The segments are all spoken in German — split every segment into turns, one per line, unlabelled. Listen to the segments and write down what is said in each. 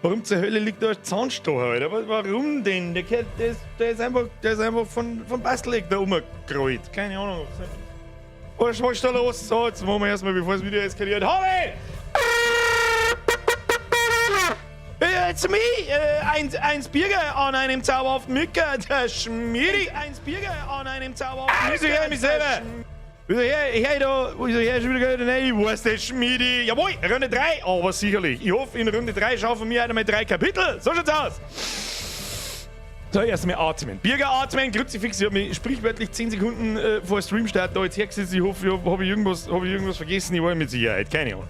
Warum zur Hölle liegt da ein Zahnstocher, Alter? Warum denn? Der ist einfach von Basteleck da rumgerollt. Keine Ahnung. Was ist da los? So, jetzt machen wir erstmal, bevor es wieder eskaliert. Habe! It's me! Eins Birger an einem zauberhaften Mücker, der Schmiedi! Eins Birger an einem zauberhaften Mücker. Wieso her mich selber? Wieso her schon wieder nein, ich weiß der Schmiedi. Jawohl, Runde 3, aber sicherlich. Ich hoffe, in Runde 3 schaffen wir einmal 3 Kapitel. So schaut's aus. So, erst mal atmen. Birger atmen, Kruzifix. Ich habe mich sprichwörtlich 10 Sekunden vor Streamstart da jetzt hergesetzt. Ich hoffe, habe ich irgendwas vergessen. Ich war mit Sicherheit, keine Ahnung.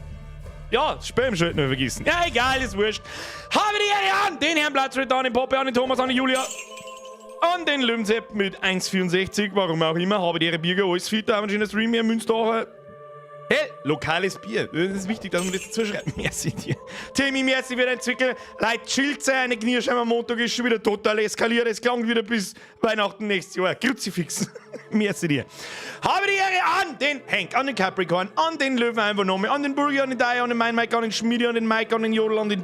Ja, das Spam schon noch vergessen. Ja, egal, ist wurscht. Habe die Ehre an den Herrn Platzschritt, an den Poppe, an den Thomas, an den Julia. An den Löwensepp mit 1,64, warum auch immer. Habe die Ehre Birger, alles fit, da haben wir schon einen Stream hier, Münster. Hey, lokales Bier. Das ist wichtig, dass man das dazu schreibt. Merci dir. Timmy, merci für dein Zwickel. Leute, chillt sein, eine Knirscheibe am Montag ist schon wieder total eskaliert. Es klang wieder bis Weihnachten nächstes Jahr. Kruzifix. Merci dir. Habe die Ehre an den Hank, an den Capricorn, an den Löwen einfach nochmal, an den Birger, an den Dai, an den Mein Mike, an den Schmiedi, an den Mike, an den Jodel, an die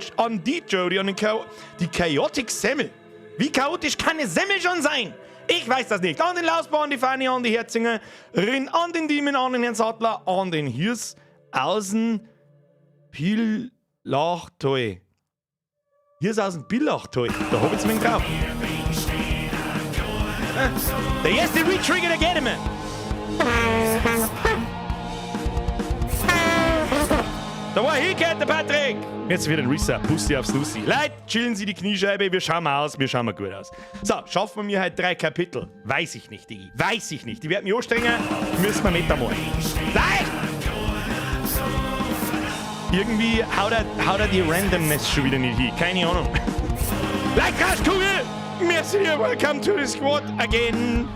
Jody, an den die Chaotic Semmel. Wie chaotisch kann eine Semmel schon sein? Ich weiß das nicht. An den Lausbau, an die Fanny, an die Herzinger, an den Diemen, an den Herrn Sattler, an den Hirs, außen Pillachtoi. Hirs außen Pillachtoi. Da hab ich es drauf. Der erste Retrigger der Gentleman. Da war hingehört, der Patrick. Jetzt wieder ein Reset. Pussy aufs Lucy. Leute, chillen Sie die Kniescheibe. Wir schauen mal aus. Wir schauen mal gut aus. So, schaffen wir mir halt 3 Kapitel. Weiß ich nicht, Digi. Weiß ich nicht. Die werden mich anstrengen. Müssen wir Medda machen. Nein! Irgendwie haut er die Randomness schon wieder nicht hin. Keine Ahnung. Like Kraschkugel! Merci dir. Welcome to the squad again.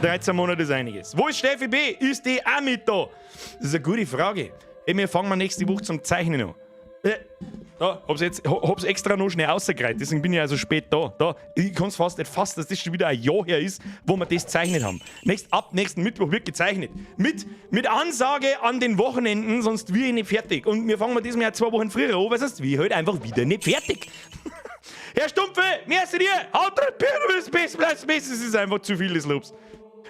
13 Monate ist einiges. Wo ist Steffi B? Ist die auch mit da? Das ist eine gute Frage. Wir fangen mal nächste Woche zum Zeichnen an. Hab's extra noch schnell rausgereiht, deswegen bin ich also spät da. Ich kann's fast nicht fassen, dass das schon wieder ein Jahr her ist, wo wir das gezeichnet haben. Ab nächsten Mittwoch wird gezeichnet. Mit Ansage an den Wochenenden, sonst wir nicht fertig. Und wir fangen diesmal ja 2 Wochen früher an, weil sonst wir halt einfach wieder nicht fertig. Herr Stumpfe, merci dir! Haut rein, das ist einfach zu viel des Lobs.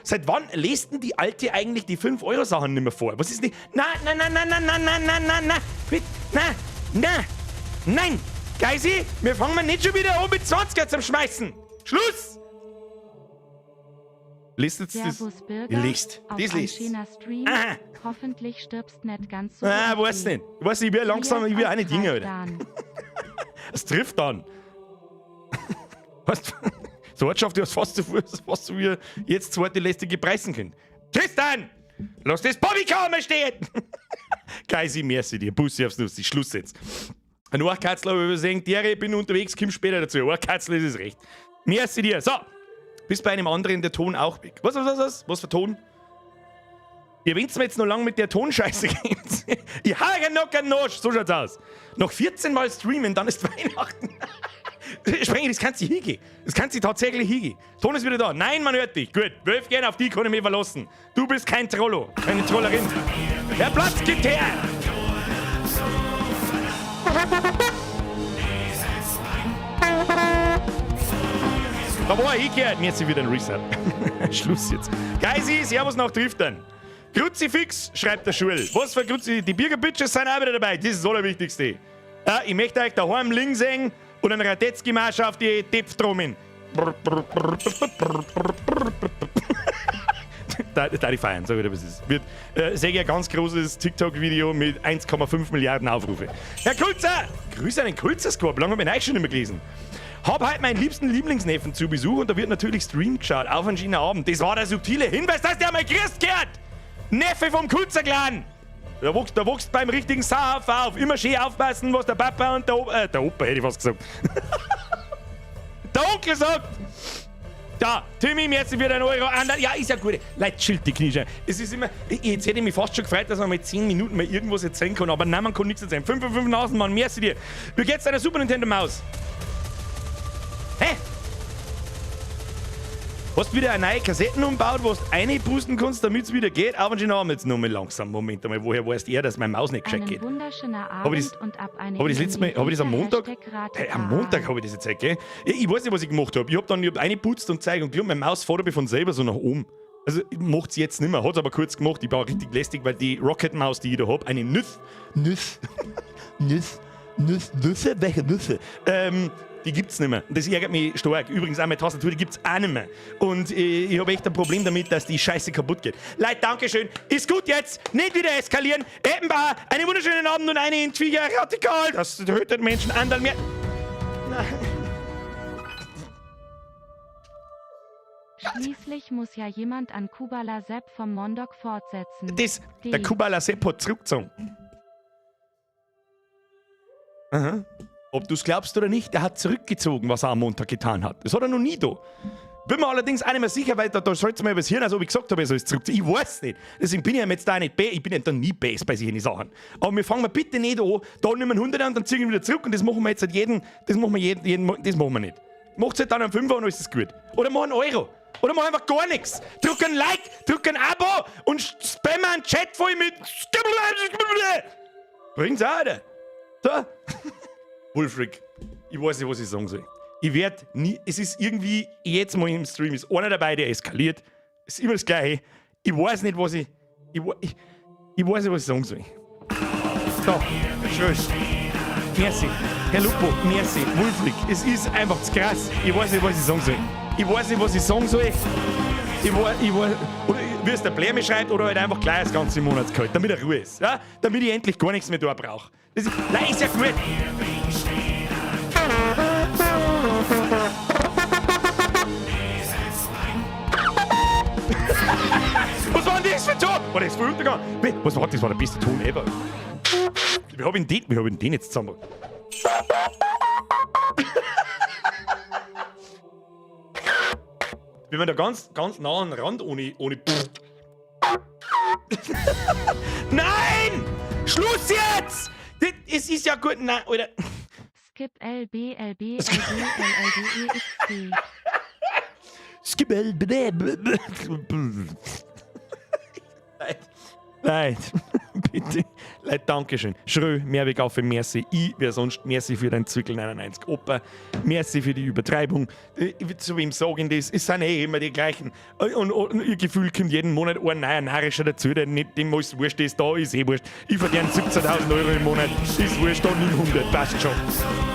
Seit wann lest denn die Alte eigentlich die 5-Euro-Sachen nicht mehr vor? Was ist nicht? Nein! Geisi, wir fangen mal nicht schon wieder an mit 20er zum Schmeißen! Schluss! Lest jetzt das? Lest. Das lest. Aha.
Hoffentlich stirbst nicht ganz so.
Weiß nicht. Ich weiß nicht, ich will langsam, ich will auch nicht Dinge, Alter. Es trifft dann. Weißt du? So Ortschaft, du hast fast so wie jetzt zweite lästige preisen können. Tristan! Lass das Bobbykammer stehen! Geisi, merci dir. Bussi aufs Nuss. Schluss jetzt. Ein Ohrkatzler übersehen, ich bin unterwegs, komm später dazu. Ohrkatzler ist es recht. Merci dir. So. Bis bei einem anderen der Ton auch weg. Was für Ton? Ihr wendet mir jetzt noch lange mit der Tonscheiße geht. Ich habe noch keinen Nosch. So schaut's aus. Noch 14 Mal streamen, dann ist Weihnachten. Spreng, das kannst du hingehen. Das kannst du tatsächlich hingehen. Ton ist wieder da. Nein, man hört dich. Gut. 12 gehen, auf die kann ich mich verlassen. Du bist kein Trollo. Keine Trollerin. Der Platz gibt her. Da war er hingehört. Mir ist sie wieder ein Reset. Schluss jetzt. Geisi, servus nach Driftern. Kruzifix, schreibt der Schul. Was für Kruzifix? Die Birger-Bitches sind auch wieder dabei. Das ist das Allerwichtigste. Ich möchte euch daheim liegen sehen und einen Radetzky-Marsch auf die Depftrommen. Da die feiern, sag ich dir, was es ist. Sehe ich ein ganz großes TikTok-Video mit 1,5 Milliarden Aufrufe. Herr Kulzer! Grüße an den Kulzer-Squad. Lange habe ich euch schon nicht mehr gelesen. Hab heute meinen liebsten Lieblingsneffen zu Besuch und da wird natürlich Stream geschaut. Auf einen schönen Abend. Das war der subtile Hinweis, dass der mal Christ gehört! Neffe vom Kulzer-Clan! Der wächst beim richtigen Sauhaufen auf. Immer schön aufpassen, was der Papa und der Opa hätte ich fast gesagt. Der Onkel sagt. Da, Timmy, jetzt wieder ein Euro. Ja, ist ja gut. Leute, chillt die Knie. Es ist immer. Jetzt hätte ich mich fast schon gefreut, dass man mal 10 Minuten mal irgendwas erzählen kann. Aber nein, man kann nichts erzählen. 5 von 5 Nasen, Mann. Merci dir. Wie geht's deiner Super Nintendo Maus? Hä? Hast wieder eine neue Kassetten umgebaut, wo du reinpusten kannst, damit es wieder geht? Aber schon haben wir jetzt nochmal langsam. Moment einmal, woher weißt du dass meine Maus nicht gescheit geht?
Wunderschöner
Habe ich
Abend und ab eine
das letzte Mal, habe ich das am Montag?
Hashtag
Am Montag habe ich das jetzt gesagt, gell? Ich weiß nicht, was ich gemacht habe. Ich habe dann reingeputzt und gezeigt und meine Maus fährt aber von selber so nach oben. Also macht sie jetzt nicht mehr, hat es aber kurz gemacht. Ich war richtig lästig, weil die Rocket-Maus, die ich da habe, eine Nüsse, welche Nüsse? Die gibt's nicht mehr. Das ärgert mich stark. Übrigens auch meine Tastatur, die gibt's auch nicht mehr. Und ich habe echt ein Problem damit, dass die Scheiße kaputt geht. Leute, Dankeschön. Ist gut jetzt. Nicht wieder eskalieren. Eppenbar, einen wunderschönen Abend und eine in Zwiege radikal. Das tötet Menschen anderen mehr. Nein.
Schließlich muss ja jemand an Kubala Sepp vom Mondok fortsetzen.
Der Kubala Sepp hat zurückgezogen. Aha. Ob du es glaubst oder nicht, er hat zurückgezogen, was er am Montag getan hat. Das hat er noch nie da. Bin mir allerdings auch nicht mehr sicher, weil da soll es mir übers Hirn, als ob ich gesagt habe, er soll es zurückziehen. Ich weiß nicht. Deswegen bin ich jetzt da nicht ich bin da nie best bei solchen Sachen. Aber wir fangen bitte nicht an, da nehmen wir 100 und dann ziehen wir wieder zurück und das machen wir jetzt das machen wir nicht. Macht es halt dann einen 5er und dann ist es gut. Oder mach einen Euro. Oder mach einfach gar nichts. Drück ein Like, drück ein Abo und spam einen Chat voll mit bringt's auch, oder? So. Wolfrick, ich weiß nicht, was ich sagen soll. Ich werde nie, es ist irgendwie, jetzt mal im Stream ist einer dabei, der eskaliert. Es ist immer das Gleiche. Ich weiß nicht, was ich weiß nicht, was ich sagen soll. So, tschüss. Merci. Herr Lupo, merci. Wolfrick, es ist einfach zu krass. Ich weiß nicht, was ich sagen soll. Ich weiß nicht, was ich sagen soll. Ich weiß, oder wie es der Bläme schreibt, oder halt einfach gleich das ganze Monatsgehalt, damit er Ruhe ist. Ja? Damit ich endlich gar nichts mehr da brauche. Das ist ja gut. Was war denn das für ein Ton? War das voll untergegangen? Was war das? Das war der beste Ton ever. Wie hab ich den jetzt zusammen? Wenn man da ganz nah an den Rand ohne Nein! Schluss jetzt! Es ist ja gut. Nein, oder?
Skip LB LLDEXD.
Skip LB. Leid. Bitte. Leid, Dankeschön. Schrö, Mehrweg auf für Merci. Wer sonst? Merci für dein Zirkel 99 Opa. Merci für die Übertreibung. Zu wem sagen das? Es sind immer die gleichen. Und ihr Gefühl kommt jeden Monat ein neuer Narischer dazu, der nicht dem alles wurscht ist. Da ist wurscht. Ich verdiene 17.000 Euro im Monat. Ist wurscht, da nimm 100. Passt schon.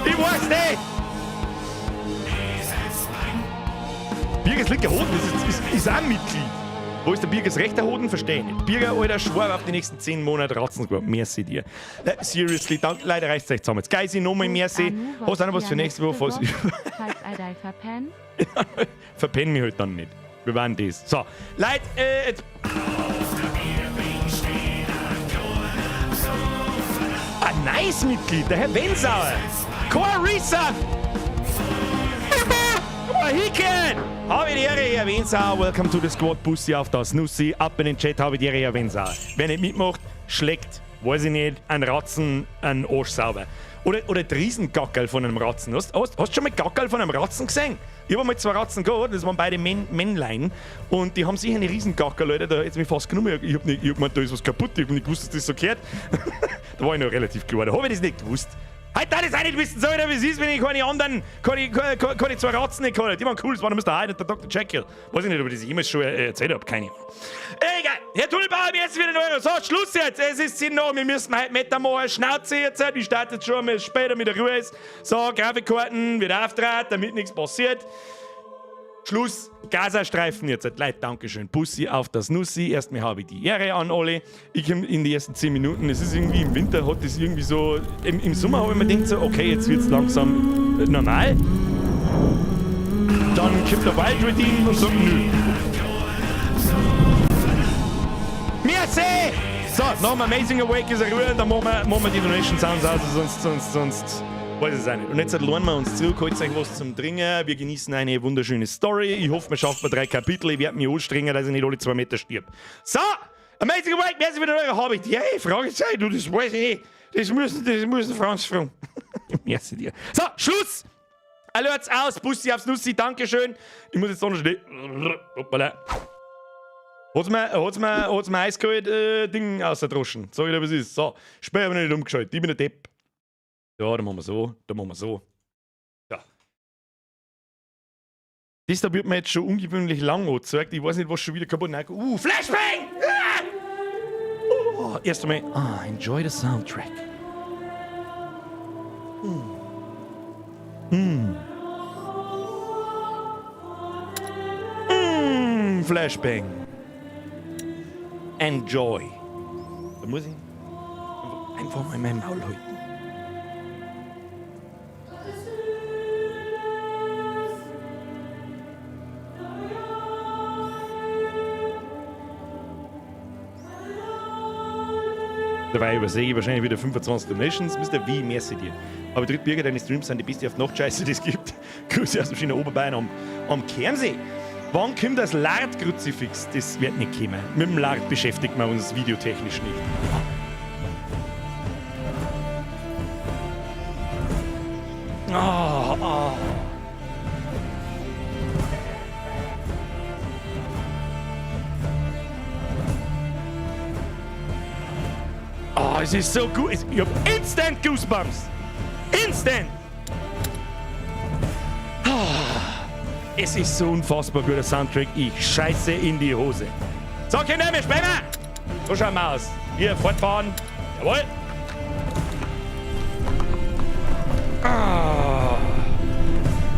Ich weiß nicht! Birgers linker Hoden ist auch ein Mitglied. Wo ist der Birgers rechter Hoden? Verstehe ich nicht. Birger, alter Schwab auf die nächsten 10 Monate ratzen. Merci dir. Seriously, danke. Leider reißt es euch zusammen. Jetzt Geisi, nochmal merci. Hast du noch was für nächste Woche? Falls
verpennen?
Verpennen mich halt dann nicht. Wir waren das. So, Leute, ein nice Mitglied, der Herr Wensauer. Corisa. Hicken! Habe die Ehre, Herr Wensauer. Welcome to the Squad. Bussi auf das Nussi. Ab in den Chat, habe die Ehre, Herr Wensauer. Wer nicht mitmacht, schlägt, weiß ich nicht, einen Ratzen, einen Arsch sauber. Oder die Riesengackerl von einem Ratzen. Hast du schon mal Gackerl von einem Ratzen gesehen? Ich habe mal 2 Ratzen gehabt, das waren beide Männlein. Und die haben sicher eine Riesengackerl, Leute. Da hat es mich fast genommen. Ich hab gemeint, da ist was kaputt. Ich hab nicht gewusst, dass das so gehört. Da war ich noch relativ klar. Da habe ich das nicht gewusst. Heute darf ich das auch nicht wissen, so wie es ist, wenn ich keine 2 Ratzen nicht kann. Die waren cool, das waren der Heid und der Dr. Jekyll. Weiß ich nicht, ob ich das jemals schon erzählt habe, keine Ahnung. Egal, Herr Tunnelbauer, jetzt wieder ein Euro. So, Schluss jetzt, es ist 10 Uhr, wir müssen heute Medda machen. Schnauze jetzt, ich starte jetzt schon, wenn es später mit der Ruhe ist. So, Grafikkarten wieder auftreten, damit nichts passiert. Schluss, Gazastreifen jetzt. Leute, Dankeschön. Bussi auf das Nussi. Erstmal habe ich die Ehre an alle. Ich komme in die ersten 10 Minuten. Es ist irgendwie im Winter, hat das irgendwie so. Im Sommer habe ich mir gedacht, so, okay, jetzt wird es langsam normal. Dann kommt der Wild Redeem und sagt, nö. Merci! So, nach dem Amazing Awake ist Ruhe, dann machen wir die Donation Sounds aus, sonst weiß ich es auch nicht. Und jetzt lernen wir uns zurück, holt euch was zum Trinken. Wir genießen eine wunderschöne Story. Ich hoffe, wir schaffen 3 Kapitel. Ich werde mich anstrengen, dass ich nicht alle 2 Meter stirb. So, Amazing Awake, wer ist wieder eure Habe? Ja, hey, Fragezeichen, du, das weiß ich nicht. Das müssen Franz fragen. Merci dir. So, Schluss! Hallo, hört's aus. Bussi aufs Nussi, dankeschön. Ich muss jetzt noch schnell. Hoppala. Hat's mir eiskalt Ding ausgedroschen. Sag ich dir, was ist. So, später habe ich nicht umgeschaltet. Ich bin der Depp. Ja, dann machen wir so. Ja. Das da wird mir jetzt schon ungewöhnlich lang angezeigt. Ich weiß nicht, was schon wieder kaputt ist. Flashbang! Oh, erst einmal. Enjoy the soundtrack. Flashbang. Enjoy. Da muss ich einfach mal mein Maul halten. Dabei übersehe ich wahrscheinlich wieder 25 Donations. Mr. V, merci dir. Aber Birger, deine Streams sind die beste auf Nachtscheiße, die es gibt. Grüße aus dem schönen Oberbayern am Kernsee. Wann kommt das Lard-Kruzifix? Das wird nicht kommen. Mit dem Lard beschäftigt man uns videotechnisch nicht. Es ist so gut. Ich hab instant Goosebumps. Instant. Es ist so unfassbar guter Soundtrack. Ich scheiße in die Hose. So, Kinder, wir spielen. So schauen wir aus. Wir fortfahren. Jawohl.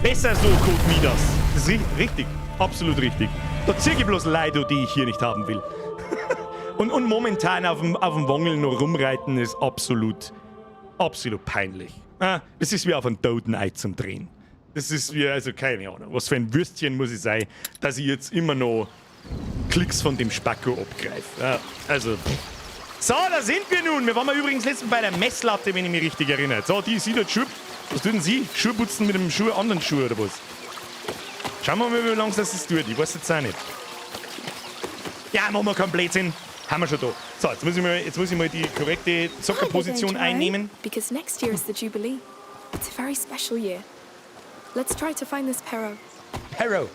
Besser so, Code Midas. Das ist richtig. Absolut richtig. Da ziehe ich bloß Leute, die ich hier nicht haben will. Und momentan auf dem Wangeln noch rumreiten ist absolut peinlich. Das ist wie auf ein toten Ei zum Drehen. Das ist wie, also keine Ahnung, was für ein Würstchen muss ich sein, dass ich jetzt immer noch Klicks von dem Spacko abgreife. Also, so, da sind wir nun. Wir waren übrigens letztens bei der Messlatte, wenn ich mich richtig erinnere. So, die sieht dort Schuhe. Was tun Sie? Schuhe putzen mit einem anderen Schuh oder was? Schauen wir mal, wie lange das tut. Ich weiß jetzt auch nicht. Ja, machen wir keinen Blödsinn. Haben wir schon da. So, jetzt muss ich mal die korrekte Zockerposition einnehmen.
Because next year is the Jubilee. It's a very special year. Let's try to find this Perro.
Perro.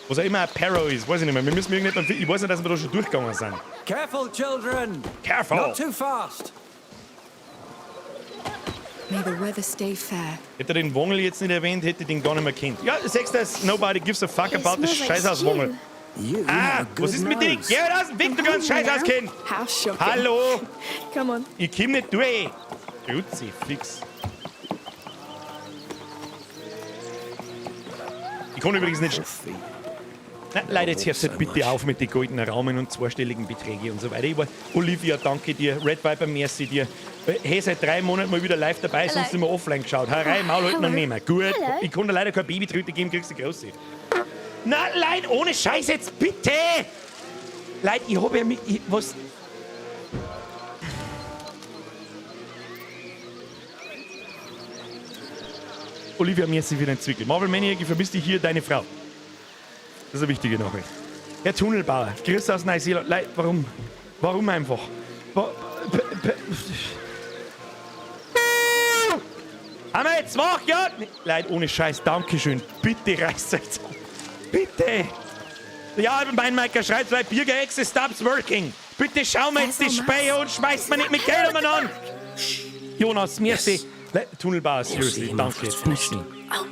Was auch immer ein Perro ist, weiß ich nicht mehr. Wir müssen ich weiß nicht, dass wir da schon durchgegangen sind.
Careful, children!
Careful!
Not too fast!
May the weather stay fair.
Hätte er den Wongel jetzt nicht erwähnt, hätte ich den gar nicht mehr kennt. Ja, sagst du, nobody gives a fuck about this Scheißhaus-Wongel. Was ist mit dir? Geh aus dem Weg, du kannst Scheißhaus-Kind!
How shocking.
Hallo!
Come on.
Ich komm nicht durch! Grüezi, fix. Ich kann übrigens nicht... Na, Leute, jetzt hörst du bitte auf mit den goldenen Raumen und zweistelligen Beträgen und so weiter. Olivia, danke dir. Red Viper, merci dir. Hey, seit 3 Monaten mal wieder live dabei, sonst sind wir offline geschaut. Herei, Maul halten und nehmen. Gut, ich kann dir leider keine Babytröte geben, kriegst du die große. Na, Leute, ohne Scheiß jetzt, bitte! Leute, ich habe ja mit... Was... Olivia, merci für deinen Zwickel. Marvel Maniac, ich vermisse dich hier, deine Frau. Das ist eine wichtige Nachricht. Herr Tunnelbauer, grüß aus Neuseeland. Leute, warum? Warum einfach? Haben wir jetzt wach, ja? Leute, ohne Scheiß, Dankeschön. Bitte reißt euch zusammen. Bitte. Ja, mein Meiker schreibt, weil Birger Exe stops working. Bitte schauen wir jetzt die Speie und schmeißt mir nicht mit Geld an. Jonas, merci. Tunnelbauer, seriously, danke. Pusten.
Oh,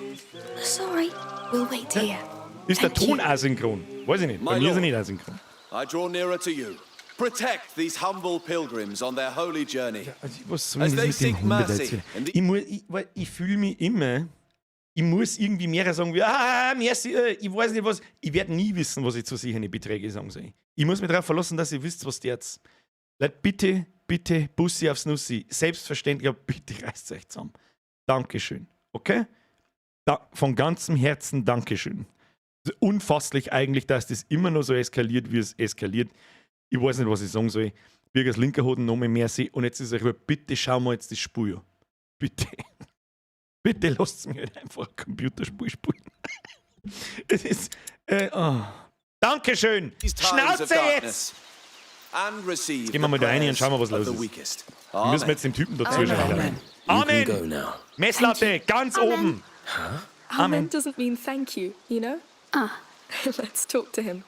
sorry. We'll wait here.
Ist der Ton asynchron? Weiß ich nicht. Bei mir ist er nicht asynchron.
I draw nearer to you. Protect these humble pilgrims on their holy journey.
Ja, also was soll das mit dem Hunde ich fühle mich immer, ich muss irgendwie mehr sagen wie, merci, ich weiß nicht was. Ich werde nie wissen, was ich zu sicheren Beträge sagen soll. Ich muss mich darauf verlassen, dass ihr wisst, was der jetzt. Leute, bitte, Bussi aufs Nussi. Selbstverständlich, aber bitte reißt euch zusammen. Dankeschön. Okay? Von ganzem Herzen Dankeschön. Unfasslich eigentlich, dass das immer noch so eskaliert, wie es eskaliert. Ich weiß nicht, was ich sagen soll. Birgers linker hat noch mehr Merci und jetzt ist er bitte schauen wir jetzt das Spiel an. Bitte. Bitte lasst mich halt einfach ein Computerspiel spielen. Es ist... Dankeschön. Schnauze jetzt! Gehen wir mal da rein und schauen wir, was los ist. Wir müssen jetzt dem Typen dazu schauen. Amen! Messlatte, ganz oben!
Amen doesn't mean thank you, you know? Let's talk to him.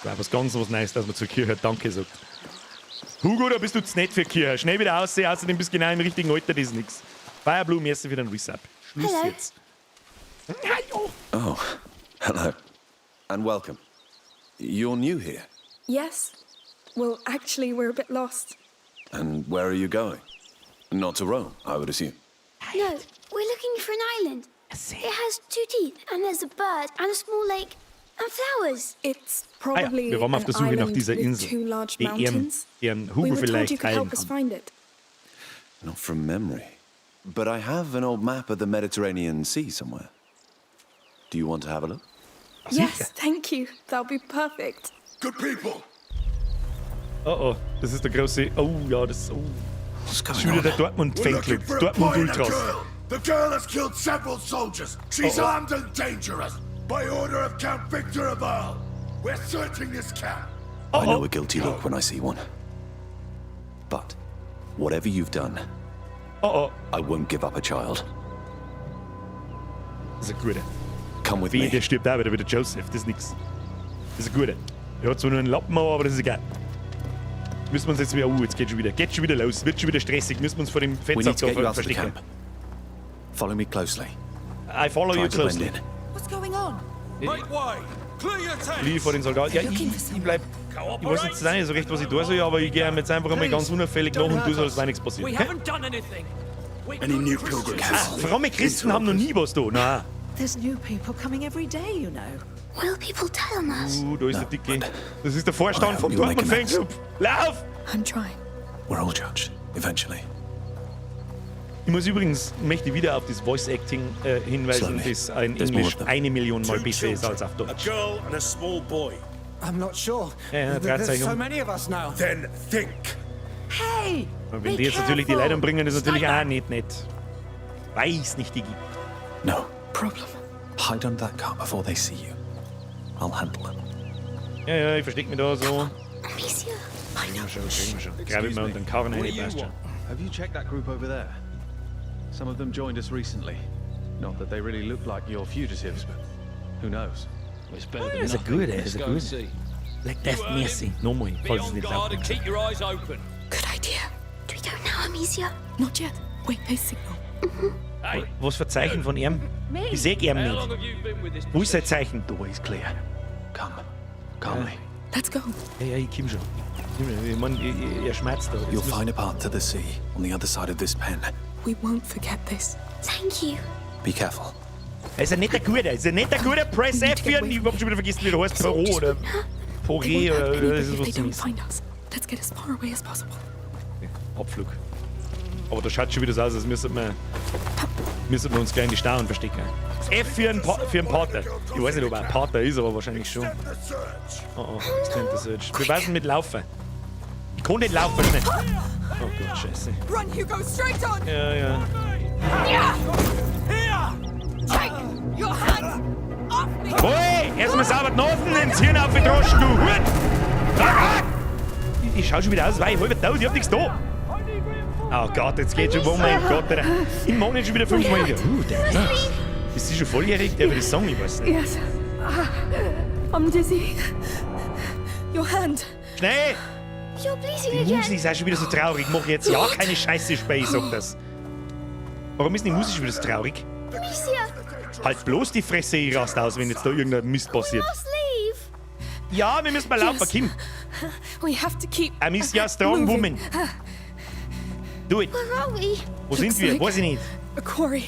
War was ganz was Neues, dass man zur Kirche Danke sagt. Hugo, da bist du zu nett für Kirche. Schnell wieder aussehen, außerdem bist du genau im richtigen Alter, das ist nix. Fireblue, merci für den Resub. Schluss
Hello.
jetzt. Hallo.
Oh, hello. And welcome. You're new here.
Yes. Well, actually, we're a bit lost.
And where are you going? Not to Rome, I would assume.
No, we're looking for an island. It has 2 teeth, and there's a bird, and a small lake, and flowers.
It's probably
wir waren auf der
an
Suche nach
island
dieser
with
Insel,
2 large
die
mountains.
Hugo
We were told
vielleicht
you could
teilen
help us
kann.
find it.
Not from memory. But I have an old map of the Mediterranean Sea somewhere. Do you want to have a look?
Yes, thank you. That'll be perfect.
Good people!
Oh, das ist der große... Oh ja, das... Oh.
What's
Das ist
going
wieder der
on?
Dortmund-Fanclub. Dortmund Ultras.
The girl has killed several soldiers. She's
Uh-oh.
armed and dangerous. By order of Count Victor of Earl. We're searching this camp.
I know a guilty look when I see one. But, whatever you've done,
Oh.
I won't give up a child.
Das ist ein guter.
Come with
Wie,
me.
der stirbt auch wieder wie der Joseph. Das ist nix. Das ist ein guter. Er hat zwar nur einen Lappen, aber das ist egal. Müssen wir uns jetzt wieder... jetzt geht schon wieder los. Wird schon wieder stressig. Müssen wir uns vor dem
We need to get you
Fenster
out of the
verstecken.
camp. Follow me closely.
I follow you
Try to blend
closely.
in.
What's going on? Make way! Clear your tents!
Flieh vor den Soldaten. Ja, ich bleib... Ich weiß jetzt nicht so recht, was ich tun soll, aber ich gehe ihm jetzt einfach einmal ganz unauffällig nach und tu so, als wäre nichts passiert.
We
Okay?
haven't done anything.
Any new pilgrims?
Fromme Christen haben noch nie was da. Nein.
There's new people coming every day, you know.
Will people tell on us?
Da ist der Dicke. Das ist der Vorstand vom
You'll make
Dortmund Fanclub. Lauf!
I'm trying.
We're all judged, eventually.
Ich muss übrigens, möchte wieder auf das Voice Acting hinweisen,
Sorry.
das in
There's more
Englisch
of them.
1 Million Mal besser ist als auf
A
Deutsch.
girl and a small boy.
I'm not sure.
Ja,
There's so
13.
many of us now.
Then think.
Hey!
Und wenn
be
die jetzt natürlich die
careful.
Leute umbringen, ist natürlich
Stand
auch nicht nett. Weiß nicht, Digi.
No.
Problem.
Hide under that car before they see you. I'll handle it.
Ja, ich versteck mich da so.
Amicia.
Grabe ich mal unter den Karren rein, passt schon.
Have you checked that group over there? Some of them joined us recently. Not that they really look like your fugitives, but who knows?
It's better than
Das ist
nothing.
gut, das
Let's
ist
go and
gut.
see.
Like Death Mercy. Nochmal,
Be
falls es
on
nicht
guard and
läuft.
keep your eyes open.
Good idea.
Do we go now, Amicia?
Not yet. Wait, they signal.
Hey,
Was für Zeichen von ihm? Ich seh ihn
how
nicht.
long have you been with this
Wo ist sein Zeichen?
The way's clear. Come. Calmly.
Let's go.
Ja, ich komm schon. Ich mein, er schmerzt da.
You'll find a path to the sea on the other side of this pen.
We won't forget this.
Thank you.
Be careful.
Er ist ein netter Guter. Er ist ein netter Guter. Press F für ihn. Ich hab schon wieder vergessen, wie der heißt. Pro oder
They
Poré
won't hurt
oder
anybody
das ist
if
was
they
zu
don't
wissen.
find us. Let's get as far away as possible.
Abflug. Aber das schaut schon wieder so aus, als müssen wir uns gleich in die Stauen verstecken. F für einen Pater. Ich weiß nicht, ob er ein Pater ist, aber wahrscheinlich schon. Oh, Extend the Search. Wir müssen mit laufen. Ich kann nicht laufen, schnell. Oh Gott, scheiße.
Run, Hugo, straight on!
Ja.
Take your hands off me!
Hoi! Erstmal sauber die Nasen, ins Hirn auf die Droschen, du Hut! Ah! Ich schau schon wieder aus, weil ich halb tausend, ich hab nichts da. Oh Gott, jetzt geht's schon, oh mein Gott. Ich mag nicht schon wieder 5 Mal. Der ist sie schon volljährig? Der will das sagen, ich weiß nicht.
Yes. I'm dizzy. Your hand.
Schnell!
You're bleeding
Die
again.
Musik ist auch schon wieder so traurig. Mach jetzt ja keine Scheiße, Space, sag das. Warum ist die Musik schon wieder so traurig?
Amicia,
Halt bloß die Fresse, ich rast aus, wenn jetzt da irgendein Mist passiert.
must leave.
Ja, wir müssen mal laufen,
Yes.
Kim.
We have to keep.
Amicia, strong
moving.
woman. Do it.
Where are we?
Wo sind wir? Weiß ich nicht.
A quarry.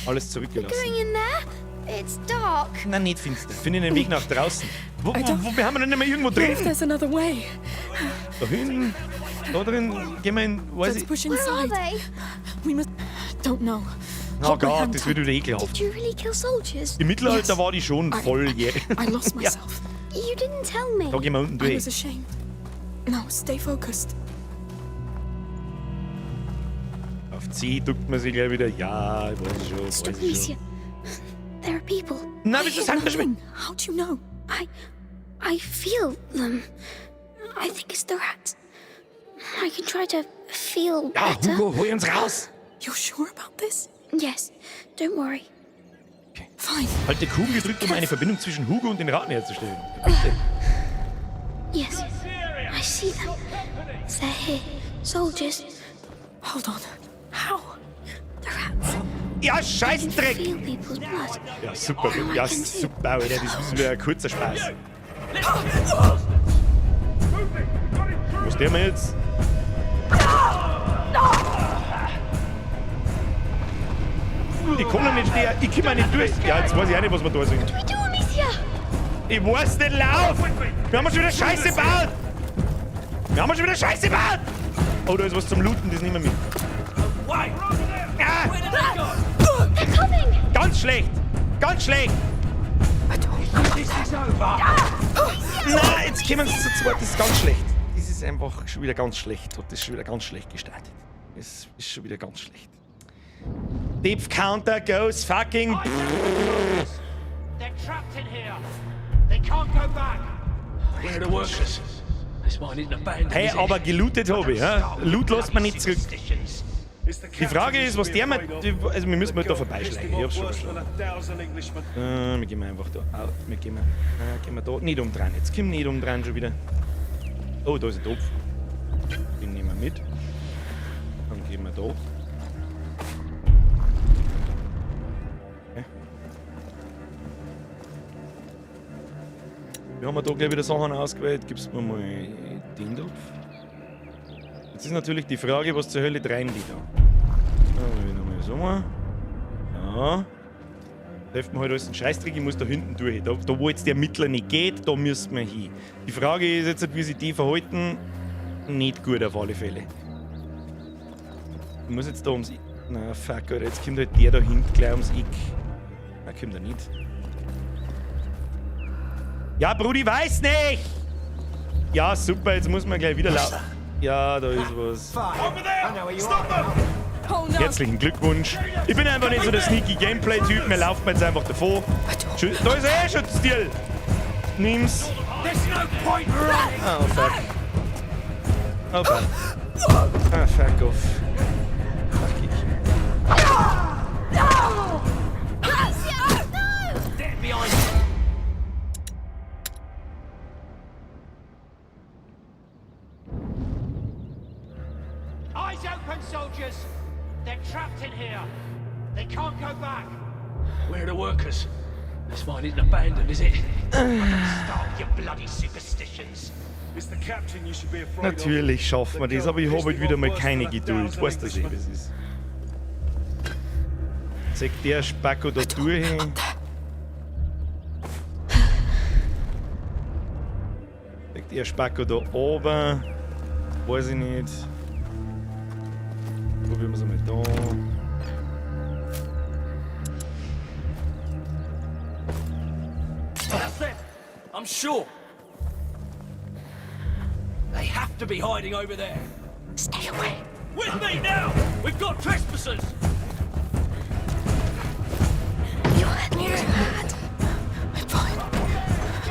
Alles zurückgelassen.
Going in there? It's dark.
Nein, nicht finster. Finde den Weg nach draußen. Wo wir haben noch nicht mehr irgendwo
If
drin.
there's another way,
Da hinten. Da drin. Gehen wir in. Weiß
let's
ich.
push
Where are
inside.
they?
We must. Don't know.
Oh
Hold my
Gott,
hand
das wird
tight.
wieder ekelhaft.
Did you really kill soldiers?
Im Mittelalter
Yes.
war die schon volljährig.
I lost
Ja.
myself.
You didn't tell me.
Da gehen wir unten
I
durch.
was ashamed. No, stay focused.
Auf C drückt man sich gleich wieder. Ja, ich weiß schon.
Stop,
Weiß ich
Amicia.
schon.
There are people.
Na, bist du
Hey,
sagen,
Marlene, how do you know?
I feel them. I think it's the rats. I can try to feel
Ja,
better.
Hugo, hol uns raus.
You're sure about this?
Yes. Don't worry.
Okay.
Fine.
Halte Kugel gedrückt, um eine Verbindung zwischen Hugo und den Ratten herzustellen. Bitte.
Yes, I see them. They're here. Soldiers.
Hold on. How?
The rats.
Ja,
They can
Scheißdreck!
feel people's blood.
Ja, super. Ja, super, Alter. Das ist wieder ein kurzer Spaß. Was der mir jetzt? Ich komm noch nicht näher. Ich komm nicht durch. Ja, jetzt weiß ich auch nicht, was wir da sind.
What do we do, Amicia?
Ich weiß den Lauf! Wir haben schon wieder Scheiße gebaut! Wir haben schon wieder Scheiße gebaut! Oh, da ist was zum Looten, das nehmen wir mit. Ah!
They're coming!
Ganz schlecht! Ganz schlecht! Nein, jetzt kommen sie zu zweit, das ist ganz schlecht. Das ist einfach schon wieder ganz schlecht. Und das ist schon wieder ganz schlecht gestartet. Das ist schon wieder ganz schlecht. Deep Counter goes fucking.
They're trapped in here. They can't go back. Where are the workers? This mine isn't abandoned.
Hey,
is it?
aber gelootet habe ich, ja? Loot lässt man nicht zurück. Die Frage ist, was der mit. Also, wir müssen halt da vorbeischleichen. Ich hab's schon verstanden. Wir gehen einfach da. Gehen wir da. Nicht umdrehen. Jetzt kommen wir nicht umdrehen schon wieder. Oh, da ist ein Topf. Den nehmen wir mit. Dann gehen wir da. Okay. Wir haben da gleich wieder Sachen ausgewählt. Gib's mir mal den Topf. Jetzt ist natürlich die Frage, was zur Hölle rein liegt da. Nochmal so mal. Ja. Da hilft mir halt alles ein Scheißdreck, ich muss da hinten durch. Da wo jetzt der Mittler nicht geht, da müssen wir hin. Die Frage ist jetzt, wie sich die verhalten. Nicht gut auf alle Fälle. Ich muss jetzt da ums... Na fuck, Alter, jetzt kommt halt der da hinten gleich ums Eck. Nein, kommt er nicht. Ja, Brudi, weiß nicht! Ja, super, jetzt muss man gleich wieder laufen. Ja, da ist was. Herzlichen Glückwunsch. Ich bin einfach nicht so der sneaky Gameplay-Typ, mir lauft mir jetzt einfach davor. Da ist er, Schutzstil. Nimm's. Oh, fuck. Oh, fuck. Ah, fuck off. Fuck it.
They're behind you. Eyes open, soldiers. They're trapped in here. They can't go back. Where are the workers? This mine isn't abandoned, is it? Stop your bloody superstitions.
Natürlich schaffen wir das, aber ich habe halt wieder mal keine Geduld. Weißt du, was das ist? Zeigt der Spacko da durch. Zeigt der Spacko da oben. Weiß ich nicht. Probieren wir es einmal da.
That's them. I'm sure. They have to be hiding over there.
Stay away.
With me now! We've got trespassers!
Your head near bad. I'm fine.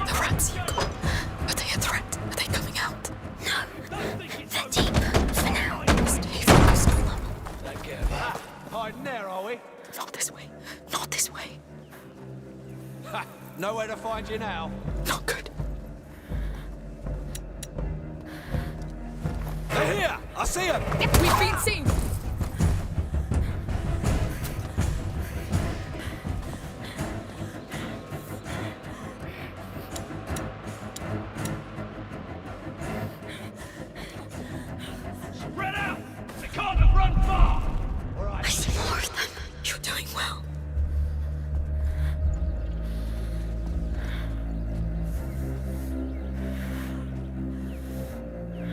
The rats, Hugo. Are they a threat? Are they coming out?
No, they're deep for now.
Stay focused on them.
Hiding there, are we?
Not this way. Not this way.
Ha! Nowhere to find you now.
Not good.
They're here! I see them!
We've been seen.
Spread out! They can't have run far!
I see more of them. You're doing well.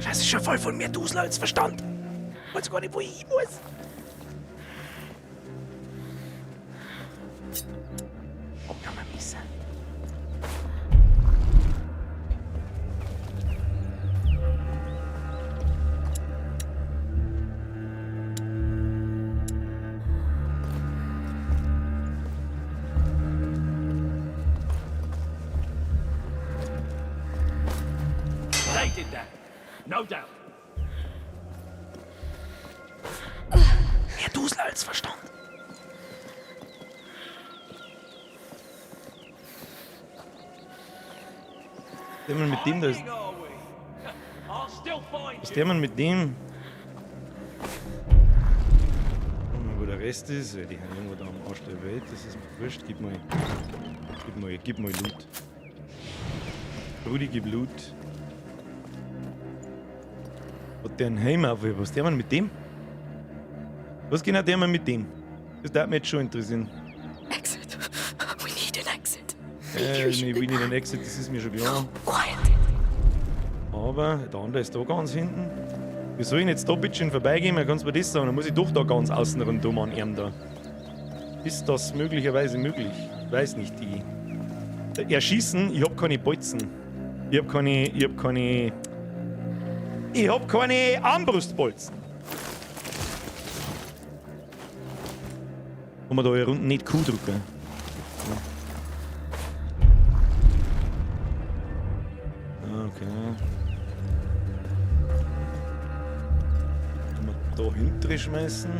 Das ist schon voll von mir Dusel als Verstand. Ich weiß gar nicht, wo ich hin muss. Wo kann man wissen?
They did that. No doubt.
Mehr Dusel als Verstand. der man mit dem da ist. Was der man mit dem? Wo der Rest ist, weil die haben irgendwo da am Arsch der Welt, das ist mir wurscht. Gib mal Loot. Brudi, gib Loot. Hat der einen Heim auf? Was der man mit dem? Was genau der man mit dem? Das darf mich jetzt schon interessieren.
Exit. We need an exit.
Nee, we need an exit, das ist mir schon klar.
Quiet.
Aber der andere ist da ganz hinten. Wie soll ich jetzt da bitte schön vorbeigehen? Kannst du mir das sagen? Dann muss ich doch da ganz außen rundum an ihm da. Ist das möglicherweise möglich? Ich weiß nicht. Erschießen, ich hab keine Bolzen. Ich hab keine Armbrustbolzen. Kann man da hier unten nicht Q drücken? Okay. Kann man da hinten schmeißen?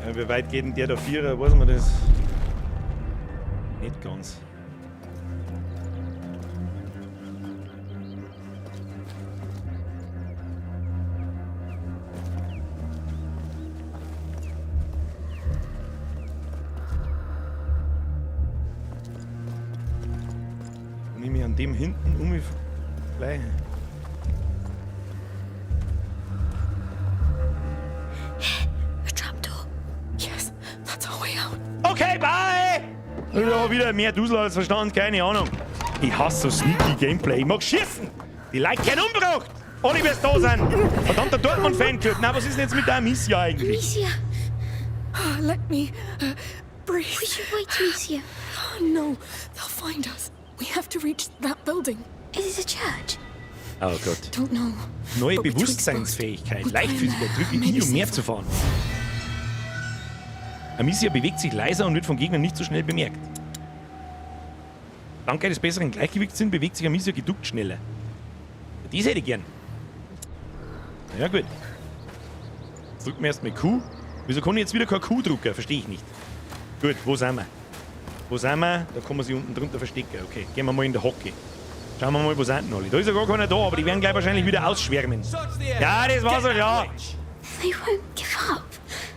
Ja, wie weit geht denn der da Vierer? Weiß man das? Nicht ganz. Nehme ich an dem hinten um mich gleich. Okay, bye! Ja, wieder mehr Dusel als Verstand, keine Ahnung. Ich hasse so sneaky Gameplay. Ich mag schießen! Die Leute keinen umgebracht! Ohne wie es da sind! Verdammter Dortmund-Fanclub! Na, was ist denn jetzt mit der Amicia eigentlich?
Amicia.
Let me breathe.
We should wait, Amicia.
Oh no, they'll find us. We have to reach that building.
Is it a church?
Oh Gott.
Don't know.
Neue Bewusstseinsfähigkeit. Leichtfüßiger. Drücke I, um mehr zu fahren. Amicia bewegt sich leiser und wird von Gegnern nicht so schnell bemerkt. Dank eines besseren Gleichgewichtssinns bewegt sich Amicia geduckt schneller. Das hätte ich gern. Na ja, gut. Jetzt drücken wir erstmal Q. Wieso kann ich jetzt wieder kein Q drücken? Verstehe ich nicht. Gut, wo sind wir? Wo sind wir? Da kann man sich unten drunter verstecken. Okay, gehen wir mal in der Hocke. Schauen wir mal, wo sind denn alle? Da ist ja gar keiner da, aber die werden gleich wahrscheinlich wieder ausschwärmen. Ja, das war so klar.
They won't give up.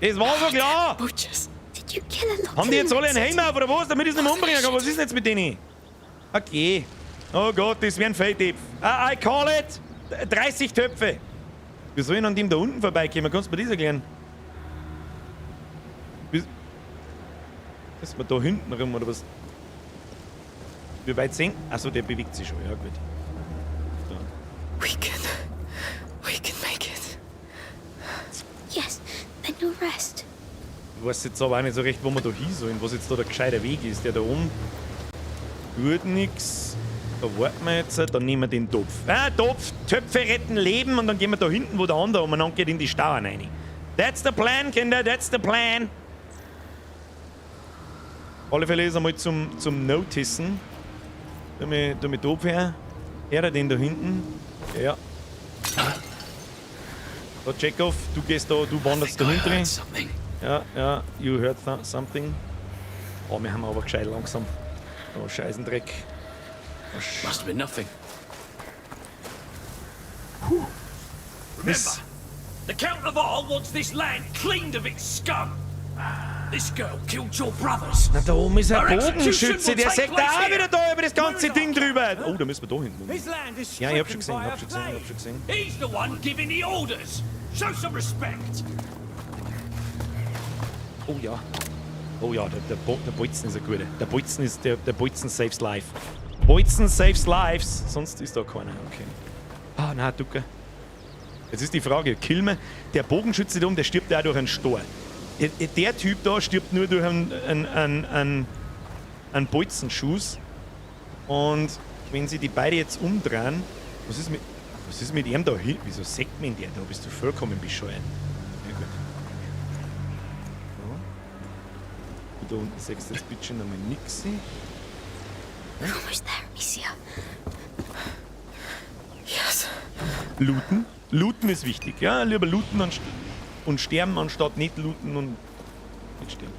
Das war so klar.
Did you kill a lot?
Haben die jetzt alle einen Helm auf oder was, damit ich es nicht mehr umbringen kann? Was ist denn jetzt mit denen? Okay. Oh Gott, das wären Feldtipp. I call it 30 Töpfe. Wir sollen an dem da unten vorbeikommen. Kannst du mir das erklären? Ist man da hinten rum oder was? Wie weit sehen? Achso, der bewegt sich schon. Ja, gut. Da.
We can make it.
Yes, then no rest.
Ich weiß jetzt aber auch nicht so recht, wo wir da hin sollen, was jetzt da der gescheite Weg ist. Der da oben tut nix. Da warten wir jetzt, dann nehmen wir den Topf. Topf, Töpfe retten Leben und dann gehen wir da hinten, wo der andere umeinander geht, in die Stauen rein. That's the plan, Kinder, that's the plan. Auf alle Fälle ist einmal zum Noticen. Da mit Topf her. Ehre den da hinten. Ja. So, Chekhov, du gehst da, du wanderst da hinten. Ja, you heard something. Oh, wir haben aber gescheit langsam. Oh, Scheißendreck.
Must have been nothing.
Remember,
the Count of All wants this land cleaned of its scum. This girl killed your brothers.
Na, da oben ist ein Bogenschütze, der sagt auch wieder da über das ganze Ding drüber. Oh, da müssen wir da hinten. Ja, ich hab schon gesehen,
He's the one giving the orders. Show some respect.
Oh ja, der Bolzen ist ein guter. Der Bolzen saves life. Bolzen saves lives. Sonst ist da keiner. Okay. Ah, nein, Ducke. Jetzt ist die Frage, kill me. Der Bogenschütze da oben, der stirbt ja auch durch einen Stor. Der Typ da stirbt nur durch einen Bolzenschuss. Und wenn sie die beide jetzt umdrehen, was ist mit ihm da hin? Wieso sagt man der da? Bist du vollkommen bescheuert? Ja, gut. So. Da unten sagst du jetzt bitte schon einmal nix.
We're almost there, Amicia.
Yes.
Looten. Looten ist wichtig, ja? Lieber looten und sterben, anstatt nicht looten und nicht sterben.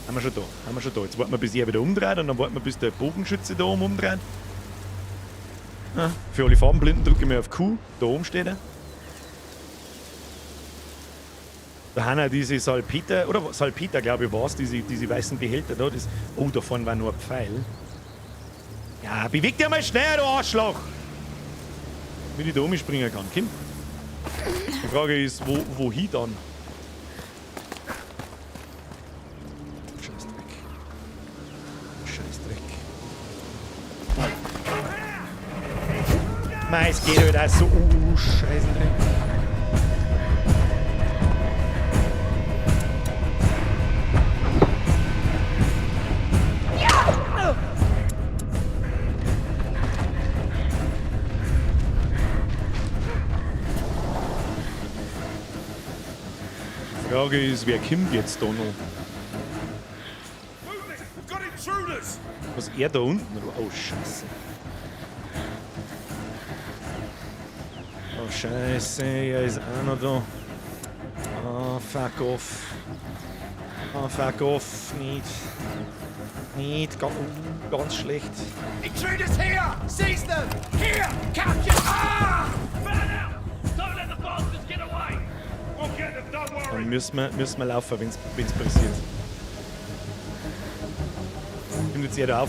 Haben wir schon da, haben wir schon da. Jetzt warten wir, bis er wieder umdreht und dann warten wir, bis der Bogenschütze da oben umdreht. Ja, für alle Farbenblinden drücke ich mir auf Q. Da oben steht er. Da haben wir diese Salpeter, oder Salpeter, glaube ich, war es, diese weißen Behälter da. Das, oh, da vorne war nur ein Pfeil. Ja, beweg dich mal schneller, du Arschloch! Wie ich da umspringen kann. Kim? Die Frage ist, wohin dann? Scheißdreck. Scheißdreck. Mei, es geht halt auch so. Scheißendreck. Die Frage ist, wer kommt jetzt da noch? Was er da unten? Oh, Scheiße. Oh, Scheiße, er ist auch noch da. Oh, fuck off. Oh, fuck off. Nicht. Ganz schlecht.
Intruders here! Seize them! Here! Capture! Ah! Fan out! Don't let the bastards get away! We'll get them, don't worry!
Dann müssen wir laufen, wenn's passiert. Kommt jetzt jeder auf.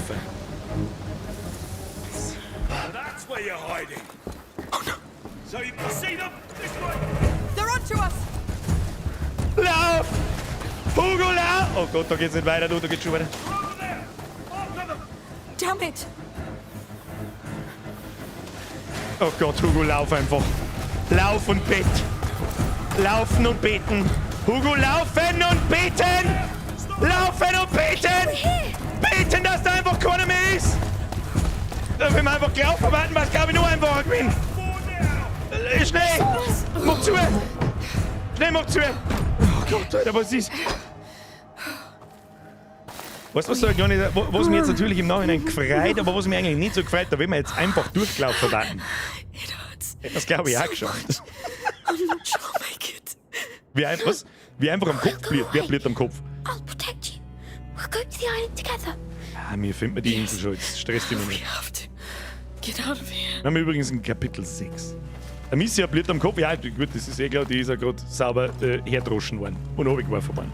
That's where you're hiding.
Oh no!
So you can see them this way.
They're onto us!
Lauf! Hugo, lauf! Oh Gott, da geht's nicht weiter, da geht's schon weiter.
Over there. After them.
Damn it!
Oh Gott, Hugo, lauf einfach. Lauf und bett. Laufen und beten. Hugo, laufen und beten! Laufen und beten! Beten, dass da einfach keiner mehr ist! Da will man einfach laufen warten, was glaube ich nur einfach bin. Schnell! Mach zu! Schnell, mach zu! Oh Gott, Alter, was ist? Weißt du, was, was mir jetzt natürlich im Nachhinein gefreut, aber was mir eigentlich nicht so gefreut, da will man jetzt einfach durchgelaufen warten. Das glaube ich auch geschafft. Wie einfach am Kopf blieb. Wer blieb am Kopf?
I'll protect you. We'll go to the island together.
Ja, mir finden wir die Insel schon. Jetzt stresst die mich nicht.
Get out of here.
Wir haben übrigens in Kapitel 6. Amicia blieb am Kopf. Ja, gut, das ist eh klar, die ist ja gerade sauber herdroschen worden. Und runtergeworfen worden.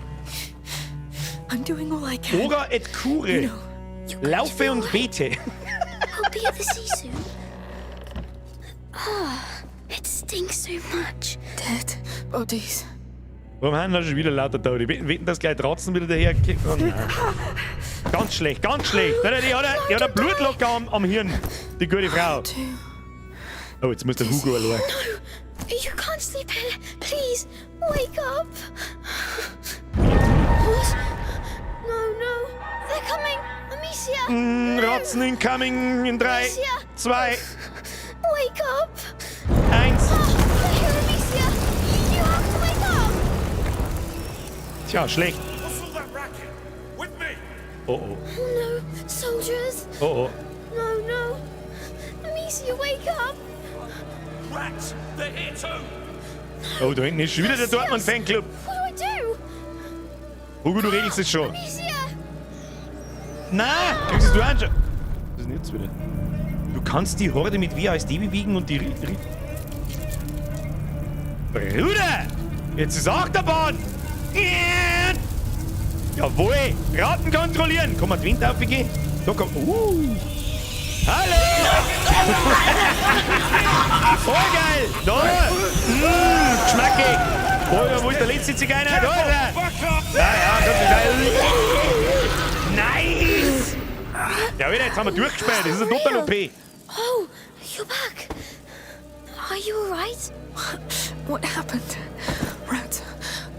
I'm doing all I can.
Ora et cure. Laufe und bete.
We'll be at the sea soon. Oh, it stinks so much.
Dead bodies.
Warum haben wir schon wieder lauter Tote? Wetten, dass gleich Ratzen wieder daher kicken? Oh nein. Ganz schlecht, ganz schlecht. Die hat ein Blutlocker am Hirn, die gute Frau. Oh, jetzt muss der Hugo allein.
No, you can't sleep here. Please, wake up. What? No, they're coming. Amicia.
Ratzen incoming in 3, 2,
Wake up.
1.
Oh, they're here, Amicia. You have to wake up.
Tja, schlecht.
What's all that racket? With me.
Oh.
Oh no, soldiers.
Oh.
No. Amicia, wake up.
Rats. They're here too.
Oh, da hinten ist schon wieder der Dortmund-Fanclub.
What do I do?
Hugo, du regelst es schon.
Amicia.
Nein, kriegst du an schon. Was ist denn jetzt wieder? Du kannst die Horde mit W als D bewegen und die... Bruder! Jetzt ist Achterbahn! Jawohl! Ratten kontrollieren! Komm mal, die Wind aufgehen. Da komm... Hallo! Voll geil! Da! Geschmackig! Wo ist der letzte Zigeuner? Da ist er! Ja, das ist geil! Nice! Ja, wieder, jetzt haben wir durchgespielt. Das ist ein Doppel-OP.
Oh, you're back. Are you alright?
What happened? Rats.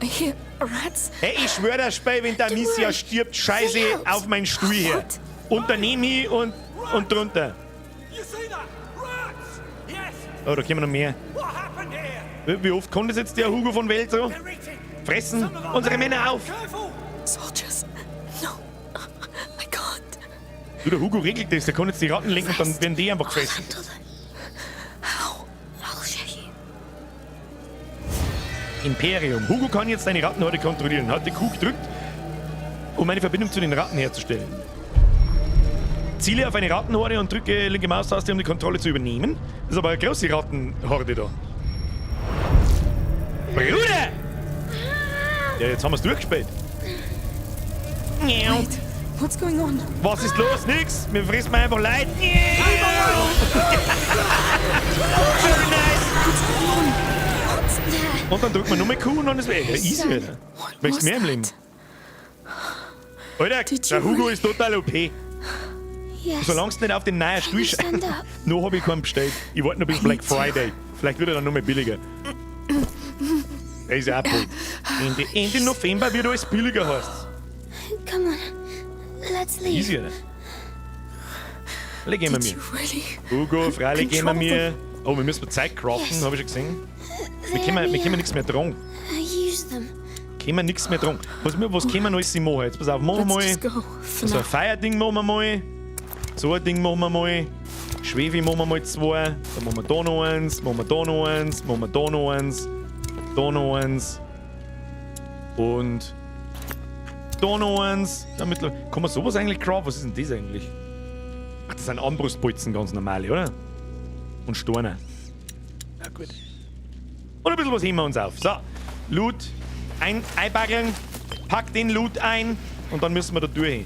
I hear rats.
Hey, ich schwöre, das Spiel, wenn der Amicia stirbt, scheiße auf meinen Stuhl hier. Und daneben hin und drunter.
You see that? Rats! Yes!
Oh, da kommen noch mehr.
What happened here?
Wie oft kommt das jetzt der Hugo von Welt so?
They're eating.
Fressen unsere Männer auf.
Careful!
Soldiers. No. I can't.
Du, der Hugo regelt das. Der kann jetzt die Ratten lenken und dann werden die einfach gefressen.
How? I'll show you.
Imperium. Hugo kann jetzt deine Rattenhorde kontrollieren. Hat die Q gedrückt, um eine Verbindung zu den Ratten herzustellen. Ziele auf eine Rattenhorde und drücke linke Maustaste, um die Kontrolle zu übernehmen. Das ist aber eine große Rattenhorde da. Bruder! Ja, jetzt haben wir es durchgespielt.
Heid, what's going on?
Was ist los? Nix. Wir fressen mir einfach Leid. Und dann drückt man nur mit Q und dann ist es weg. Easy, Alter. Möchtest du mehr im Leben? Alter, der Hugo ist total OP.
Yes.
Solange es nicht auf den neuen Stuhl scheint. Noch habe ich keinen bestellt. Ich warte noch bis Black Friday. Vielleicht wird er dann noch mehr billiger. Der ist ja auch bald. Ende November wird alles billiger, heißt.
Come on. Let's leave.
Easy, Alter. Alle gehen wir mir. Hugo, freilich gehen wir mir. Oh, wir müssen Zeit craften, habe ich schon gesehen. Wir können nichts mehr tragen.
Use them.
Können wir nichts mehr tragen. Was können wir noch alles machen? Jetzt pass auf, machen wir mal. So ein Feierding machen wir mal. So ein Ding machen wir mal. Schwefel machen wir mal 2. Dann machen wir da noch eins. Machen wir da noch eins. Machen wir da noch eins. Da noch eins. Und da noch eins. Damit kann man sowas eigentlich craften? Was ist denn das eigentlich? Ach, das sind Armbrustbolzen, ganz normale, oder? Und Steine. Ja, gut. Und ein bisschen was heben wir uns auf. So, Loot einbaggeln. Pack den Loot ein. Und dann müssen wir da durch.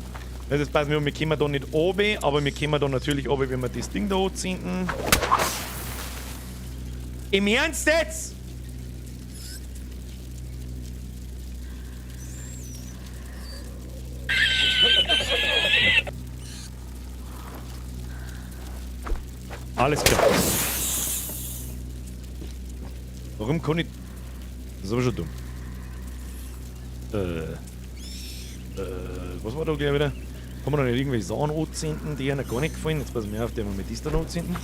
Das passt mir, wir kommen da nicht oben, aber wir kommen da natürlich oben, wenn wir das Ding da hochziehen. Im Ernst jetzt? Alles klar. Warum kann ich... Das ist aber schon dumm. Was war da gleich wieder? Kann man da nicht irgendwelche Sachen anziehen, die einem gar nicht gefallen? Jetzt passen wir auf, die wir mit dieser anziehen.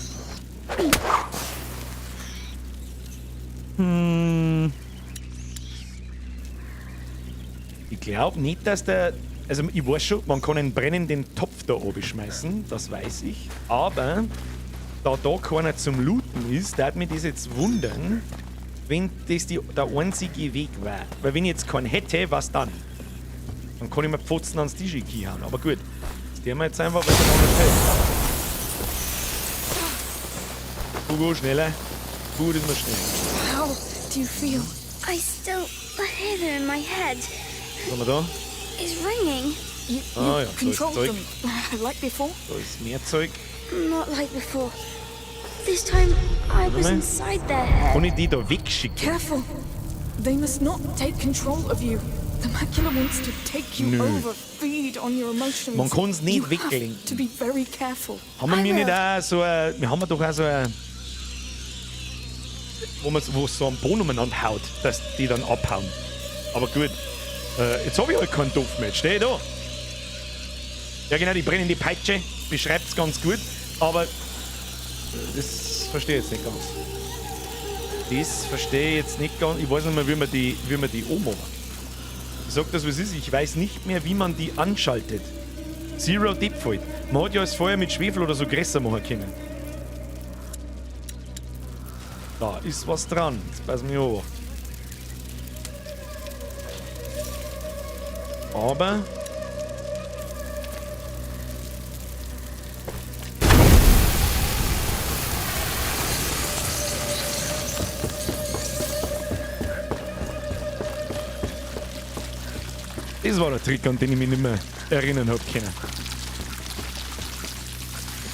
Ich glaube nicht, dass der... Also ich weiß schon, man kann einen brennenden Topf da oben schmeißen, das weiß ich. Aber da keiner zum Looten ist, darf mich das jetzt wundern, wenn das der einzige Weg war. Weil wenn ich jetzt keinen hätte, was dann? Dann kann ich mir Pfosten ans Tisch hauen. Aber gut, das tun wir jetzt einfach, weil der andere fällt. Hugo, schneller. Gut ist mir schnell.
How do you feel?
I still hear them in my head.
Was haben wir da?
It's ringing.
Ah ja, da ist
Control
Zeug.
them like before?
Da ist mehr Zeug.
Not like before. This time I was inside their head.
Kann ich die da wegschicken?
Careful. They must not take control of you. The macula wants to take you over, feed on your emotions.
Man kann es nicht
You
weglenken.
have to be very careful.
Haben wir nicht auch so ein... Wir haben doch auch so ein... Wo so einen Boden umeinander haut, dass die dann abhauen. Aber gut. Jetzt habe ich halt keinen Topf mehr. Steh da. Ja genau, die brennende Peitsche beschreibt es ganz gut. Aber... Das verstehe ich jetzt nicht ganz. Das verstehe ich jetzt nicht ganz. Ich weiß nicht mehr, wie man die anmacht. Ich sag das, was ist. Ich weiß nicht mehr, wie man die anschaltet. Zero Default. Man hat ja das Feuer mit Schwefel oder so größer machen können. Da ist was dran. Jetzt passen wir auf. Aber... Das war der Trick, an den ich mich nicht mehr erinnern habe können.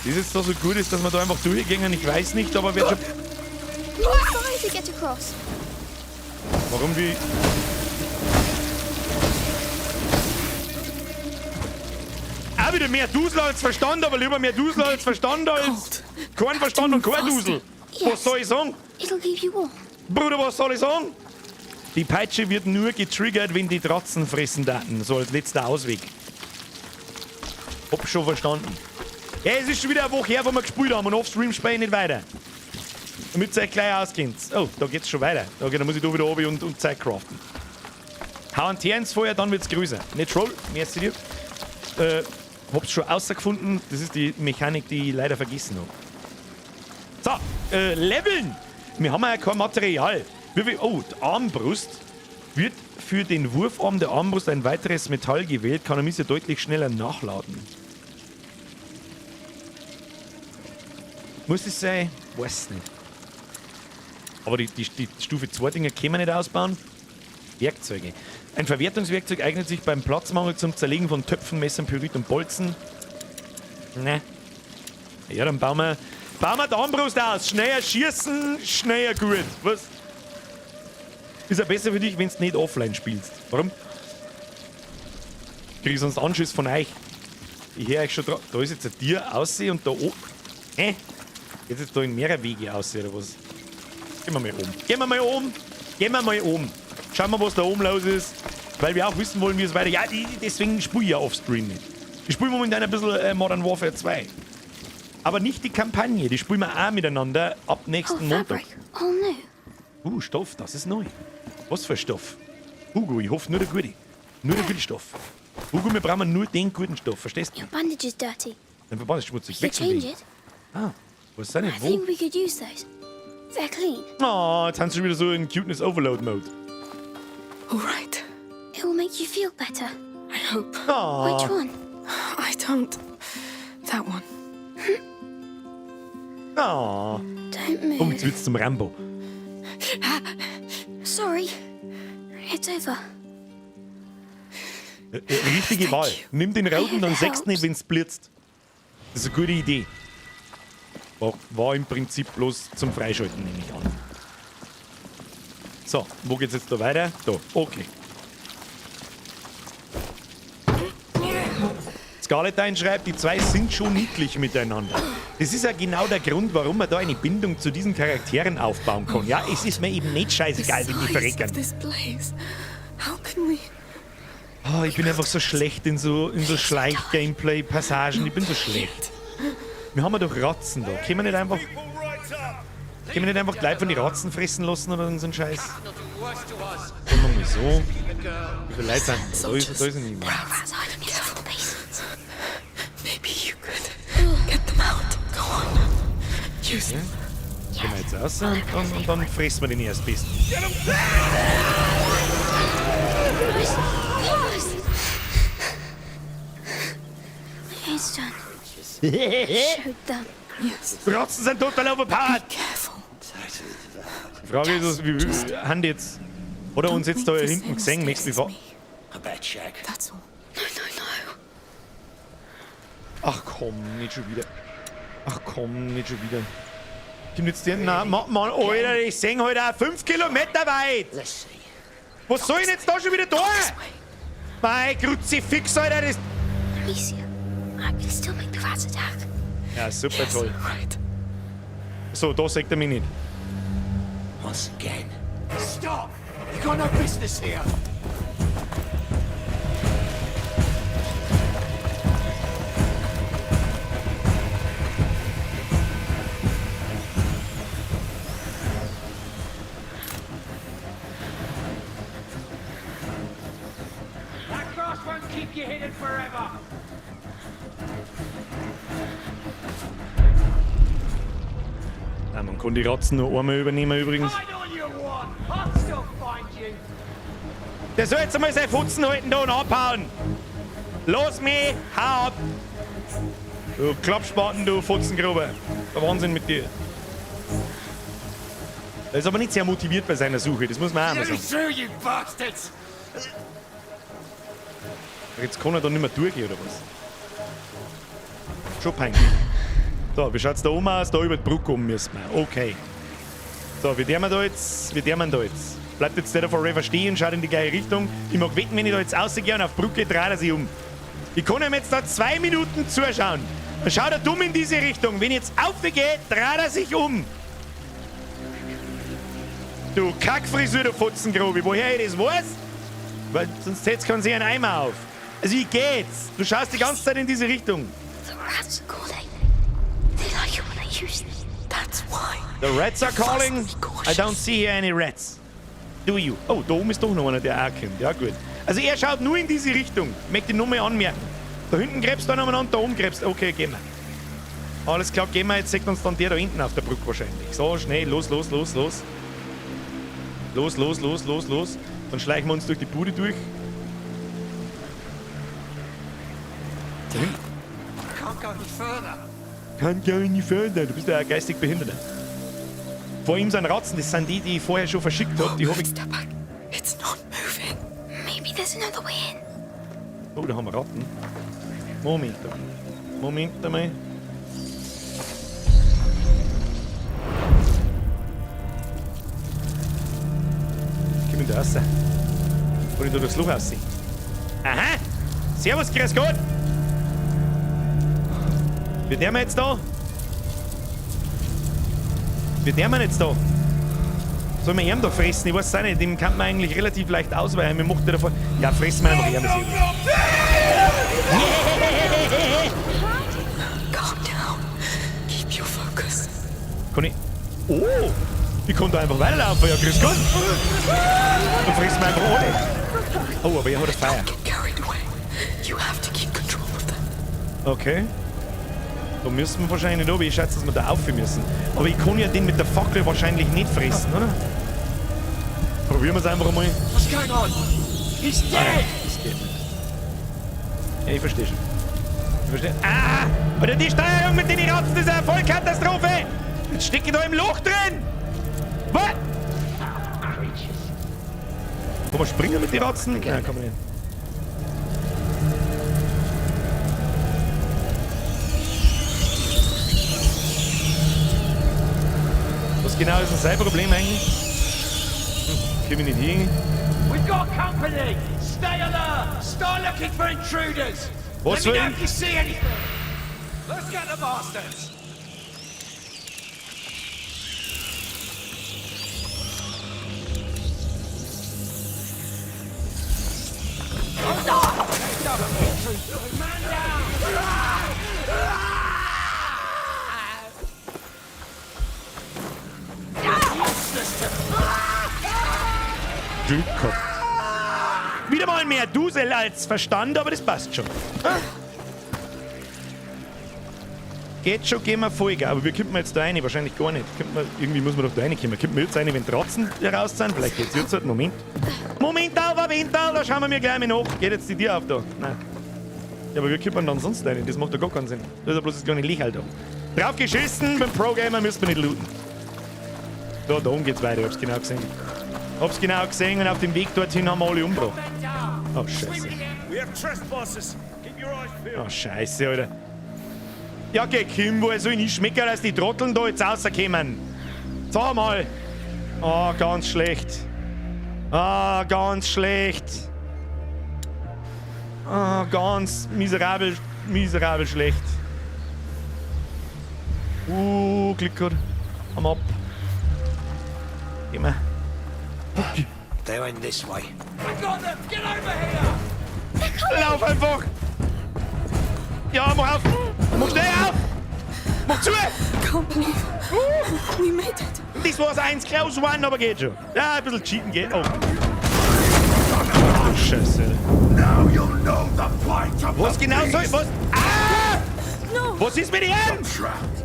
Das jetzt da so gut ist, dass wir da einfach durchgehen, ich weiß nicht, aber wer schon...
Try to get across.
Warum wie... Auch wieder mehr Dusel als Verstand, aber lieber mehr Dusel als Verstand als... Kein Verstand und kein Dusel. Was soll ich sagen?
It'll keep you warm.
Bruder, was soll ich sagen? Die Peitsche wird nur getriggert, wenn die Tratzen fressen daten. So als letzter Ausweg. Hab schon verstanden. Ja, es ist schon wieder eine Woche her, wo wir gespielt haben und offstream spiele ich nicht weiter. Damit ihr euch gleich auskennt. Oh, da geht's schon weiter. Okay, dann muss ich da wieder runter und Zeit craften. Hau einen Teer ins Feuer, dann wird's größer. Nicht Troll, merci dir. Hab's schon rausgefunden. Das ist die Mechanik, die ich leider vergessen habe. So, leveln. Wir haben ja kein Material. Oh, die Armbrust. Wird für den Wurfarm der Armbrust ein weiteres Metall gewählt, kann Amicia deutlich schneller nachladen. Muss es sein? Weiß nicht. Aber die Stufe 2 Dinger können wir nicht ausbauen. Werkzeuge. Ein Verwertungswerkzeug eignet sich beim Platzmangel zum Zerlegen von Töpfen, Messern, Pyrit und Bolzen. Ne. Ja, dann bauen wir die Armbrust aus. Schneller schießen, schneller gut. Was? Ist ja besser für dich, wenn du nicht offline spielst. Warum? Krieg ich sonst Anschiss von euch. Ich höre euch schon drauf. Da ist jetzt ein Tier aussehen und da oben. Jetzt ist da in mehrere Wege aussehen oder was? Gehen wir mal oben. Gehen wir mal oben. Schauen wir, was da oben los ist. Weil wir auch wissen wollen, wie es weiter. Ja, deswegen spiele ich ja offstream nicht. Ich spiele momentan ein bisschen Modern Warfare 2. Aber nicht die Kampagne. Die spielen wir auch miteinander ab nächsten Montag.
Oh no.
Stoff, das ist neu. Was für Stoff? Hugo, ich hoffe nur der gute. Nur der gute Stoff. Hugo, wir brauchen nur den guten Stoff, verstehst du?
Your bandage is dirty.
Dein Verband ist schmutzig.
Should we change it?
Ah, was ist das nicht?
I
Wo?
think we could use those. They're clean.
Oh, jetzt haben sie schon wieder so in Cuteness Overload Mode.
All right.
It will make you feel better.
I hope.
Oh.
Which one?
I don't. That one.
Oh.
Don't move.
Oh, jetzt wird's zum Rambo.
Sorry. It's over.
Richtige Wahl. Nimm den roten, dann sechst nicht, wenn's blitzt. Das ist eine gute Idee. War im Prinzip bloß zum Freischalten, nehme ich an. So, wo geht's jetzt da weiter? Da, okay. Scarlettine schreibt, die zwei sind schon niedlich miteinander. Das ist ja genau der Grund, warum man da eine Bindung zu diesen Charakteren aufbauen kann. Ja, es ist mir eben nicht scheißegal, wenn die verreckern. Oh, ich bin einfach so schlecht in so Schleich-Gameplay-Passagen. Ich bin so schlecht. Wir haben ja doch Ratzen da. Können wir nicht einfach gleich von den Ratzen fressen lassen oder so einen Scheiß? Können wir mal so. Wie viele Leute sind da? Da ist niemand. Ja. Gehen wir jetzt raus und dann fressen wir den Erstbesten.
It's done. Shoot them.
Die Ratzen sind total overpowered. Die Frage ist, wie haben die jetzt... Oder uns jetzt da hinten gesehen, möchtest du fahren? Ach komm, nicht schon wieder. Kommt jetzt der... Na, Mann, Alter, ich sing heute auch 5 Kilometer weit. Was soll ich denn jetzt da schon wieder tun? Mein Kruzifix, Alter, das...
Amicia, I can still make the rats attack.
Ja, super toll. So, da sagt er mich nicht.
Once again. Stop! You got no business here! That grass won't keep you hidden forever!
Ja, man kann die Ratzen noch einmal übernehmen übrigens. Der soll jetzt einmal sein Futzen halten da und abhauen. Los mich, hau ab. Du Klappspaten, du Futzengrube. Der Wahnsinn mit dir. Er ist aber nicht sehr motiviert bei seiner Suche, das muss man auch mal sagen. Jetzt kann er da nicht mehr durchgehen, oder was? Schon peinlich. So, wie schaut's da oben aus? Da über die Brücke oben müssen wir. Okay. So, wie der man da jetzt? Bleibt jetzt der da forever stehen, schaut in die gleiche Richtung. Ich mag wetten, wenn ich da jetzt rausgehe und auf die Brücke, dreht er sich um. Ich kann ihm jetzt da 2 Minuten zuschauen. Dann schaut er dumm in diese Richtung. Wenn ich jetzt aufgehe, dreht er sich um. Du Kackfrisur, du Futzengrobi. Woher ich das weiß? Weil sonst setzt keinen sich einen Eimer auf. Also wie geht's? Du schaust die ganze Zeit in diese Richtung.
The rats are calling. They like it when I use them. That's why.
The rats are calling. I don't see here any rats. Do you? Oh, da oben ist doch noch einer, der auch kommt. Ja, gut. Also er schaut nur in diese Richtung. Ich möchte ihn nur mal anmerken. Da hinten gräbst du aneinander, da oben gräbst. Okay, gehen wir. Alles klar, gehen wir. Jetzt sagt uns dann der da hinten auf der Brücke wahrscheinlich. So, schnell, los. Los. Dann schleichen wir uns durch die Bude durch.
Can't go any further.
Kann gar nicht fördern. Du bist ja geistig Behinderter. Vor ihm sind Ratzen, das sind die, die ich vorher schon verschickt habe. Die habe ich...
Step back. It's not moving.
Maybe there's another way in.
Oh, da haben wir Ratten. Moment einmal. Komm da raus. Kann ich da durchs Loch raus? Aha! Servus, grüß Gott! Wie der wir jetzt da? Sollen wir ihn da fressen? Ich weiß es auch nicht. Dem kann man eigentlich relativ leicht ausweichen. Wir mochten davon. Ja, fressen wir einfach ihn.
Calm down. Keep your focus.
Kann ich. Oh! Ich kann da einfach weiterlaufen. Ja, grüß Gott! Dann fressen wir einfach alle. Oh, aber er hat das Feuer.
Get carried away. You have to keep control of them.
Okay. Da müssen wir wahrscheinlich nicht, aber ich schätze, dass wir da aufhören müssen. Aber ich kann ja den mit der Fackel wahrscheinlich nicht fressen, oder? Probieren wir es einfach mal.
What's going on? He's dead!
Ist dead. Ja, ich verstehe schon. Ah! Oder die Steuerung mit den Ratzen, das ist eine Vollkatastrophe! Jetzt stecke ich da im Loch drin! Was? Kann man springen mit den Ratzen? Nein, kann man nicht. Was genau ist denn sein Problem eigentlich? Komm ich nicht hin?
We've got company! Stay alert! Start looking for intruders!
Was
Let me
für
know if you see anything!
Let's get the bastards.
Glück gehabt. Wieder mal mehr Dusel als Verstand, aber das passt schon. Geht schon, gehen wir Folge. Aber wie kommt man jetzt da rein? Wahrscheinlich gar nicht. Irgendwie muss man doch da reinkommen. Kommt man jetzt rein, wenn die Ratzen raus sind? Vielleicht geht's jetzt halt. Moment auf, da schauen wir mir gleich mal nach. Geht jetzt die Tür auf da? Nein. Ja, aber wie kommt man dann sonst rein? Das macht doch gar keinen Sinn. Da ist ja bloß das kleine Licht halt da. Drauf geschissen, beim Pro-Gamer müssen wir nicht looten. Da oben geht's weiter, ich hab's genau gesehen. Und auf dem Weg dorthin haben wir alle umgebracht. Oh, Scheiße. Oh, Scheiße, Alter. Ja, geh, Kim, woher soll ich nicht schmecken, dass die Trotteln da jetzt rauskommen? Sag mal. Oh, ganz schlecht. Ah, ganz schlecht. Ah, ganz miserabel schlecht. Glück gehabt. Am ab. Geh mal. Okay.
They went this way.
I got them! Get over here!
Lauf einfach! Ja, mach auf! Mach schnell auf! Mach zu!
Can't believe we made it.
Das war's eins, close one, aber geht schon. Ja, ein bisschen cheaten geht. Oh. Scheiße.
Now you'll know the plight of
Was
the
genau soll ich? Was? Ah!
No.
Was ist mit dir?
trapped.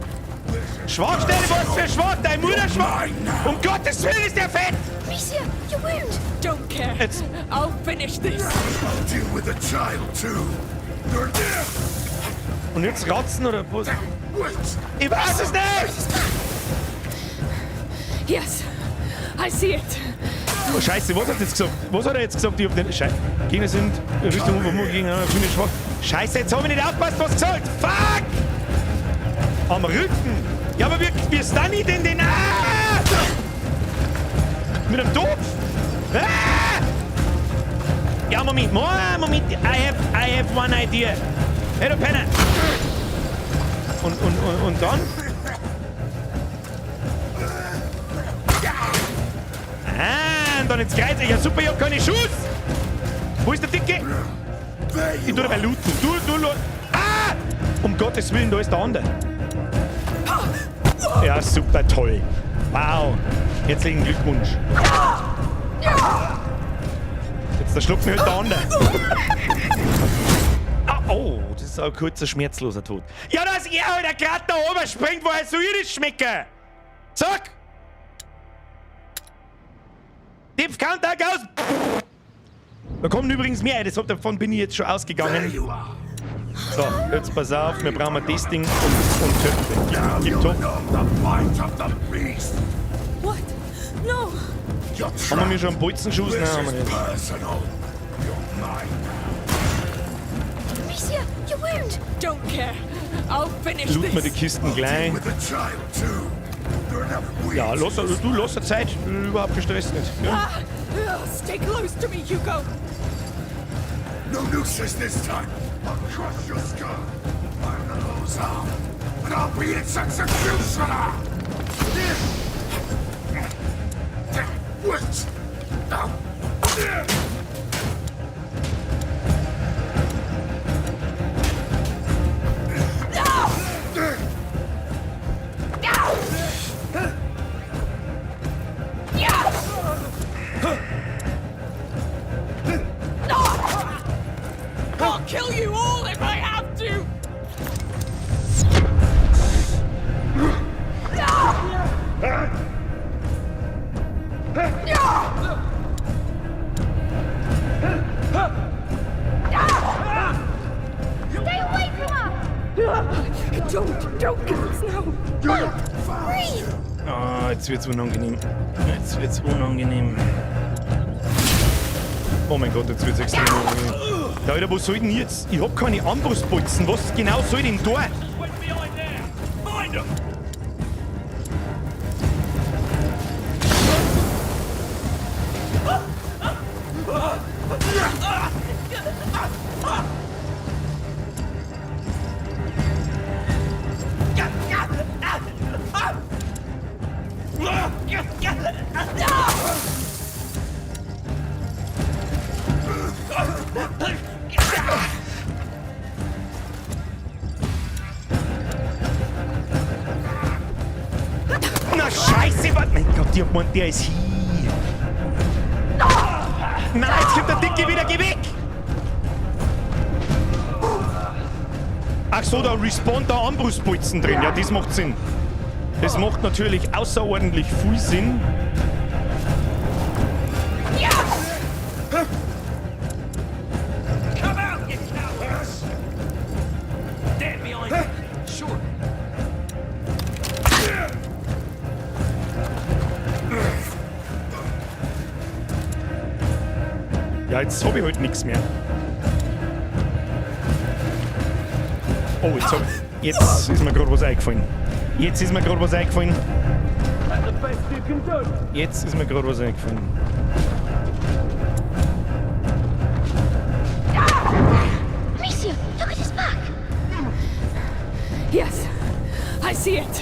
Schwachstelle, was für schwach? Dein Mutter schwach! Um Gottes Willen ist der fett!
Amicia, your wound.
Don't care.
Jetzt.
I'll finish this.
I'll deal with the child too. You're dead.
Und jetzt ratzen oder was?
Wait.
Ich weiß es nicht!
Yes, I see it.
Oh, Scheiße, was hat er jetzt gesagt? Was hat er jetzt gesagt? Ich hab den Gegner sind Richtung Gegner, finde ich schwach. Scheiße, jetzt habe ich nicht aufgepasst, was gesagt. Fuck! Am Rücken. Ja, aber wie stun ich denn den? Ah! Mit dem Topf? Ah! Ja, Moment. I have one idea. Hey, du Penner. Und dann? Ah, und dann ins Kreuz. Ja, super, ich hab keine Schuss. Wo ist der Dicke? Ich tu dabei looten. Du. Ah! Um Gottes Willen, da ist der andere. Ja, super toll. Wow. Herzlichen Glückwunsch. Jetzt, da schluckt mich halt der andere. Oh, das ist auch ein kurzer, schmerzloser Tod. Ja, dass er halt gerade da oben springt, woher soll ich das schmecken? Zack! Tipp Countdown aus! Da kommen übrigens mehr, davon bin ich jetzt schon ausgegangen. So, jetzt pass auf, wir brauchen das Ding und Töpfe. Gib top.
What? No!
Haben wir schon einen Bolzenschuss? Nein, haben wir nicht.
Amicia, your wound.
Don't care. I'll finish
Loot mir die
this.
Kisten gleich. Ja, lass dir Zeit. Überhaupt gestresst nicht. Ja?
Stay close to me, Hugo.
No nooses this time. I'll crush your skull. I'm the hose arm, and I'll be its executioner. Wait.
I'll kill you all if I have to!
Stay away from her.
Don't kill us now!
Breathe.
Ah, jetzt wird's unangenehm. Oh mein Gott, jetzt wird's extrem unangenehm. Ja, Alter, was soll denn jetzt? Ich hab keine Armbrustbolzen. Was genau soll denn da? Na Scheiße, was? Mein Gott, ich hab gemeint, der ist hier. Nein, jetzt kommt der Dicke wieder, geh weg! Ach so, da respawnt der Armbrustbolzen drin. Ja, das macht Sinn. Das macht natürlich außerordentlich viel Sinn.
Come out, you cowards! Stand behind me. Sure.
Ja, jetzt hab ich halt nichts mehr. Oh, jetzt ist mir gerade was eingefallen. Jetzt ist mir gerade was eingefallen.
Amicia, look at his back.
Yes, I see it.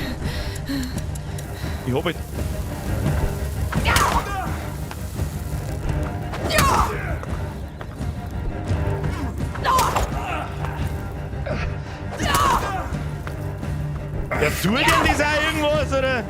Ich hab halt... Ja, tut denn das auch irgendwas, oder?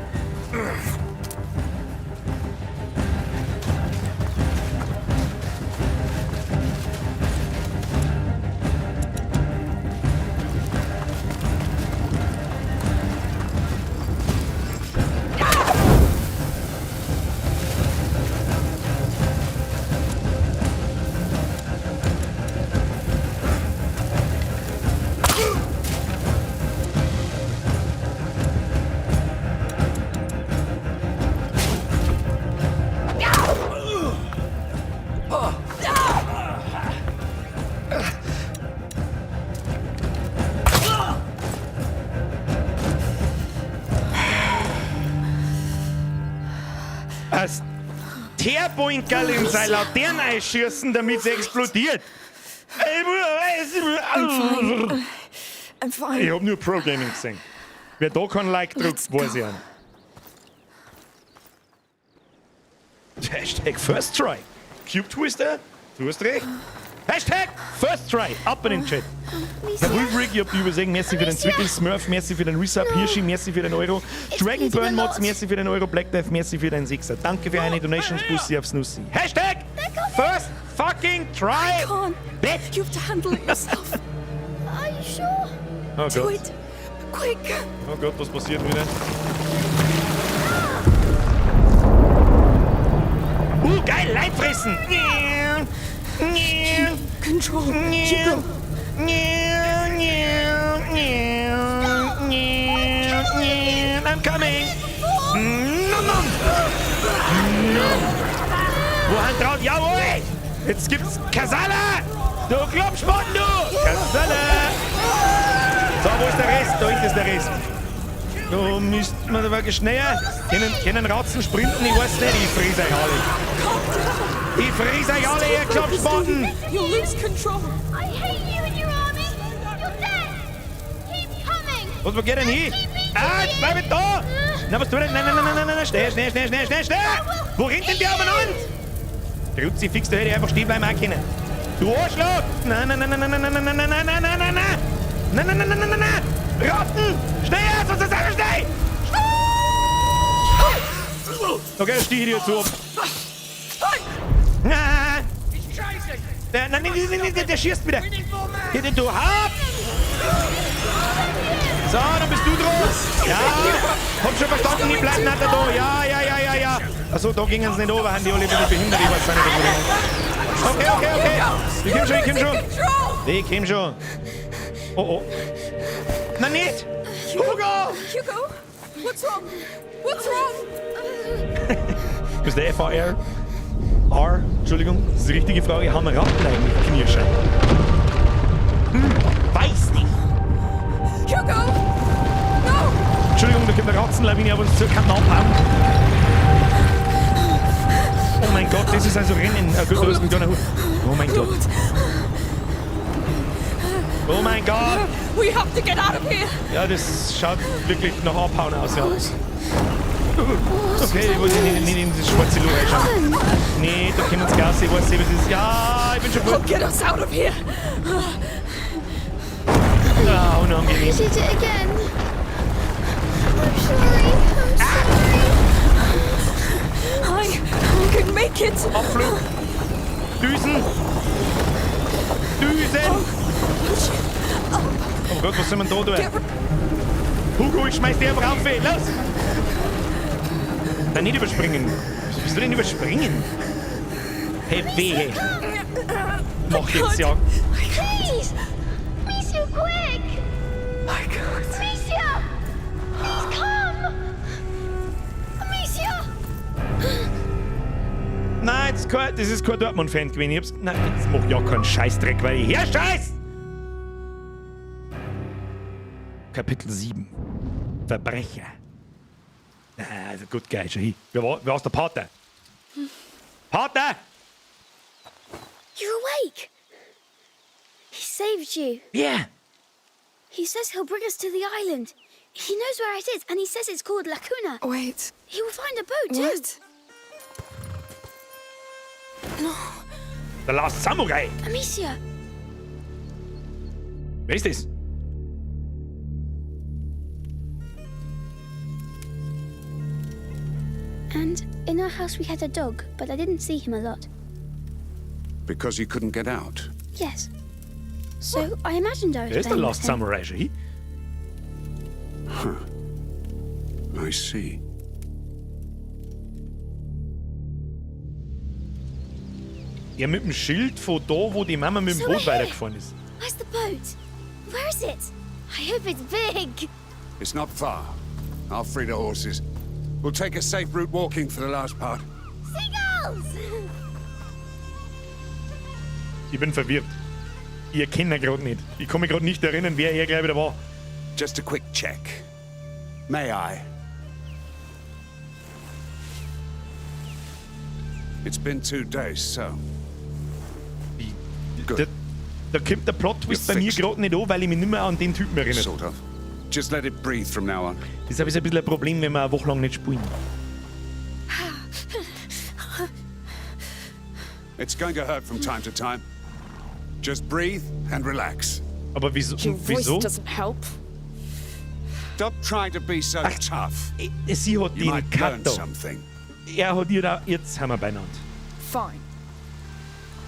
Teerboinkerl in seine Laterne einschießen, damit sie explodiert.
I'm fine.
Ich hab nur Pro-Gaming gesehen. Wer da kein Like drückt, weiß ich auch. Hashtag First Try. Cube Twister, du hast recht. Hashtag First Try. Ab in den Chat. Herr Ulrich, ihr habt übersehen, merci für den Zwickel. Smurf, merci für den Resub. Hirschi, merci für den Euro. Dragonburn Mods, merci für den Euro. Black Death, merci für den Sixer. Danke für eine Donations. Bussi aufs Nussi. Hashtag First fucking Try. Bet.
You have to handle it yourself.
Are you sure?
Oh
Do
Gott.
it. Quick.
Oh Gott, was passiert wieder? Geil, Leib fressen!
Control. Hugo.
I'm coming! Wohin drauf? Jawohl! Jetzt gibt's Kasala! Du Klopfspotten, du! Kasala! So, wo ist der Rest? Da hinten ist der Rest. Da müsst man da wirklich schneller. Können Ratzen sprinten? Ich weiß nicht. Ich friese euch alle. Ich friese euch alle, ihr Klopfspotten!
You lose control.
I hate you and your army. You're dead. Keep coming.
Wo geht denn hin? Ah, jetzt bleib ich da! Na, was tut denn? Nein, schnell! Wo rennt denn die umeinander? Kruzifix, da hätte ich einfach stehen bleiben auch können. Du Arschloch! Nein! Ratten! Schnell, sonst ist alles schnell! Okay, das stehe ich dir zu. Nein, der schießt wieder. Bitte, du Habe! So, dann bist du dran. Ja, hab schon verstanden, die bleiben nicht da. Ja. Achso, da gingen sie nicht runter, haben die alle wieder behindert. Ich weiß nicht, okay. Ich komm schon. Oh. Na nicht! Hugo!
Hugo, what's wrong? What's wrong?
Ist der FAR? Entschuldigung, das ist die richtige Frage. Haben wir Ratten mit Knirschen? Weiß nicht.
Hugo! No!
Entschuldigung, da kommt eine Ratzenlawine, aber uns zu keinen abhauen. Oh mein Gott, das ist also Rennen. Gut, da ist ein kleiner Hut. Oh mein Gott. Oh mein Gott!
We have to get out of here!
Ja, das schaut wirklich nach Abhauen aus, ja. Okay, ich wollte nicht in das schwarze Loch reinschauen. Nee, da können wir Gas sehen, ich weiß nicht, was es ist. Ja, ich bin schon gut.
Oh, get us out of here!
Ah, unangenehm.
I did it again. I'm sorry.
I can make it!
Abflug! Düsen! Oh Gott, was soll man da tun? Hugo, ich schmeiß dich einfach auf, ey. Los! Nein, nicht überspringen. Was willst du denn überspringen? Hey, wehe. Mach jetzt, ja.
Please! Amicia, quick!
My God.
Amicia! Please come! Amicia!
Nein, das ist kein Dortmund-Fan gewesen. Nein, jetzt mach ja keinen Scheißdreck, weil ich hier scheiß! Kapitel 7. Verbrecher. Also gut, geil, schon hin. Wer ist der Pater? Pater!
You're awake! He saved you.
Yeah!
He says he'll bring us to the island. He knows where it is, and he says it's called Lacuna.
Wait.
He will find a boat, too.
What? No.
The Last Samurai!
Amicia!
Wer ist das?
And in our house we had a dog, but I didn't see him a lot.
Because you couldn't get out.
Yes. So I imagined I was
Wer ist der
playing
Last
with him.
Samurai, schon hin?
I see.
Ja, mit dem Schild von da, wo die Mama mit dem
So
Boot
here.
weitergefahren ist.
Where's the boat? Where is it? I hope it's big.
It's not far. I'll free the horses. We'll take a safe route walking for the last part.
Seagulls!
Ich bin verwirrt. Ich erkenne ihn gerade nicht. Ich kann mich gerade nicht erinnern, wer er gleich wieder war.
Just a quick check. May I? It's been 2 days, so. Good.
Da kommt der Plot-Twist bei mir gerade nicht an, weil ich mich nicht mehr an den Typen erinnere.
Sort of. Just let it breathe from now on.
Das ist ein bisschen ein Problem, wenn wir eine Woche lang nicht spielen.
It's going to hurt from time to time. Just breathe and relax.
Aber wieso?
Your voice
Wieso?
doesn't help.
Stop trying to be so tough.
Sie hat
You
den
might learn
Kato.
something.
Er hat ihr da... Jetzt haben wir beieinander.
Fine.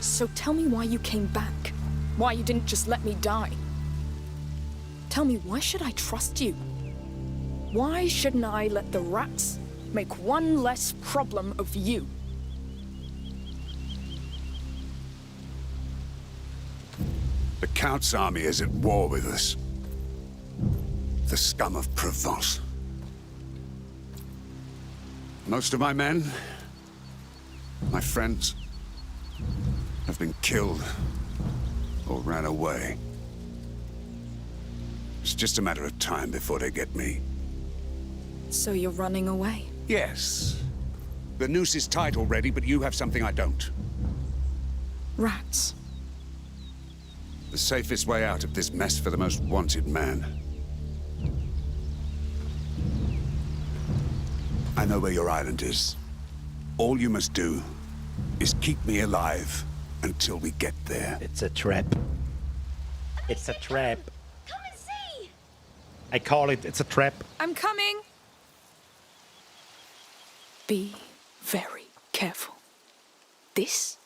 So tell me why you came back. Why you didn't just let me die. Tell me, why should I trust you? Why shouldn't I let the rats make one less problem of you?
The Count's army is at war with us. The scum of Provence. Most of my men, my friends, have been killed or ran away. It's just a matter of time before they get me.
So you're running away?
Yes. The noose is tight already, but you have something I don't.
Rats.
The safest way out of this mess for the most wanted man. I know where your island is. All you must do is keep me alive until we get there.
It's a trap. It's a trap.
Come and see!
I call it, it's a trap.
I'm coming! Be very careful. This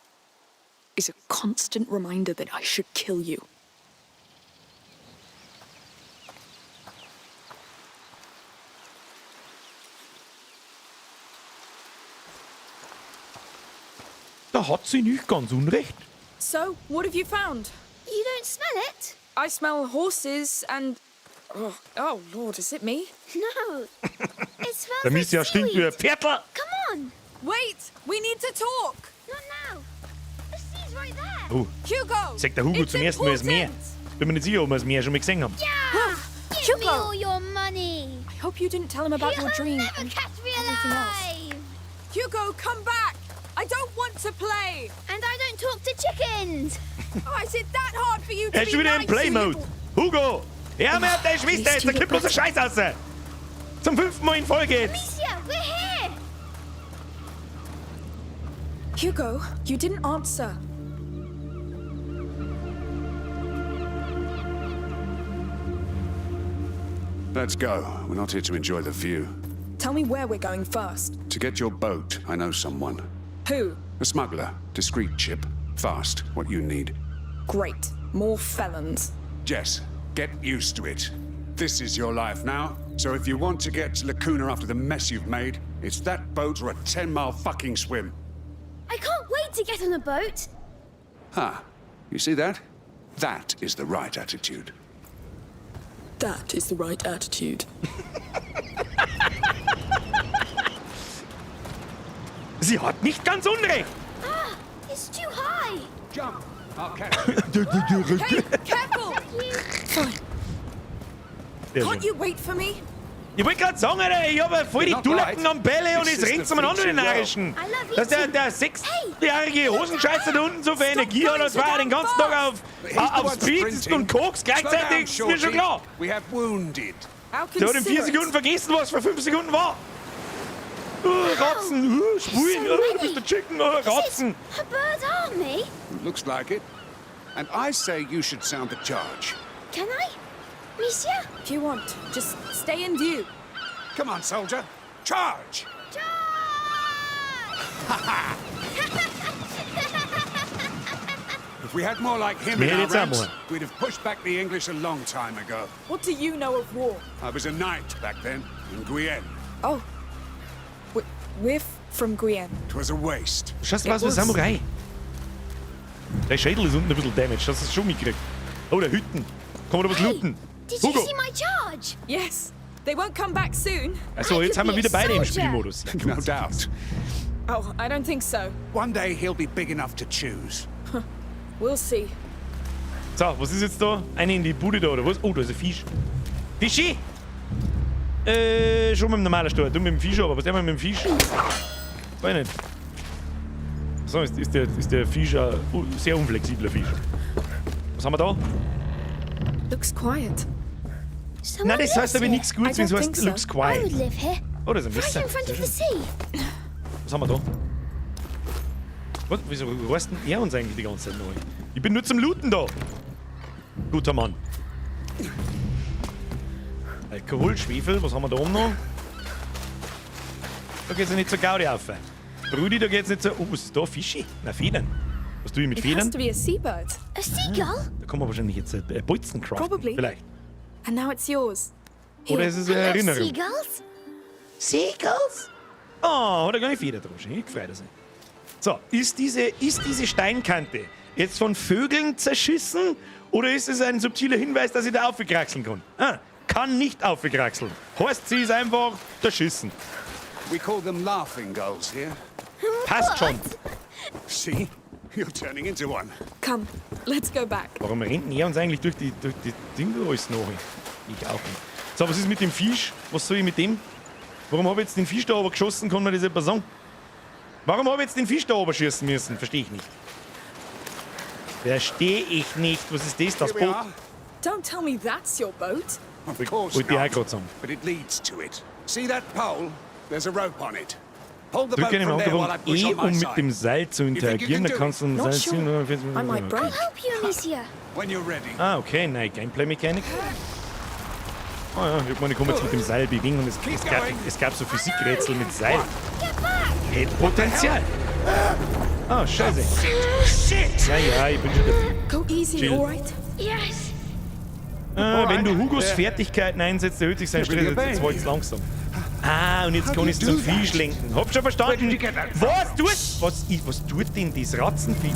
is a constant reminder that I should kill you.
Da hat sie nicht ganz unrecht.
So, what have you found?
You don't smell it?
I smell horses and... Oh Lord, is it me?
No. It smells
Der
like
Amicia stinkt wie ein
seaweed.
Pferdler.
Come on!
Wait, we need to talk!
Not now. The sea's right there.
Oh,
Hugo!
sagt der Hugo
it's
zum ersten Mal das Meer.
important.
Bin mir nicht sicher, ob wir das Meer schon mal gesehen haben.
Yeah! Give me
Hugo!
all your money.
I hope you didn't tell him about
You'll
your dream
never
and
catch me
everything else.
alive.
Hugo, come back! I don't want to play!
And I don't talk to chickens.
Oh, is it that hard for you to
Er
be
ist schon wieder
nice
im Play-Mode. Hugo! Ja, mir hat deine Schwester jetzt, da kippt bloß der Scheiß raus. Zum 5. Mal in Folge jetzt.
Amicia, we're here.
Hugo, you didn't answer.
Let's go. We're not here to enjoy the view.
Tell me where we're going first.
To get your boat, I know someone.
Who?
A smuggler. Discreet chip. Fast. What you need.
Great. More felons.
Jess, get used to it. This is your life now. So if you want to get to Lacuna after the mess you've made, it's that boat or a 10-mile fucking swim.
I can't wait to get on a boat.
Ah, you see that? That is the right attitude.
That is the right attitude.
Sie hat nicht ganz unrecht.
Ah, it's too high.
Jump. I'll catch you.
Hey, careful! Fine.
Sehr
Can't
schön.
you wait for me?
Ich wollte gerade sagen, Alter, ich habe voll die
Not
Tulepen
right.
am Bälle und
This
jetzt
is
rennt
the
zum anderen den
feature
Narischen.
I love
Dass der
eating.
6-jährige Hosenscheißer da unten so viel Energie hat, als war er den ganzen Tag auf Speed und Koks gleichzeitig, ist mir schon klar.
We have wounded.
How
Der hat in 4
considerate.
Sekunden vergessen, was vor 5 Sekunden war. Ratzen, Spulen, du bist der Chicken, Ratzen.
A bird army?
Looks like it. And I say you should sound the charge.
Can I? Amicia?
If you want, just stay in view.
Come on, soldier. Charge! If we had more like him in
Meer
our
jetzt
ranks,
einmal.
we'd have pushed back the English a long time ago.
What do you know of war?
I was a knight back then, in Guyenne.
Oh. We're from Guyenne.
It was a waste.
Schaust du was für Samurai? Der Schädel ist unten ein bisschen damaged, hast du es schon mitgekriegt? Oh, der Hütten. Kann man da was
Hey,
looten?
did you
Hugo!
see my charge?
Yes. They won't come back soon.
Also, jetzt haben wir wieder beide im Spielmodus. Ja,
No
gut.
doubt.
Oh, I don't think so.
One day he'll be big enough to choose.
We'll see.
So, was ist jetzt da? Eine in die Bude da, oder was? Oh, da ist ein Fisch. Fischi! Schon mit dem normalen Steuer. Du mit dem Fisch, aber was haben wir mit dem Fisch? Weiß nicht. So, ist der Fisch ein sehr unflexibler Fisch. Was haben wir da?
Looks quiet.
Someone
Nein, das heißt
lives
aber
here.
nichts Gutes, wenn es
I don't
heißt,
think so.
looks
I
quiet.
would live here.
Oh, das ist ein
Right
Messer.
in front of the sea.
Was haben wir da? Was? Wieso reißt denn er uns eigentlich die ganze Zeit neu? Ich bin nur zum Looten da. Guter Mann. Alkohol, Schwefel, was haben wir da oben noch? Da geht's ja nicht so Gaudi auf. Brudi, da geht's nicht so... Oh, was ist da? Fischi? Na, Federn. Was tue ich mit
It
Federn?
has to be a seabird.
A seagull?
Da kann man wahrscheinlich jetzt Bolzen craften.
Probably.
Vielleicht.
And now it's yours.
Oder ist es eine Erinnerung?
Seagulls?
Seagulls? Oh, hat er gar nicht Feder drauf. Ich freue mich. So, ist diese Steinkante jetzt von Vögeln zerschüssen oder ist es ein subtiler Hinweis, dass ich da aufgekraxeln kann? Ah, kann nicht aufgekraxeln. Heißt, sie ist einfach zerschüssen.
We call them laughing gulls here.
Passt schon.
See? You're turning into one.
Come, let's go back.
Warum rennt er uns eigentlich durch die Dinge alles nach? Ich auch nicht. So, was ist mit dem Fisch? Was soll ich mit dem? Warum habe ich jetzt den Fisch da oben geschossen? Kann man das etwa sagen? Warum habe ich jetzt den Fisch da oben schießen müssen? Verstehe ich nicht. Verstehe ich nicht. Was ist das? Das
Here we
Boot?
are.
Don't tell me that's your boat.
Of course
wollte ich auch
not.
gerade sagen.
But it leads to it. See that pole? There's a rope on it. Hold the boat
Drücke einen
from there while I
Autobahn
push
E,
on
um
my
mit
side.
dem Seil zu interagieren. Da kannst du ein
Not
Seil ziehen.
sure. I might break.
I'll help you, Amicia.
When you're ready.
Ah, okay, nein, Gameplay-Mechanik. Oh ja, ich meine, ich kann mich jetzt mit dem Seil bewegen und es gab so Physikrätsel mit Seil. Hätte Potenzial. Ah, scheiße. Shit! Ja, ich bin schon dafür.
Go easy,
Chill.
alright?
Yes.
Wenn du Hugos Fertigkeiten einsetzt, erhöht sich sein Stress. Jetzt war es langsam. Ah, und jetzt kann ich es zum Fisch lenken. Hab schon verstanden. Was tut denn das Ratzenvieh?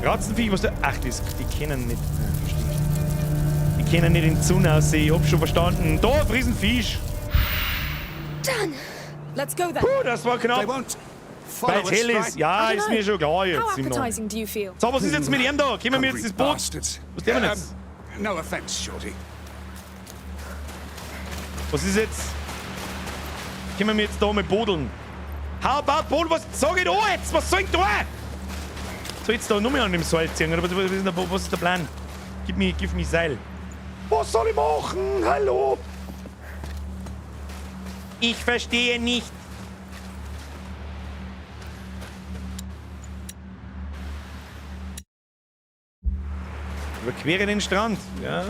Ratzenvieh, was du... Ach, die kennen nicht... verstehe ich. Die kennen nicht den Zun aussehen. Ich hab schon verstanden. Da, ein Riesenfisch.
Done.
Let's go then.
Puh, das war
They
knapp.
won't
Weil
follow
es
us,
hell ist.
right?
Ja,
I don't
ist
know.
mir schon klar
How
jetzt. Im Namen.
appetizing do you feel?
So, was ist jetzt mit ihm da? Gehen wir jetzt
Hungry
ins Boot.
bastards.
Was tun wir jetzt?
No offense, Shorty.
Was ist jetzt? Können wir jetzt da mit bodeln? How about Boden? Was sag ich da jetzt? Was soll ich da? Soll ich jetzt da nur mehr an dem Seil ziehen? Oder was ist der Plan? Gib mir Seil. Was soll ich machen? Hallo? Ich verstehe nicht. Überquere den Strand. Ja.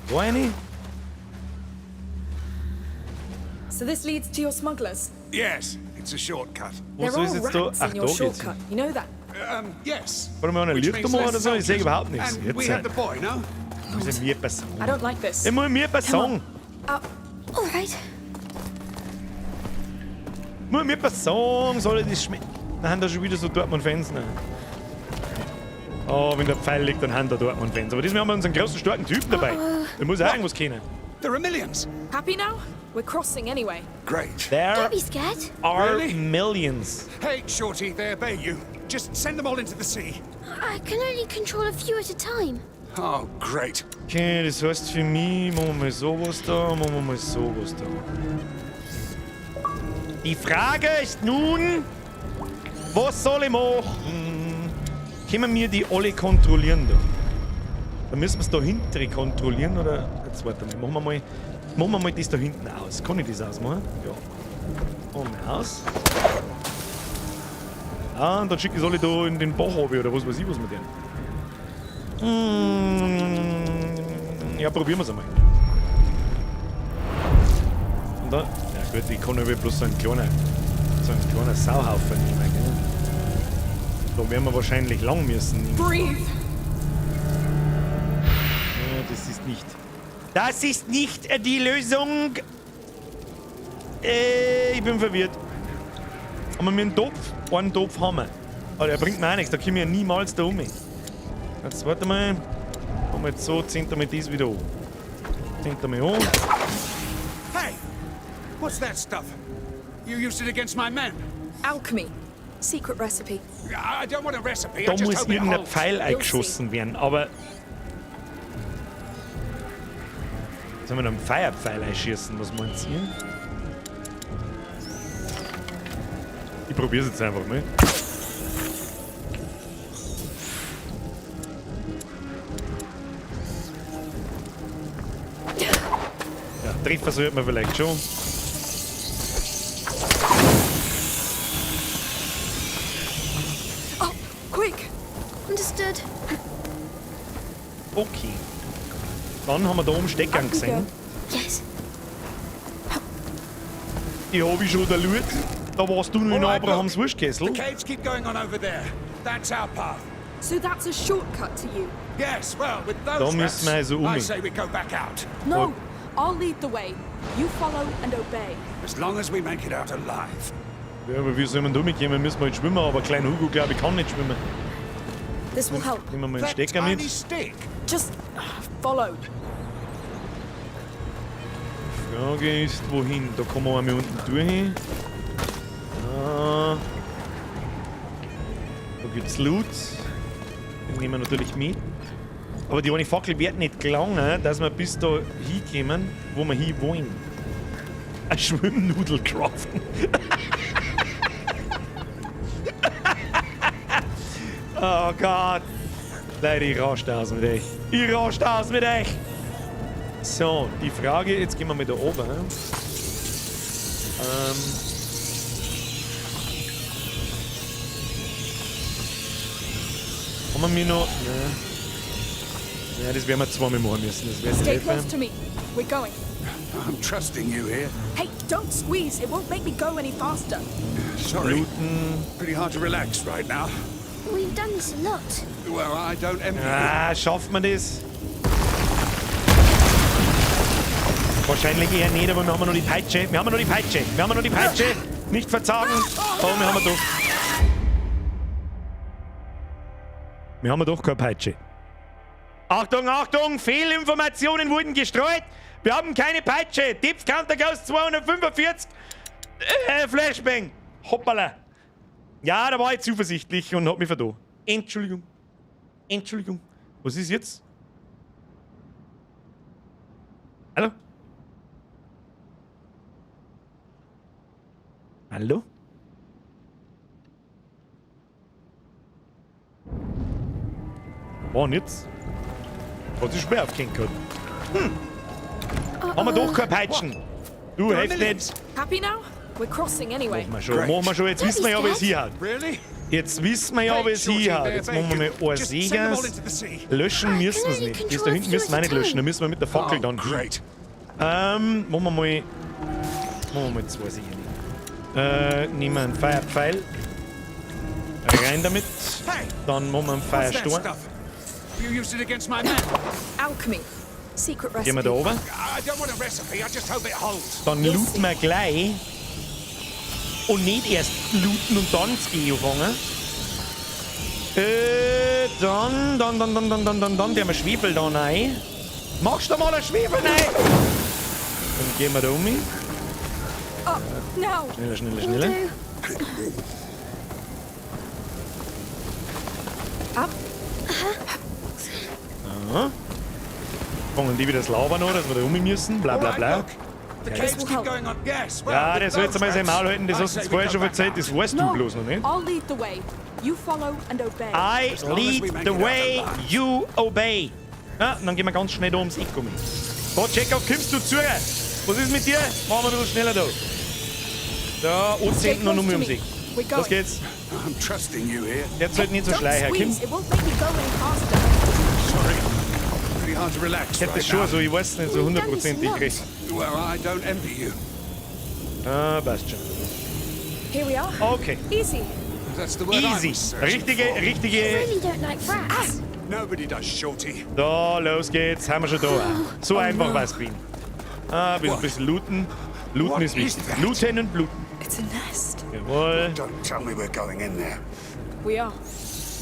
Wo eine?
So this leads to your smugglers.
Yes, it's a shortcut.
Wo
There
soll
are
es jetzt da?
rats
Ach,
in
da
your
geht's.
shortcut. You know that?
Yes.
Warte mal, eine
Which
Licht
makes
oder
less
so? Ich sehe
soldiers.
überhaupt nichts.
And
Jetzt
we have the boy, no?
muss mir Person.
I don't like this.
Ich muss mir Person.
All right.
Muss mir Person. Soll ich das schmecken? Dann haben da schon wieder so Dortmund-Fans. Ne? Oh, wenn der Pfeil liegt, dann haben da Dortmund-Fans. Aber diesmal haben wir unseren großen, starken Typen dabei. Der muss auch irgendwas kennen.
There are millions.
Happy now? We're crossing anyway.
Great.
There
Don't be scared.
are
Really?
millions.
Hey, Shorty, they obey you. Just send them all into the sea.
I can only control a few at a time.
Oh, great.
Okay, das heißt für mich, machen wir mal sowas da, machen wir mal sowas da. Die Frage ist nun, was soll ich machen? Können wir die alle kontrollieren da? Dann müssen wir es da hinten kontrollieren, oder? Jetzt warte mal, machen wir mal das da hinten aus. Kann ich das ausmachen? Ja. Machen wir aus. Ah, und dann schicke ich es alle da in den Bach runter, oder was weiß ich, was mit denen. Ja, probieren wir es einmal. Und dann, ja gut, ich kann aber bloß so einen kleinen Sauhaufen nehmen. Gell? Da werden wir wahrscheinlich lang müssen.
Breathe.
Ja, das ist nicht. Das ist nicht die Lösung. Ich bin verwirrt. Aber mit einem Topf, einen Topf haben wir. Aber der bringt mir auch nichts, da kommen wir ja niemals da um. Jetzt warte mal. Machen wir jetzt so, ziehen wir das wieder an. Ziehen wir an.
Hey, what's that stuff? You used it against my men.
Alchemy. Secret recipe.
I don't want a recipe.
Da
I just
muss
hope it
irgendein
holds.
Pfeil eingeschossen werden, aber. Sollen wir noch einen Feuerpfeil einschießen? Was meinst du? Ich probier's jetzt einfach mal. Ja, Treffer sollte man vielleicht schon.
Understood.
Okay. Dann haben wir da oben Steckern gesehen.
Yes.
Die habe ich schon da geschaut. Da warst du noch in
Alright,
Abrahams
look.
Wurstkessel.
The caves keep going on over there. That's our path.
So that's a shortcut to you?
Yes, well, with those
Da müssen wir also
I say we go back out.
No, I'll lead the way. You follow and obey.
As long as we make it out alive.
Ja, aber wie soll man da mitgehen? Wir müssen halt schwimmen, aber klein Hugo, glaube ich, kann nicht schwimmen.
This will help.
Nehmen wir mal einen
That
Stecker
tiny
mit.
stick.
Just follow.
Die Frage ist, wohin? Da kommen wir einmal unten durch. Ah. Da gibt's Loot. Den nehmen wir natürlich mit. Aber die eine Fackel wird nicht gelangen, dass wir bis da hinkommen, wo wir hin wollen. Eine Schwimmnudel craften. Oh Gott. Leute, ich raste aus mit euch. Ich raste aus mit euch. So, die Frage, jetzt gehen wir mal da oben. Haben wir mir noch... Ne, das werden wir zweimal machen müssen. Das wird
Stay
nicht
close
helfen.
to me. We're going.
I'm trusting you here.
Hey, don't squeeze. It won't make me go any faster.
Sorry.
Looten.
Pretty hard to relax right now.
We've done this a lot.
Well, I don't envy you.
Ah, schafft man das? Wahrscheinlich eher nicht, aber wir haben noch die Peitsche. Wir haben noch die Peitsche. Wir haben noch die Peitsche. Nicht verzagen. Oh, wir haben doch. Wir haben doch keine Peitsche. Achtung, Achtung! Fehlinformationen wurden gestreut. Wir haben keine Peitsche. Tipps Counter Ghost 245. Flashbang. Hoppala. Ja, da war ich zuversichtlich und hab mich verdoht. Entschuldigung. Entschuldigung. Was ist jetzt? Hallo? Hallo? Und jetzt? Hat sich schwer aufgehängt gehabt. Haben wir doch keine Peitschen. Du, helft nicht.
Happy now? We're crossing anyway.
Machen wir schon. Jetzt wissen wir ja, wie es hier hat.
Really?
Jetzt wissen wir ja, wie es hier hat. Jetzt machen wir mal ein Sieges. Löschen müssen wir es nicht. Das da hinten müssen wir nicht löschen. Da müssen wir mit der Fackel dann.
Great.
Machen wir mal 2 Sieger. Nehmen wir einen Feuerpfeil. Rein damit. Dann machen wir einen Feuersturm.
You used it against my men.
Alchemy. Secret recipe.
Gehen wir da oben.
I don't want a recipe. I just hope it holds.
Dann looten wir gleich. Und nicht erst looten und dann das Geo fangen. Dann der wir Schwefel da rein. Machst du mal einen Schwefel rein? Dann gehen wir da um.
Up now.
Schneller, schneller, schneller.
Up.
Aha. Fangen die wieder das Lava noch, dass wir da um müssen. Bla bla bla.
The caves keep going on. Yes. Well,
Ja, der soll jetzt einmal sein Maul halten, das hast du uns vorher schon erzählt, das weißt du
No,
bloß noch nicht.
I'll lead the way. You follow and obey.
I lead the way, you obey. Ja, und dann gehen wir ganz schnell da ums Eck um. So, Check-Out, kommst du zu? Was ist mit dir? Machen wir ein bisschen schneller da. Da, und
Stay
hinten noch
close to
um
me.
sich.
We're
Was
going.
geht's?
I'm trusting you here.
Jetzt sollte nicht so
Don't
schleichen. Kim,
squeeze. It won't make me go any faster.
Sorry. Pretty hard to relax
ich hätte
right
das schon
now.
so, ich weiß nicht so hundertprozentig gekriegt.
Well, I don't envy you.
Ah, passt schon.
Here we are.
Okay.
Easy.
That's the word I
Easy.
was searching
Richtige.
I really don't like rats.
Nobody does, shorty.
Da, los geht's. Haben wir schon da. So einfach war's bei ihm. Ah, ein bisschen looten. Looten ist wichtig. Looten und bluten.
It's a nest.
Jawohl.
Don't tell me we're going in there.
We are.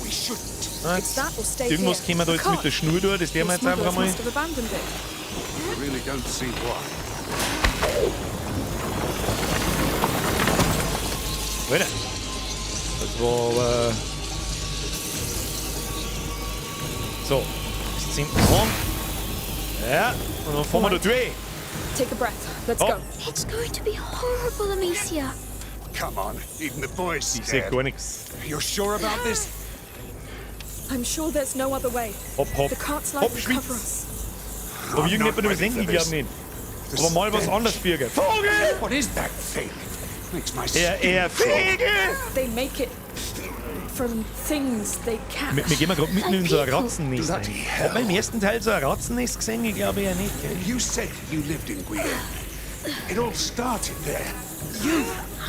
We shouldn't.
It's that or stay
Irgendwas
here.
können wir da jetzt mit der Schnur durch, das werden wir jetzt einfach
Smugglers
mal.
must have abandoned it.
I really don't see why.
Weiter. Das war so, das sind wir. Ja, und dann fahren wir da durch.
Take a breath. Let's
Oh.
go.
It's going to be horrible, Amicia.
Come on, even the boys
Ich sehe
scared.
gar nichts.
You're sure about this?
I'm sure there's no other way.
Hopp, hopp.
The cart's
Hopp,
light will cover
Schwitz.
us.
Aber irgendjemand übersenken, ich glaube nicht. Aber mal was anderes, Birger. Vogel!
What is that thing? Makes my
Er Vögel!
They make it. from things they catch.
Wir gehen mal gerade mitten in so ein Ratzennest rein.
Bloody
Hat man im ersten Teil so ein Ratzennest gesehen? Ich glaube ja nicht. Gell?
You said you lived in Guian. It all started there. You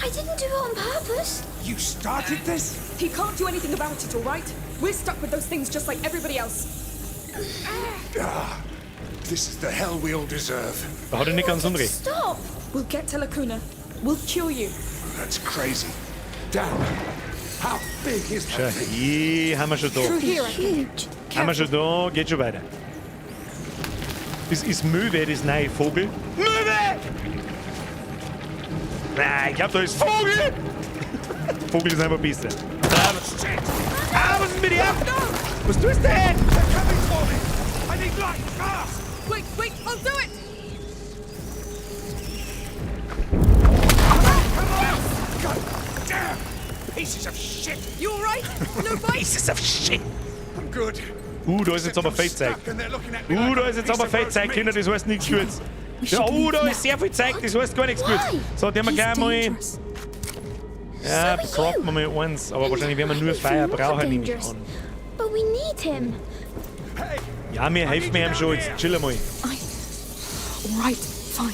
I didn't do it on purpose.
You started this?
He can't do anything about it, all right? We're stuck with those things just like everybody else.
This is the hell we all deserve.
Da hat er nicht ganz unrecht.
Stop!
We'll get to Lacuna. We'll cure you.
That's crazy. Damn. How big is
Schau,
that thing?
haben wir schon da.
Through here, I think.
Huge.
Haben wir schon da, geht schon weiter. Das ist Möwe, das neue Vogel. Möwe! Nein, ich glaube, da ist Vogel! Vogel ist einfach besser. Was ist mit dir? Was tust du denn?
They're coming for me. I need light, fast.
Wait, I'll do it!
God damn! Pieces of shit.
You alright? No bite?
Pieces of shit.
I'm good.
Da ist jetzt aber fett Zeug.
Stuck and they're looking at me like
Da
I'm
ist
a
jetzt
piece
aber
of
fett
roast
Zeug,
meat.
Kinder, das heißt nichts Gutes. Ja, da ist sehr viel Zeug, das heißt gar nichts Gutes. So, den wir gleich mal...
Dangerous.
Ja, croppen wir mal eins. Aber wahrscheinlich werden wir nur Feuer brauchen, nehme ich an.
But we need him.
Hey,
Ja, wir helfen ihm schon, jetzt chill mal.
All right, fine.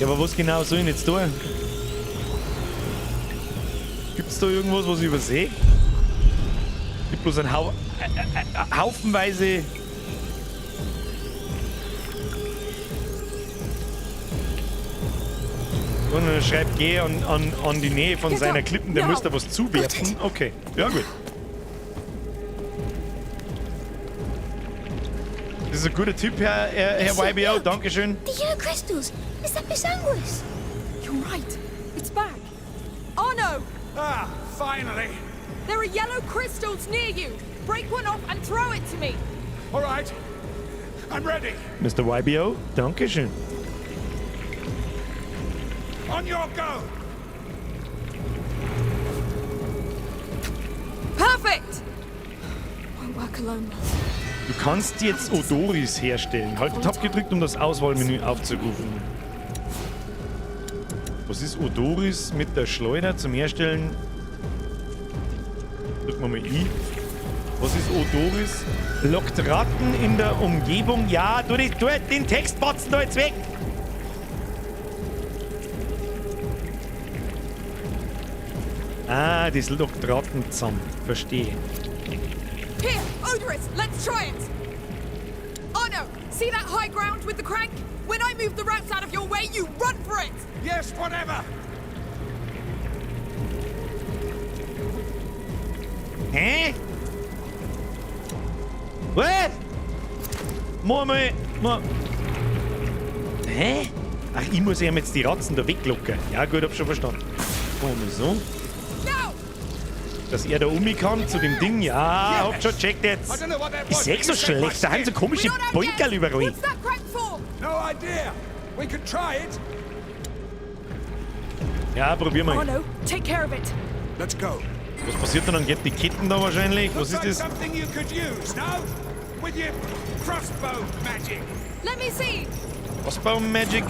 Ja, aber was genau soll ich jetzt tun? Gibt's da irgendwas, was ich übersehe? Gibt bloß einen Haufenweise... Und er schreibt, geh an die Nähe von seiner Klippen, der müsste was zuwerfen. Okay, ja gut. Das ist ein guter Typ, Herr YBO, dankeschön.
The yellow crystals. Is that Bisanguis?
You're right. It's back. Oh no!
ah, finally.
There are yellow crystals near you. Break one off and throw it to me.
All right. I'm ready.
Mr. YBO, dankeschön.
On your go.
Perfect!
Won't work alone.
Du kannst jetzt Odoris herstellen. Halt Tab gedrückt, um das Auswahlmenü aufzurufen. Was ist Odoris mit der Schleuder zum Herstellen? Drücken wir mal I. Was ist Odoris? Lockt Ratten in der Umgebung. Ja, tu den Textbatzen da jetzt weg. Ah, das lockt Ratten zusammen. Verstehe.
Here, Odorous, let's try it! Oh no, see that high ground with the crank? When I move the rats out of your way, you run for it!
Yes, whatever.
Hä? Was? Hä? Ach, ich muss ihm jetzt die Ratzen da weglocken. Ja gut, hab schon verstanden. Machen wir so.
Now!
Dass er da um kann zu dem Ding. Ja, hab schon checkt jetzt.
I don't know what that
Ich
was.
seh's so schlecht, da haben so komische
We don't have
Boinkerl
gas.
überall.
What's that crank for?
No idea. We could try it.
Ja, probier
Oh
mal.
no, take care of it.
Let's go.
Was passiert denn? Dann geht die Ketten da wahrscheinlich. Was
Looks
ist
like
das?
something you could use, no? With your crossbow magic.
Let me see!
Ausbauen Magic.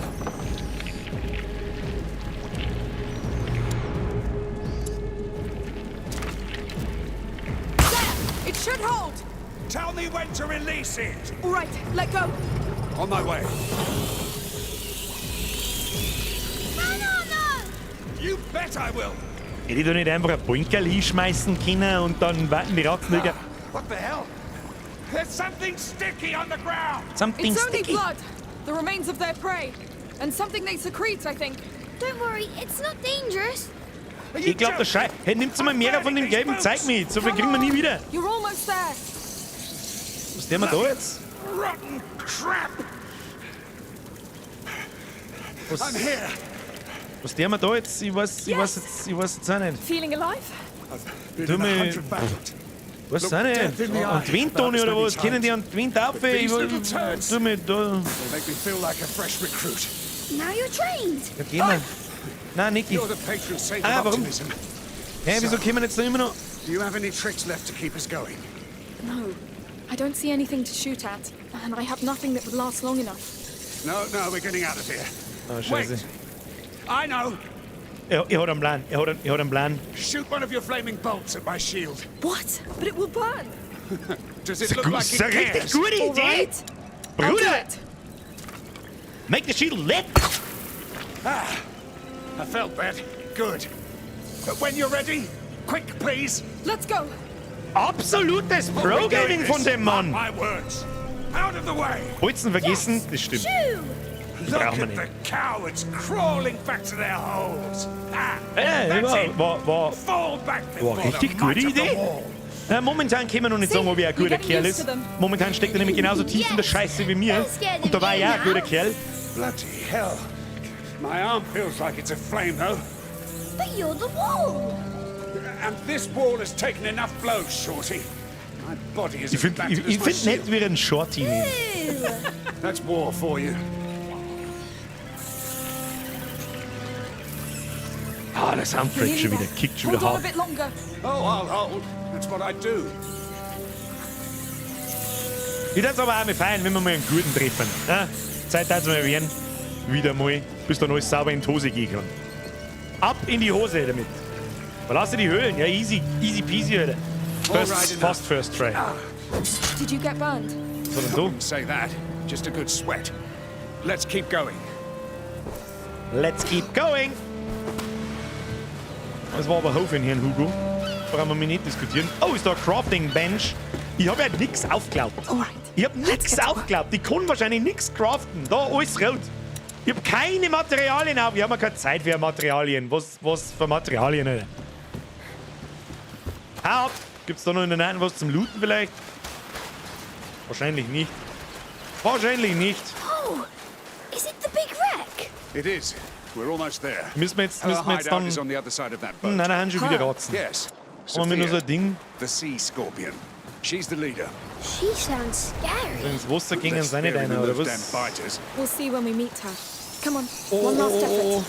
There! It should hold!
Tell me when to release it.
All right, let go.
On my way. You bet I will.
Hätte ich da nicht einfach ein Boinkerl hinschmeißen können und dann warten die Ratten wieder.
What the hell? There's something sticky on the ground.
Something
It's only
sticky.
blood. The remains of their prey. And something they secrete, I think.
Don't worry, it's not dangerous.
Are you
Ich glaube, das
joking?
Hey, nimmt's mal mehr von dem gelben Zeug mit. So viel kriegen wir nie wieder.
You're almost there.
Was tun wir da jetzt?
Rotten crap.
Was,
I'm here.
was tun wir da jetzt? Ich weiß jetzt auch nicht.
Feeling alive?
Been
Du
in a
mir-
hundred battles.
Was sind denn? An die Windtone oder was? Kennen die an die Wind auf? Ich tu mir da.
They make me feel like a fresh recruit.
Now you're trained.
Ja, gehen wir. Nein, Niki.
You're the patron saint
Ah,
of
warum?
optimism.
Hä, wieso kommen wir jetzt da immer noch?
Do you have any tricks left to keep us going?
No. I don't see anything to shoot at, and I have nothing that would last long enough.
No, we're getting out of here.
Oh, scheiße.
Wait. I know.
hat einen Plan. Er hat einen Plan.
Shoot one of your flaming bolts at my shield.
What? But it will burn.
Does it look like
Das
it
ist eine richtig
cares?
gute
All
Idee.
right. I'll do
Bruder,
it.
make the shield lit.
I felt that. Good. But when you're ready, quick, please.
Let's go.
Absolutes Pro-Gaming von dem Mann.
My words. Out of the way.
Bolzen vergessen, das stimmt.
Shoo!
Look
brauchen wir
at the cowards crawling back to their holes. That's it. Fall back before the
richtig
might
gute
of the
Idee.
wall.
Momentan können wir noch nicht sagen, ob er ein guter Kerl ist. Momentan steckt er nämlich genauso tief in der Scheiße wie mir. Und da war er ein guter Kerl.
Bloody hell. My arm feels like it's aflame, though.
But you're the wall.
And this wall has taken enough blows, Shorty. My body is
Ich
as
finde
battered as my
nicht,
shield.
wie er einen Shorty nimmt.
That's war for you.
Ah, der Soundtrack schon wieder, kickt schon wieder
Hold on a
hart.
bit longer.
Oh, I'll hold. That's what I do.
Ich würde es aber auch mal feiern, wenn wir mal einen guten treffen. Ja? Zeit, dass wir werden. Wieder mal, bis dann alles sauber in die Hose gehen kann. Ab in die Hose damit. Verlasse die Höhlen. Ja, easy peasy, Alter. First try.
Did you get burned?
Was denn du?
Wouldn't say that. Just a good sweat. Let's keep going.
Let's keep going. Das war aber Haufen hier in Hugo. Brauchen wir mich nicht diskutieren. Oh, ist da eine Crafting Bench? Ich habe ja nichts aufgeglaubt. Ich habe nichts aufgeglaubt. Ich kann wahrscheinlich nichts craften. Da, alles rot. Ich habe keine Materialien auf. Wir haben ja keine Zeit für Materialien. Was für Materialien, Alter? Hau ab. Gibt's da noch in der Nähe was zum Looten vielleicht? Wahrscheinlich nicht. Wahrscheinlich nicht.
Oh, is it the big wreck?
It is. We're almost there.
Müssen wir jetzt
Hideout
dann...
is on the other side of that boat.
Nein, schon wieder ratzen.
Yes.
Aber wir nur so
Sophia,
ein Ding.
the sea scorpion. She's the leader.
She sounds scary.
Ins Wasser gingen
Less
sie nicht
fearing
rein,
than
oder
those
was?
damn biters.
We'll see when we meet her. Come on, one last effort.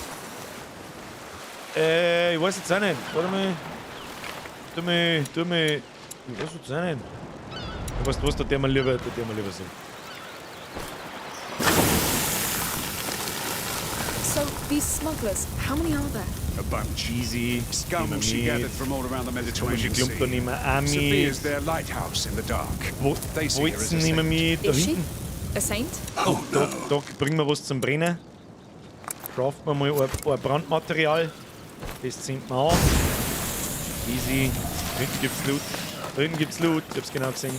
Ich weiß jetzt auch nicht. Warte mal. Tu mir. Ich weiß jetzt auch nicht. Weißt du was, da der mal lieber so.
So, these smugglers, how many are there?
A bunch.
Easy.
Scum she gathered from all around the Mediterranean
Ich glaube, da nehmen wir auch
Sophia's
mit.
their lighthouse in the dark. They see her as
Bolzen
a
nehmen wir
saint.
mit. Da
Is she?
hinten.
A saint?
Oh no.
Da bringen wir was zum Brennen. Craften wir mal ein Brandmaterial. Das zieht man an. Easy. Da hinten gibt's Loot. Da hinten gibt's Loot. Ich hab's genau gesehen.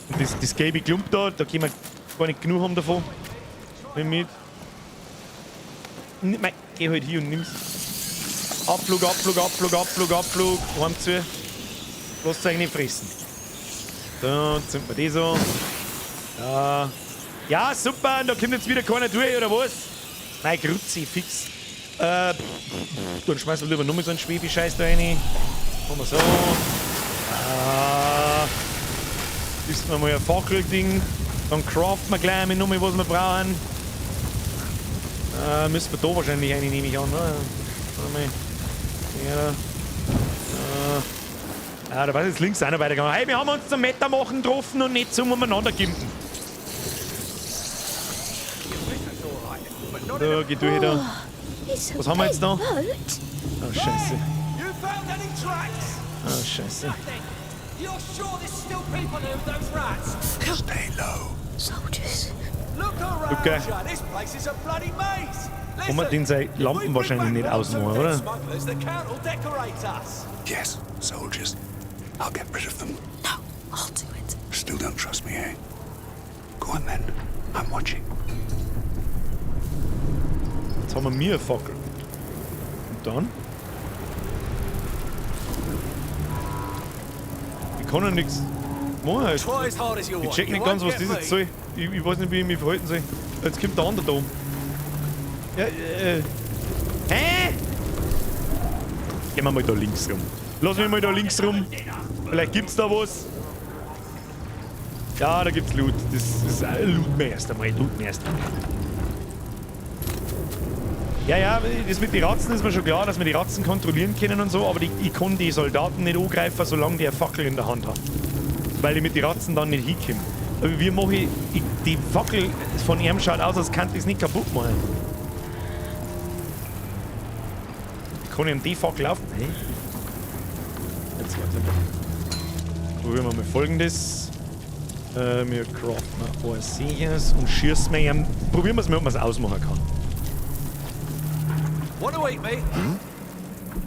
Und das gelbe Klump da können wir gar nicht genug haben davon. Nimm mit. Nein, geh halt hier und nimm's. Abflug. Heim zu. Lasst euch nicht fressen. So, zünden wir die so. Ja. Ja, super. Und da kommt jetzt wieder keiner durch, oder was? Nein, Grützi, fix. Dann schmeißen wir lieber nochmal so einen Schwebescheiß da rein. Machen wir so. Wissen wir mal ein Fackelding. Dann craften wir gleich mit nochmal, was wir brauchen. Müssen wir da wahrscheinlich eine, nehme ich an. Ne? Warte mal. Ja. Da war jetzt links einer weitergegangen. Hey, wir haben uns zum Medda machen getroffen und nicht zum umeinander gimpen. Da, geht durch da.
It's a
Was haben wir jetzt da?
big boat.
Oh, Scheiße.
You found any tracks?
Oh, Scheiße.
You're sure there's still people here with those rats?
Stay low.
Soldiers.
Look around,
Okay.
ya. This place is a bloody maze.
Kann man den seine Lampen wahrscheinlich nicht ausmachen, oder?
Smugglers, the count will decorate us.
Yes, soldiers. I'll get rid of them.
No, I'll do it.
Still don't trust me, eh? Go on then. I'm watching.
Jetzt haben wir mir eine Fackel. Und dann? Ich kann ja nichts machen. Halt.
Try as hard as you
Ich
want.
check
You
nicht ganz,
won't
was
get
das jetzt
me.
soll. Ich weiß nicht, wie ich mich verhalten soll. Jetzt kommt der andere da oben. Ja, Hä? Gehen wir mal da links rum. Lass mich mal da links rum. Vielleicht gibt's da was. Ja, da gibt's Loot. Das ist Loot mir erst einmal. Ja, das mit den Ratzen ist mir schon klar, dass wir die Ratzen kontrollieren können und so, aber ich kann die Soldaten nicht angreifen, solange die eine Fackel in der Hand haben. Weil ich mit den Ratzen dann nicht hinkomme. Aber wie mache ich... Die Fackel von ihm schaut aus, als kann ich es nicht kaputt machen. Kann ich an die Fackel laufen? Hey. Jetzt warte mal. Probieren wir mal Folgendes. Wir craften ein Seehers und schießen wir ihm. Probieren wir es mal, ob man es ausmachen kann.
Want to eat me?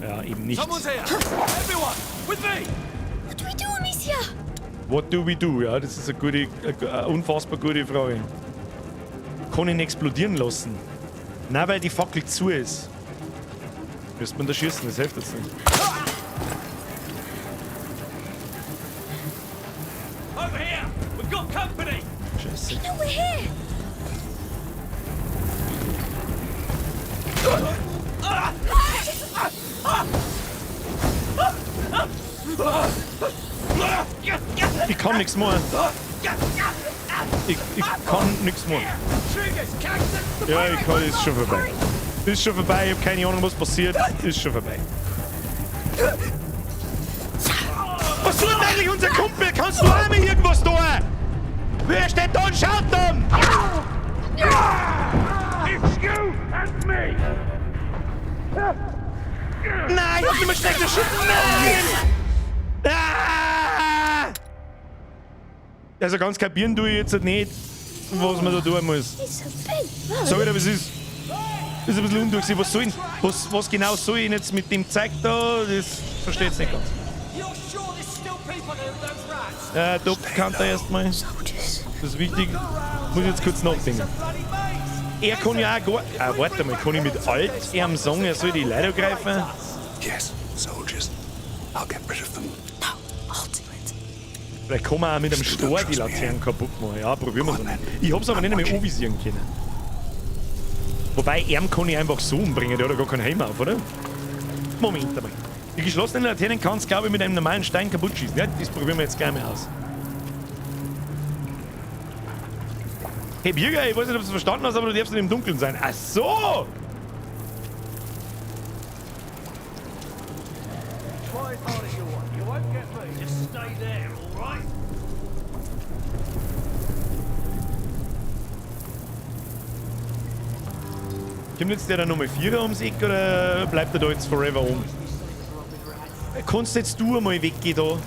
Ja, eben nicht.
Someone's here. Everyone, with me.
What do we do, Amicia?
What do we do? Ja, das ist eine unfassbar gute Frage. Kann ich ihn explodieren lassen? Nein, weil die Fackel zu ist. Müsste man da schießen, das hilft jetzt nicht.
Over here! We've got company!
Scheiße.
No, we're here.
Ich kann nichts machen. Ich kann nichts machen. Ja, ich kann, ist schon vorbei. Ist schon vorbei, ich hab keine Ahnung, was passiert. Ist schon vorbei. Was tut denn eigentlich unser Kumpel? Kannst du auch mal irgendwas tun? Wer steht da und schaut dann?
It's you and me!
Nein, ich hab nicht mehr schnell geschossen. Nein! Ah! Also ganz kapieren tue ich jetzt nicht, was man da tun muss.
It's so big.
Sag ich dir, was ist? Das ist ein bisschen undurchsichtig. Was soll ich, was genau soll ich jetzt mit dem Zeug da? Das versteht's nicht ganz.
You're sure there's still people here with those rats?
Dopp kann da erstmal. Das ist wichtig. Muss ich jetzt kurz nachdenken. Er kann ja auch gar. Warte mal, kann ich mit Alt ihm sagen, er soll die Leute angreifen?
Yes, soldiers. I'll get rid of them.
No, I'll do it.
Vielleicht kann man auch mit einem Stor die Laternen kaputt machen. Ja, probieren wir es mal. Ich hab's aber nicht mehr anvisieren können. Wobei, ihn kann ich einfach so umbringen, der hat ja gar keinen Helm auf, oder? Moment einmal. Die geschlossenen Laternen kannst du, glaube ich, mit einem normalen Stein kaputt schießen. Ja, das probieren wir jetzt gleich mal aus. Hey Birger, ich weiß nicht, ob du es verstanden hast, aber du darfst nicht im Dunkeln sein. Ach so!
Try as hard as you want. You won't get me. Just stay there, alright?
Kommt jetzt der da Nummer 4 ums Eck oder bleibt er da jetzt forever um? Kannst jetzt du einmal weggehen da?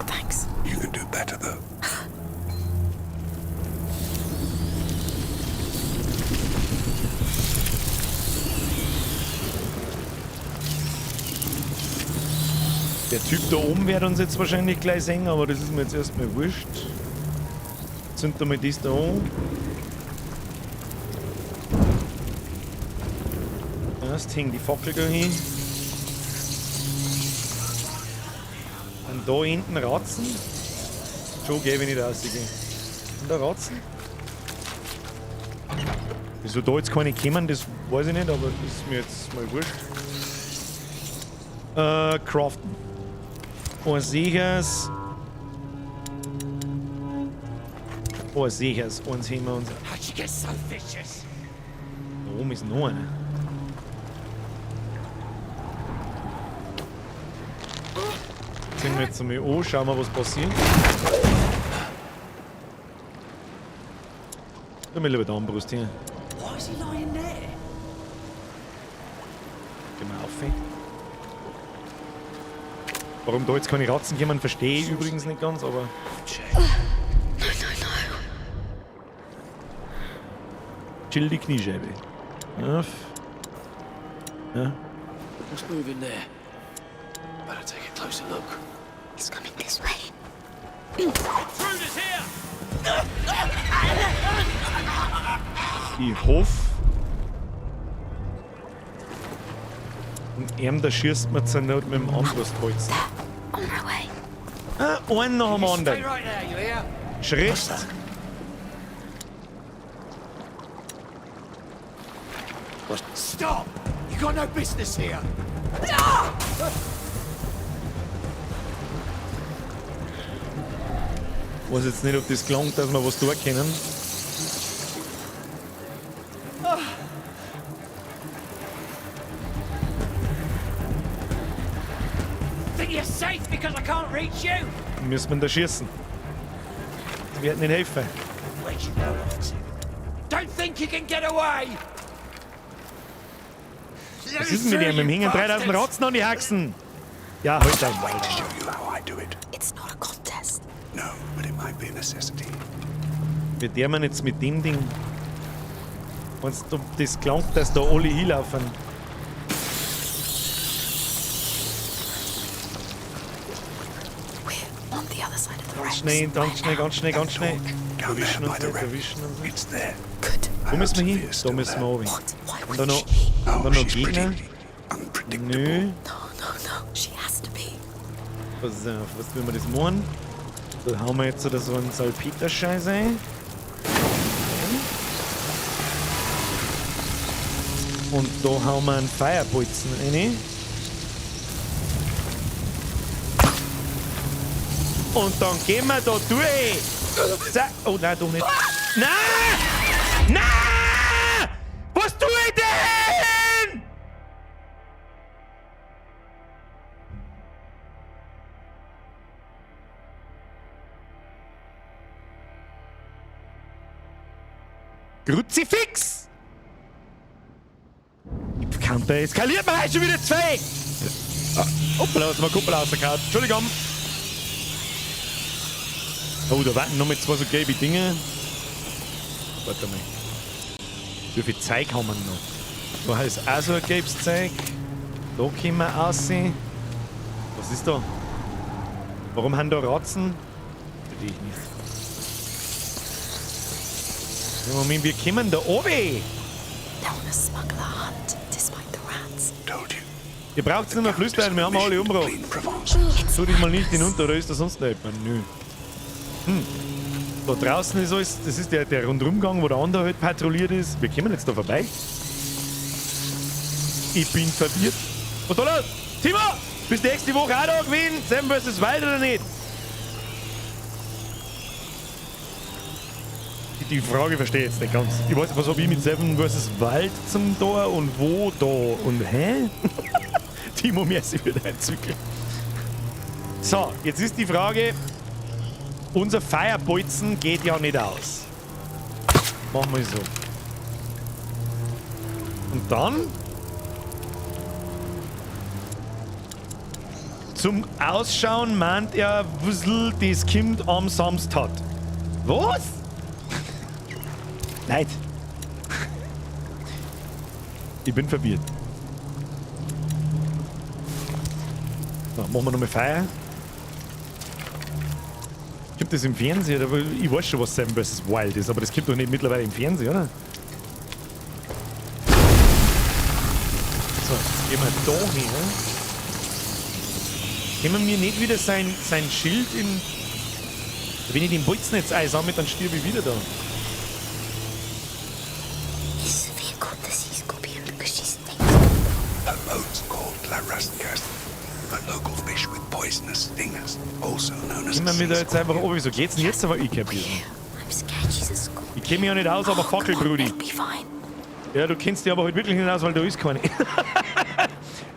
Thanks.
You can do better, though.
Der Typ da oben wird uns jetzt wahrscheinlich gleich sehen, aber das ist mir jetzt erstmal wurscht. Zünd da mal das da an. Erst hängen die Fackel da hin. Und da hinten Ratzen. Schon geh, wenn ich da rausgehe. Und da Ratzen. Wieso da jetzt keine kommen, das weiß ich nicht, aber das ist mir jetzt mal wurscht. Craften. Oh, sichers. Oh, sichers. Eins haben wir uns.
How'd you get so vicious?
Da oben ist noch einer. Sehen wir jetzt einmal an, schauen wir, was passiert. Geh mal lieber da an, Brust hier.
Why is he lying there?
Geh mal auf. Warum da jetzt keine Ratzen kommen, verstehe ich übrigens nicht ganz, aber... Chill die Kniescheibe. Auf. Ja.
What's moving there? Better take a closer look.
It's coming this way.
Intruders here!
Ich hoffe... Und ihm, da schießt man zur Not mit dem Armbrustholz.
On my way.
Einen nach dem
Stay
anderen.
right there, you hear?
Schritt.
Stop! You got no business here!
Ich weiß jetzt nicht, ob das gelangt, dass wir was tun können.
Think you're safe because I can't reach you?
Müssen wir da schießen. Das wird nicht helfen.
Where you know. Don't think you can get away!
Was ist denn mit dem? Im Hingen 3000 Rotzen an die Haxen. Ja, halt dein
Wait to show you how I do it.
It's not a contest.
No, but it might be a necessity.
Wird der man jetzt mit dem Ding... Wenn's das klangt, dass da alle hinlaufen.
We're on the other side of the
Ganz
rocks.
schnell, ganz schnell, ganz schnell, ganz schnell.
Down there
Erwischen
by
und
the
so,
wreck.
erwischen und so.
It's there.
Good.
Wo müssen wir hin? Da müssen wir runter.
What? Why
Und
would
dann noch,
she?
dann noch
she's
Gegner.
pretty unpredictable.
Nö.
No. She has to be.
Pass auf, was will man das machen? Da hauen wir jetzt so einen Salpeterscheiß ein. Und da hauen wir einen Feierbolzen rein. Und dann gehen wir da durch. Zack. Oh nein, doch nicht. Nein! Nein! Was tue ich denn? Kruzifix! Die Kante eskaliert mir schon wieder zwei! Hoppala, hast du mal Kuppel rausgehauen. Entschuldigung! Oh, da warten noch mit zwei so gelbe Dinge. Warte mal. Wie viel Zeug haben wir noch? Da ist auch so ein gelbes Zeug. Da können wir aussehen. Was ist da? Warum haben da Ratzen? Verstehe ich nicht. Ja, Moment, wir kommen da oben.
They're on a smuggler hunt, despite the rats.
Told you.
Ihr braucht nicht mehr flüstern, wir haben alle umgebracht.
Clean Provence.
Tu dich mal nicht hinunter, da ist da sonst noch jemand. Nö. Da draußen ist alles, das ist der Rundumgang, wo der andere halt patrouilliert ist. Wir kommen jetzt da vorbei. Ich bin verwirrt. Was da los? Timo! Bist du nächste Woche auch da gewesen? Sam vs. Wild oder nicht? Die Frage verstehe ich jetzt nicht ganz. Ich weiß nicht, was habe ich mit Seven vs. Wild zum Tor und wo da und hä? Timo Messi wird einzügeln. So, jetzt ist die Frage, unser Feierbolzen geht ja nicht aus. Machen wir so. Und dann zum Ausschauen meint er, Wussel, das Kind am Samstag. Was? Nein. Ich bin verwirrt. So, machen wir nochmal Feier. Gibt das im Fernsehen? Aber ich weiß schon, was Seven vs. Wild ist, aber das gibt doch nicht mittlerweile im Fernsehen, oder? So, jetzt gehen wir da hin. Können wir nicht wieder sein Schild in... Wenn ich den Bolzen jetzt einsammle, dann stirb ich wieder da.
This vehicle, this is Scorpion because she's
Her boat's called La Rusticas. A local fish with poisonous stingers, also known as
Können wir mir da jetzt einfach... Oh, wieso geht's denn jetzt aber ich kapieren?
I'm scared she's a scorpion.
Ich kenne mich ja nicht aus, aber Fackel, Brudi.
It'll be fine.
Ja, du kennst dich aber heute wirklich nicht aus, weil da ist keine.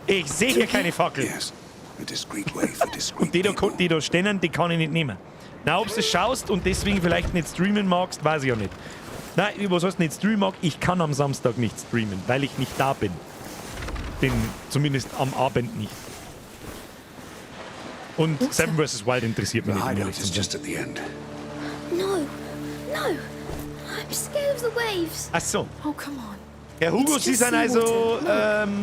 Ich sehe hier keine Fackel.
Yes, a discreet way for discreet
Und
people.
die da stehen, die kann ich nicht nehmen. Na, ob du es schaust und deswegen vielleicht nicht streamen magst, weiß ich ja nicht. Nein, was heißt nicht streamen mag? Ich kann am Samstag nicht streamen, weil ich nicht da bin. Zumindest am Abend nicht. Und Seven vs. Wild interessiert mich
The
nicht. um
hideout
ehrlich zu
is
sein.
just at the end.
No, no. I'm scared of the waves.
Ach so.
Oh, come on.
Herr Hugo,
It's
Sie
just
sind also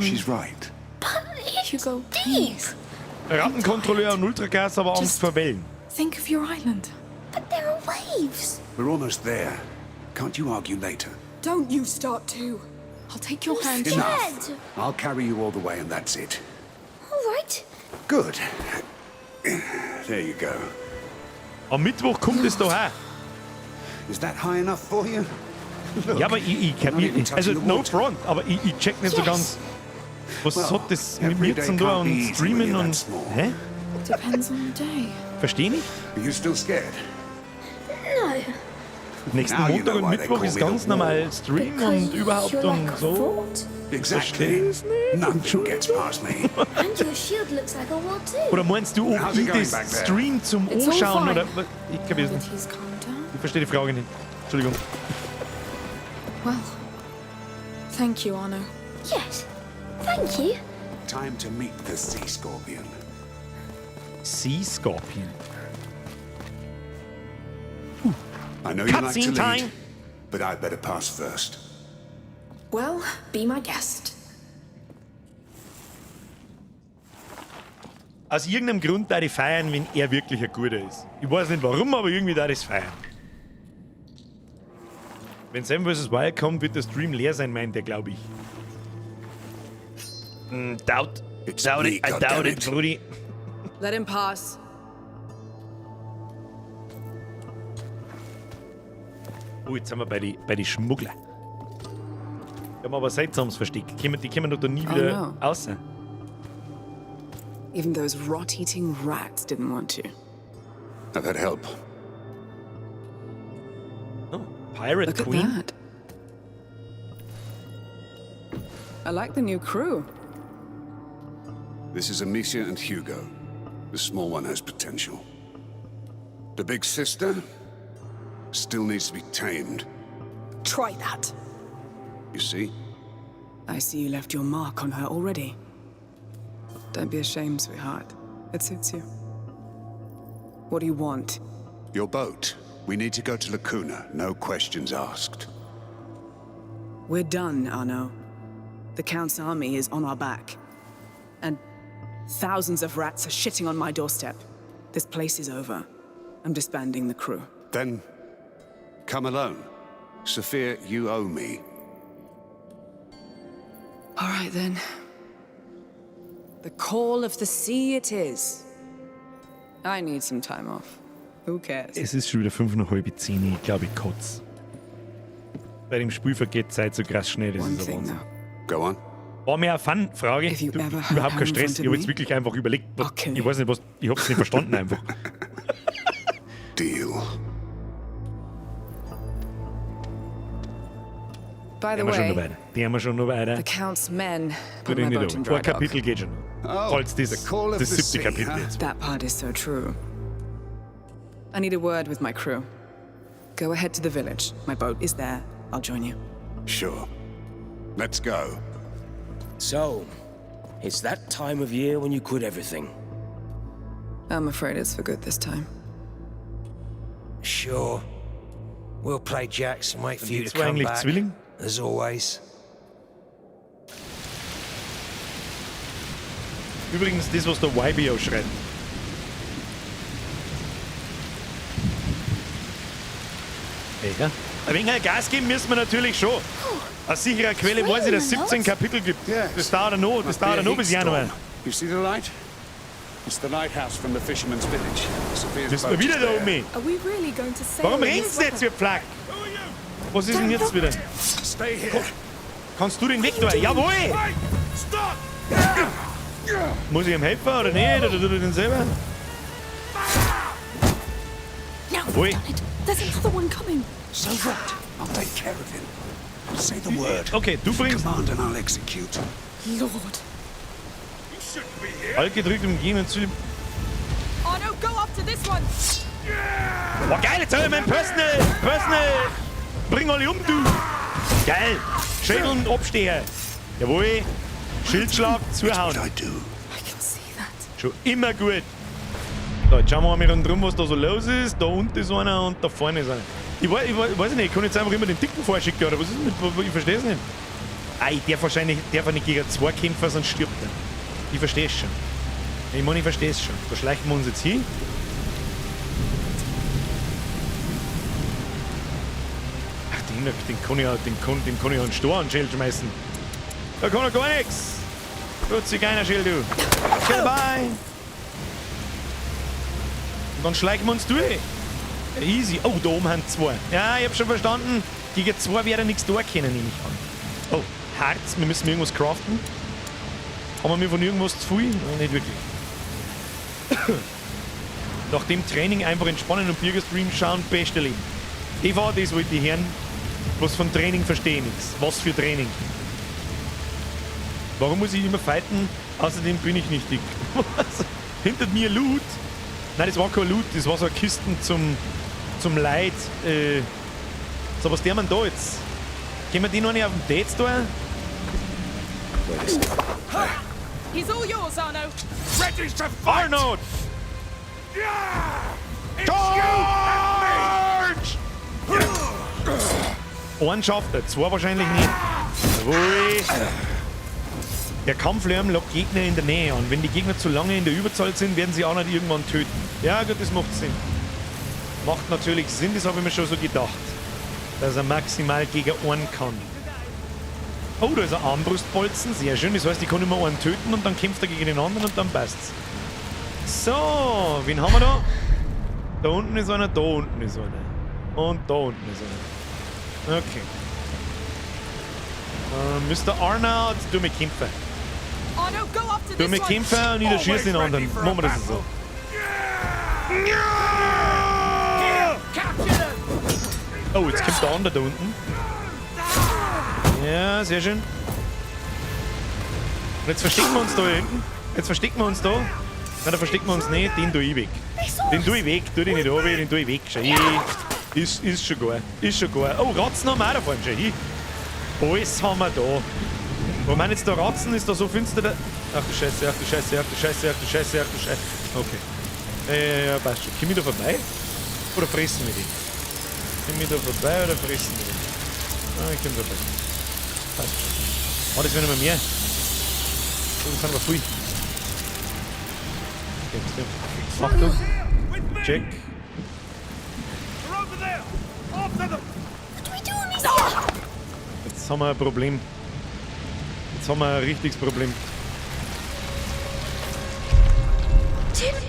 She's right.
But it's
Hugo,
deep.
please.
Rattenkontrolleur und Ultragas, aber Angst
Just-
vor Wellen.
Think of your island.
But there are waves.
We're almost there. Can't you argue later?
Don't you start too.
I'll take your hand.
Enough.
Scared.
I'll carry you all the way and that's it.
All right.
Good. There you go.
Am Mittwoch kommt es da her.
Is that high enough for you?
Ja, aber ich kapier, also no front, aber ich check nicht so
Yes.
ganz. Was
Well,
hat das mit
every
mir
day
zu tun
can't be
und
easy when
Streamen
you're
und...
that small.
Hä?
Depends on the day.
Versteh nicht?
Are you still scared?
No.
Nächsten
Now you
Montag
know
und
why they
Mittwoch
call
ist
me
ganz
the
normal
Wall.
Stream
Because
und überhaupt
you're
und
like a
so.
fort.
Exactly. Nothing gets past me.
And your shield looks like a wall too.
Oder meinst du, ob
How's it
ich
going
das
back there?
Stream zum
It's all
Anschauen
fine.
oder... Ich kapier
Now
nicht.
that he's calmed down.
Ich verstehe die Frage nicht. Entschuldigung.
Well, thank you, Arno.
Yes, thank you.
Time to meet the sea scorpion.
Sea Scorpion.
I know you like to
Cutscene
lead,
time.
but I'd better pass first.
Well, be my guest.
Aus irgendeinem Grund da ich feiern, wenn er wirklich ein Guter ist. Ich weiß nicht warum, aber irgendwie da ich feiern. Wenn Sam vs. Wild kommt, wird der Stream leer sein, meint er, glaube ich. Doubt.
It's
Doubt
me,
it. I doubt it,
goddammit.
Brudi.
Let him pass.
Oh, jetzt sind wir bei die Schmuggler. Die haben aber seltsames Versteck. Die kommen doch da nie wieder raus.
Even those rot-eating rats didn't want to.
I've had help.
Oh, Pirate
Look
Queen.
at that. I like the new crew.
This is Amicia and Hugo. The small one has potential. The big sister still needs to be tamed.
Try that.
You see?
I see you left your mark on her already. Don't be ashamed, sweetheart. It suits you. What do you want?
Your boat. We need to go to Lacuna. No questions asked.
We're done, Arno. The Count's army is on our back. And thousands of rats are shitting on my doorstep. This place is over. I'm disbanding the crew.
Then, come alone. Sophia, you owe me.
All right, then. The call of the sea it is. I need some time off. Who cares?
Es ist schon wieder 5:30. Ich glaube, ich kotze. Bei dem Spiel vergeht Zeit so krass schnell, das
One
ist ein
thing,
Wahnsinn.
though.
Go on.
War mehr eine Fun-Frage.
If you
Du,
ever have
überhaupt kein
Habe
Stress.
in
Ich habe
front
jetzt
of
wirklich einfach überlegt.
I'll kill
Ich
you.
weiß nicht, was. Ich hab's nicht verstanden einfach.
Deal.
By the
Die haben wir schon noch
way,
weiter. Die haben wir schon noch weiter.
the Count's men
Gut
put my
in die
boat in
Ein paar
dry dock.
Kapitel geht schon.
Oh,
Falls
the call of
das
the
7.
sea,
Kapitel
huh?
jetzt.
That part is so true. I need a word with my crew. Go ahead to the village. My boat is there. I'll join you.
Sure. Let's go.
So, it's that time of year when you quit everything.
I'm afraid it's for good this time.
Sure. We'll play jacks and wait for you
Die
to
zwei
come
eigentlich
back.
Zwilling?
As always.
Übrigens, das, was der YBO schreibt. Ja. Ein wenig Gas geben müssen wir natürlich schon. Aus sicherer Quelle weiß ich, dass es 17 Kapitel gibt.
Yes.
Das dauert ja noch, das dauert ja noch bis Januar.
You see the light? It's the lighthouse from the fisherman's village. Sophia's
Müssen
boat
wir wieder
is
da
there.
oben.
Are we really going to sail
Warum
in
reden
this
sie jetzt,
weather?
wie Flak? Was ist denn jetzt wieder?
Stay here.
Kannst du den Weg da? Jawohl! Muss ich ihm helfen oder nicht? Oder tut er den selber?
Now
Oi.
we've done it. There's another one coming.
So what? I'll take care of him. Say the word.
Okay, du bringst
Command and I'll execute.
Lord.
Alt gedrückt und gehen und zu dem.
Arno, go after this one!
Boah, geil, jetzt hab ich mein Personal! Bring alle um, du! Geil! Schädel und Absteher! Jawohl! Schildschlag, zuhauen!
What I do.
I can see that.
Schon immer gut! So, jetzt schauen wir mal drum, was da so los ist. Da unten ist einer und da vorne ist einer. Ich weiß nicht, ich kann jetzt einfach immer den Dicken vorschicken, oder was ist mit? Ich verstehe es nicht. Ah, ich darf wahrscheinlich nicht gegen 2 kämpfen, sonst stirbt er. Ich verstehe es schon. Ich meine, ich verstehe es schon. Da schleichen wir uns jetzt hin. Ach, den kann ich ja einen Stor an Schild schmeißen. Da kann er gar nichts. Du Zigeunerschild, du. Okay, bye. Und dann schleichen wir uns durch. Easy. Oh, da oben haben 2. Ja, ich hab schon verstanden. Gegen 2 wird er nichts tun können, nehme ich an. Oh, Harz. Wir müssen irgendwas craften. Haben wir von irgendwas zu viel? Nein, nicht wirklich. Nach dem Training einfach entspannen und Birger-Stream schauen, beste Leben. Das wollte ich hören. Was von Training verstehe ich nichts. Was für Training? Warum muss ich immer fighten? Außerdem bin ich nicht dick. Hinter mir Loot. Nein, das war kein Loot, das war so eine Kisten zum Leid So, was der man da jetzt? Können wir die noch nicht auf dem Dates tun?
He's all yours, Arno.
Ready to fight!
Arnold!
Yeah! It's
Charge! Einen schafft er, zwei wahrscheinlich nicht. Jawohl. Der Kampflärm lockt Gegner in der Nähe an. Wenn die Gegner zu lange in der Überzahl sind, werden sie auch nicht irgendwann töten. Ja gut, das macht Sinn. Macht natürlich Sinn, das habe ich mir schon so gedacht. Dass er maximal gegen einen kann. Oh, da ist ein Armbrustbolzen, sehr schön. Das heißt, ich kann immer einen töten und dann kämpft er gegen den anderen und dann passt's. So, wen haben wir da? Da unten ist einer, da unten ist einer. Und da unten ist einer. Okay. Mr. Arnold, du mich kämpfen.
Arno, go after
Du mich
this one.
kämpfen und ich schieße den anderen. Machen wir das so. Oh, jetzt kommt der andere da unten. Ja, sehr schön. Und jetzt verstecken wir uns da hinten. Jetzt verstecken wir uns da. Nein, da verstecken wir uns nicht. Den tue ich weg. Den tue ich weg. Tu den nicht runter, den tue ich weg. Schau hin. Ist schon gut. Ist schon gut. Oh, Ratzen haben wir auch da vorne. Schau hin. Alles haben wir da. Wo man jetzt da Ratzen ist, da so finster da. Ach du Scheiße, ach du Scheiße, ach du Scheiße, ach du Scheiße, ach du Scheiße. Okay. Ja, passt schon. Komm ich da vorbei? Oder fressen wir die? Komm ich da vorbei oder fressen wir die? Ah, ich komm vorbei. Passt schon. Oh, das werden immer mehr. Das sind wir viel. Okay, Achtung. Check. Jetzt haben wir ein Problem. Jetzt haben wir ein richtiges Problem.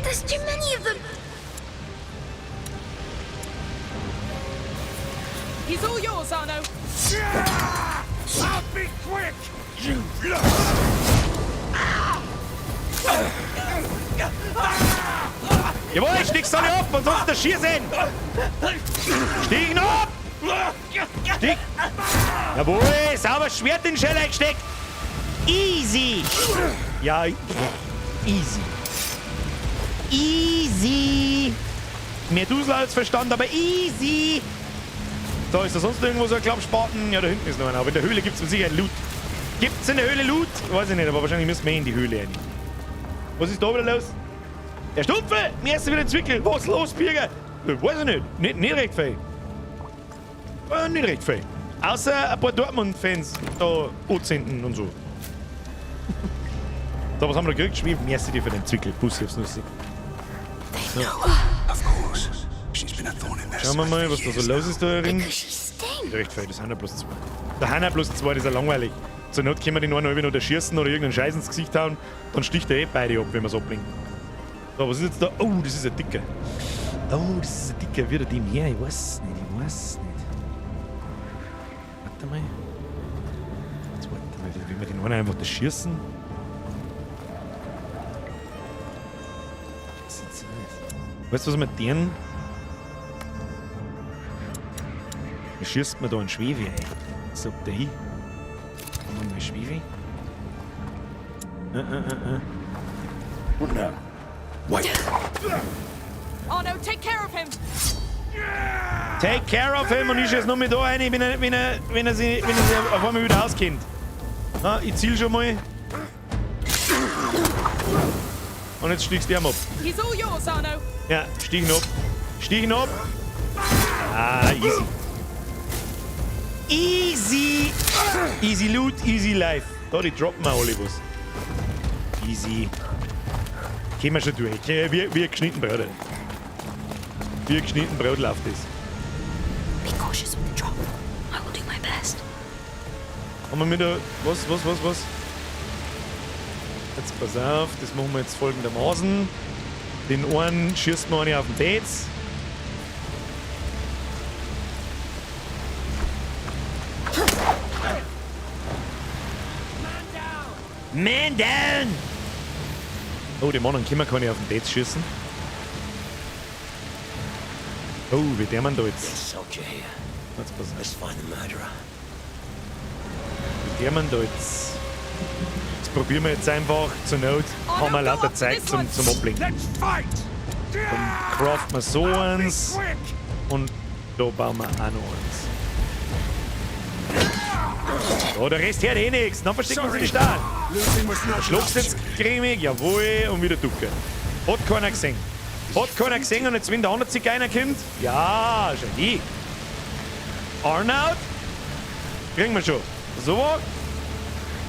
There's too many of them.
He's all yours, Arno.
I'll be quick! You
Jawohl, stieg's alle ab, ansonsten schießen! Stiegen ab! Stieg! Jawohl, sauber Schwert in den Scheller gesteckt! Easy! Ja, easy. Easy! Mehr Dusel als Verstand, aber easy! So, ist da sonst irgendwo so ein Klappspaten? Ja, da hinten ist noch einer. Aber in der Höhle gibt's mit Sicherheit Loot. Gibt's in der Höhle Loot? Weiß ich nicht, aber wahrscheinlich müssen wir in die Höhle rein. Was ist da wieder los? Der Stumpfe! Mir ist wieder Zwickel! Was ist los, Birger? Weiß ich nicht. Nicht recht viel. Nicht recht viel. Außer ein paar Dortmund-Fans da anzünden und so. So, was haben wir da gekriegt? Schweben. Merci dir für den Zwickel. Bussi aufs Nüssi. So. Schauen wir mal, was da so los ist da drin. Nicht recht viel, das sind ja bloß zwei. Da haben ja bloß zwei, das ist ja langweilig. Zur Not können wir den einen noch schießen oder irgendeinen Scheiß ins Gesicht hauen. Dann sticht er beide ab, wenn wir es abbringen. So, was ist jetzt da? Oh, das ist ein Dicker. Oh, das ist ein Dicker. Wie der dem her? Ich weiß nicht, Warte mal. Jetzt warte mal, wenn wir den einen einfach da schießen. Weißt du, was mit denen? Wie schießt man da einen Schwefel ein? Sagt der hin. Haben wir mal Schwefel?
Wait.
Arno, take care of him.
Take care of him und ich schieße nur mit da rein, wenn er sich auf einmal wieder auskennt. Ah, ich ziel schon mal. Und jetzt stiegst du ihm ab.
He's all yours, Arno.
Ja, stiegen ab. Stiegen ab. Ah, easy. Easy! Easy Loot, easy Life. Da, die droppen wir alle was. Easy. Gehen wir schon durch. Wie ein geschnitten Brot. Wie ein geschnitten Brot läuft das.
Be cautious with the drop. I will do my best.
Haben wir wieder. Was? Jetzt pass auf, das machen wir jetzt folgendermaßen. Den einen schießt man nicht auf den Dates. Man down! Oh, dem anderen können wir keine auf den Dates schießen. Oh, wie der man da jetzt? Jetzt pass auf. Wie der man da jetzt? Das probieren wir jetzt einfach zur Not. Haben wir lauter Zeit zum Ablenken. Dann craften wir so eins. Und da bauen wir auch noch eins. Oh, der Rest hört eh nichts. Dann verstecken wir uns in die Stadt. Schluckst jetzt cremig, jawohl, und wieder ducken. Hat keiner gesehen. Hat keiner gesehen und jetzt, wenn der andere Zigeuner kommt, ja, schon die. Arnold? Kriegen wir schon. So was?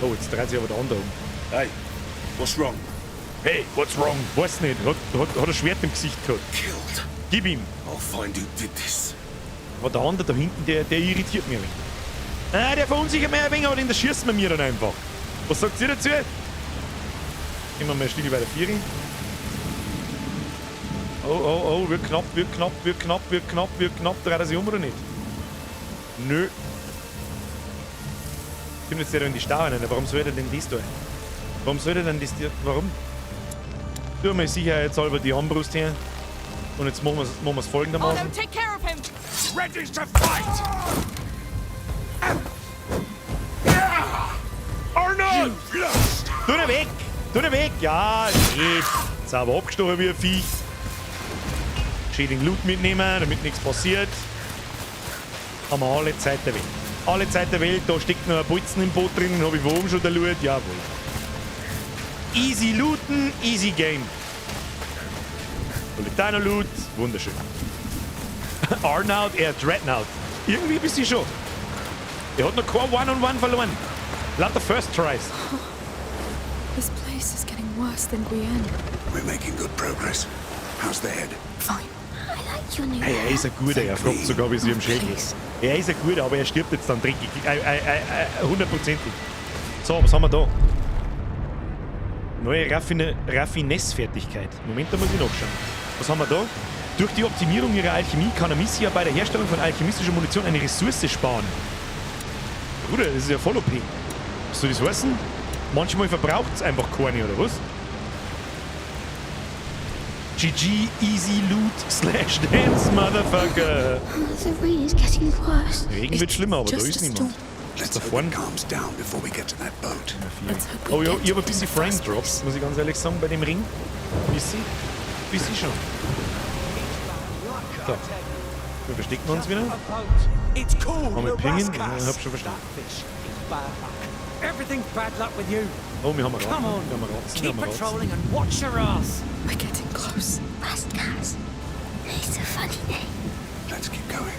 Oh, jetzt dreht sich aber der andere um.
Hey, what's wrong?
Hey, what's wrong? Weiß nicht. Hat ein Schwert im Gesicht gehabt.
Killed.
Gib ihm.
I'll find who did this.
Aber der andere da hinten, der irritiert mich ein wenig. Ah, der verunsichert mich ein wenig, aber den schießen wir mir dann einfach. Was sagt ihr dazu? Gehen wir mal ein Stück bei der Vieri. Oh, wird knapp, dreht er sich um oder nicht? Nö. Kommt jetzt der in die Stau rein, warum soll er denn das tun? Warum soll er denn das tun? Warum? Tu mal sicherheitshalber die Armbrust her. Und jetzt machen wir es folgendermaßen.
Oh, no, take care of him.
Ready to fight!
Arnold! Tu ihn weg! Tu ihn weg! Ja, geht! Sauber abgestochen wie ein Viech. Schön den Loot mitnehmen, damit nichts passiert. Haben wir alle Zeit der Welt. Alle Zeit der Welt, da steckt noch ein Bolzen im Boot drin, habe ich wo oben schon der Loot, jawohl. Easy looten, easy game. Solitaner Loot, wunderschön. Arnold, Dreadnought. Irgendwie ein bisschen schon. Er hat noch kein One-on-One verloren. Lauter First Tries.
This place is getting worse than wean.
We're making good progress. How's the head?
Fine.
I like your new
Hey, er ist ein Guter, er fragt sogar, wie sie im Schädel ist. Er ist ein Guter, aber er stirbt jetzt dann dreckig. 100%. So, was haben wir da? Neue Raffinesse-Fertigkeit. Moment, da muss ich nachschauen. Was haben wir da? Durch die Optimierung ihrer Alchemie kann Amicia bei der Herstellung von alchemistischer Munition eine Ressource sparen. Bruder, das ist ja voll OP. Was soll das heißen? Manchmal verbraucht es einfach keine, oder was? GG Easy Loot / Dance, Motherfucker.
The rain is getting worse.
Regen wird schlimmer, aber da ist niemand.
Let's
Da
hope
vorne.
it calms down before we get to that boat.
Oh ja, ich habe ein bisschen Frame Drops, muss ich ganz ehrlich sagen, bei dem Ring. Bisschen schon. So. Wir verstecken uns wieder.
It's cool.
Haben wir Pingen? Ja, ich hab schon verstanden.
Everything's bad luck with you.
Oh, wir haben einen
Come on. Keep patrolling and watch your ass.
We're getting close.
Bastgas. It's a funny name.
Let's keep going.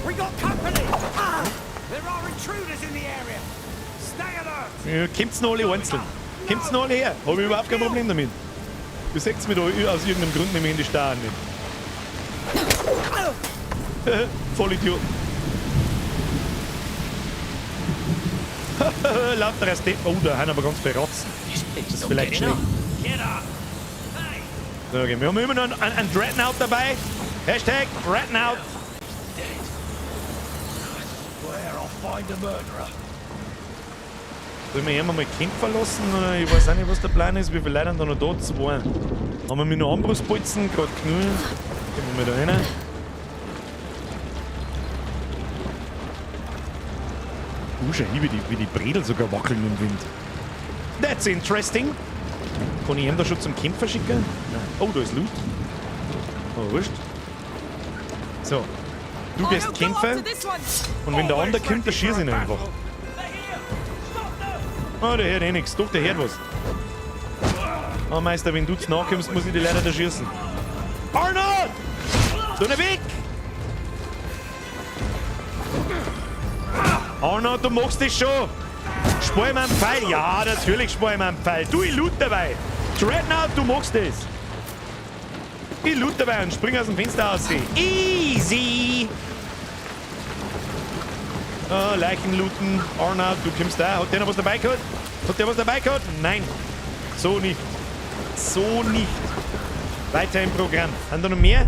We got company. There are intruders in the area. Stay alert.
Ja, kommt's noch alle einzeln. Kommt's noch alle her. Hab ich überhaupt kein Problem damit. Du setzt mich da aus irgendeinem Grund nämlich in die Sterne. Vollidioten. Lauter als Depp. Oh, da haben aber ganz viele Ratzen. Das ist vielleicht schlecht. So, okay. Wir haben immer noch einen Dreadnought dabei. Hashtag Dreadnought. Sollen wir einmal Camp verlassen? Oder ich weiß auch nicht, was der Plan ist. Wie viele Leute da noch da? 2. Haben wir mit noch Armbrustbolzen? Gerade genug. Gehen wir mal da rein. Schau hin, wie die Bredel sogar wackeln im Wind. That's interesting. Kann ich ihm da schon zum Kämpfer schicken? Nein. Oh, da ist Loot. Oh, wurscht. So. Du gehst kämpfen. Und wenn der andere kommt, dann schieß ihn einfach. Oh, der hört eh nichts. Doch, der hört was. Oh, Meister, wenn du zu nahe kommst, muss ich die leider da schießen. Arnold! Du nicht weg! Arnold, du machst das schon! Spar ihm einen Pfeil! Ja, natürlich spar ihm einen Pfeil. Du, ich loot dabei! Dreadnought, du machst das! Ich loot dabei und spring aus dem Fenster raus. Easy! Oh, Leichen looten. Arnold, du kommst da. Hat der noch was dabei gehabt? Hat der was dabei gehabt? Nein. So nicht. So nicht. Weiter im Programm. Haben da noch mehr?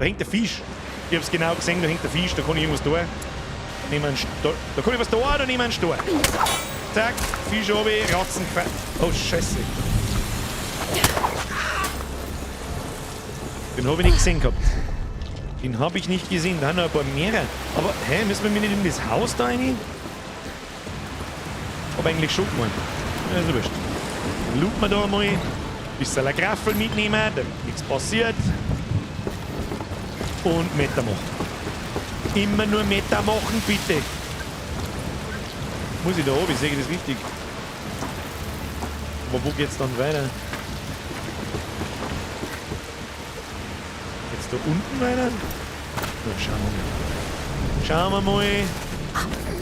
Da hängt der Fisch. Ich hab's genau gesehen, da hängt der Fisch. Da kann ich irgendwas tun. Da kann ich was tun oder nehmen einen Stor. Zack, Fisch oben, Ratzen gefallen. Oh, Scheiße. Den habe ich nicht gesehen gehabt. Den habe ich nicht gesehen. Da haben noch ein paar mehrere. Aber, hä, müssen wir nicht in das Haus da rein? Hab eigentlich schon gemeint. Also wurscht. Looten wir da mal. Bisschen eine Graffel mitnehmen, damit nichts passiert. Und Medda machen. Immer nur Medda machen, bitte. Muss ich da oben? Ich sehe das richtig. Aber wo geht's dann weiter? Geht's da unten weiter? Na, schauen wir mal.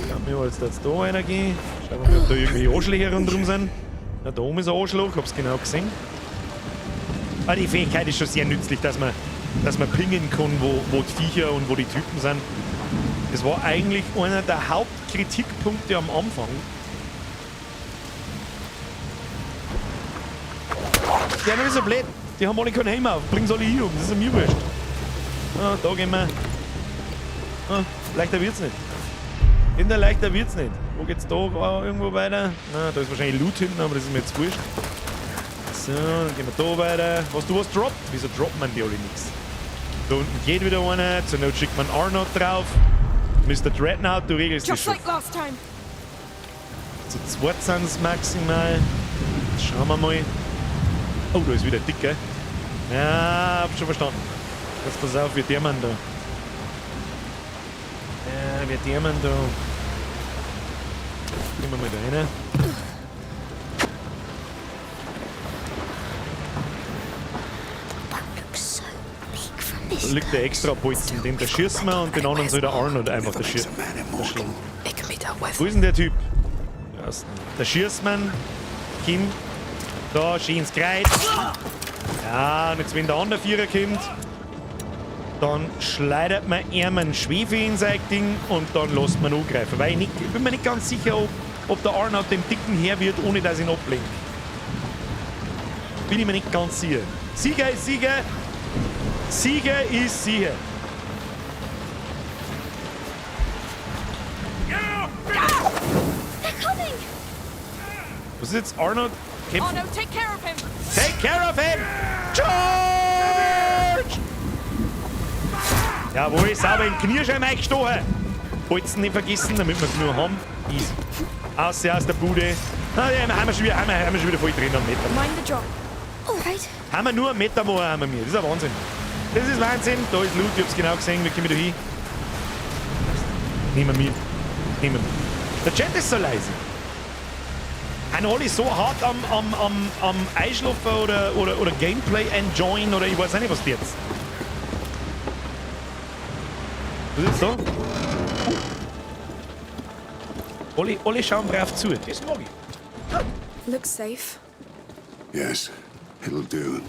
Schauen wir mal, jetzt da weitergehen. Schauen wir mal, ob da irgendwie Anschläge rundherum sind. Na, da oben ist ein Anschlag, hab's genau gesehen. Aber die Fähigkeit ist schon sehr nützlich, dass man pingen kann, wo die Viecher und wo die Typen sind. Das war eigentlich einer der Hauptkritikpunkte am Anfang. Die sind nicht so blöd. Die haben alle keinen Helm auf. Bringen sie alle hier um. Das ist mir wurscht. Ah, da gehen wir. Ah, leichter wird's nicht. Leichter wird's nicht. Wo geht's da irgendwo weiter? Na, da ist wahrscheinlich Loot hinten, aber das ist mir jetzt wurscht. So, dann gehen wir da weiter. Du was droppt? Wieso droppt man die alle nichts? Da unten geht wieder einer. Zur Not schickt man Arnold drauf. Mr. Dreadnought, du regelst das schon. Zu zweit sind es maximal. Jetzt schauen wir mal. Oh, da ist wieder dick, gell? Ja, hab schon verstanden. Jetzt pass auf, wie der Mann da. Ja, wie der Mann da. Gehen wir mal da rein. Da liegt der extra Bolzen, den da schießen wir und den anderen soll der Arnold einfach da schießen. Wo ist denn der Typ? Da schießt man, Kind, da schön ins Kreuz. Ja, und jetzt wenn der andere Vierer kommt, dann schleudert man ihm einen Schwefel in sein Ding und dann lässt man angreifen. Weil ich bin mir nicht ganz sicher, ob der Arnold dem Dicken her wird, ohne dass ich ihn ablenke. Bin ich mir nicht ganz sicher. Sieger ist Sieger. Sieger ist Sieger.
They're coming!
Was ist jetzt Arnold?
Arno, take care of him!
Take care of him! George! Jawohl, sauber in den Knierscheiben eingestochen. Bolzen nicht vergessen, damit wir es nur haben. Easy. Aus der Bude. Ah, ja, haben wir schon wieder voll drin am Meter.
Mind the job.
Alright.
Haben wir nur einen Meter machen, haben wir mir. Das ist ein Wahnsinn. Das ist Wahnsinn. Da ist Loot, ich hab's genau gesehen. Wie kommen wir da hin? Nehmen wir mit. Nehmen wir. Der Chat ist so leise. Haben alle so hart am Einschlafen oder Gameplay enjoyen oder ich weiß auch nicht, was die jetzt. Was ist jetzt da? Alle schauen brav zu. Das mag ich.
Looks safe.
Yes, it'll do.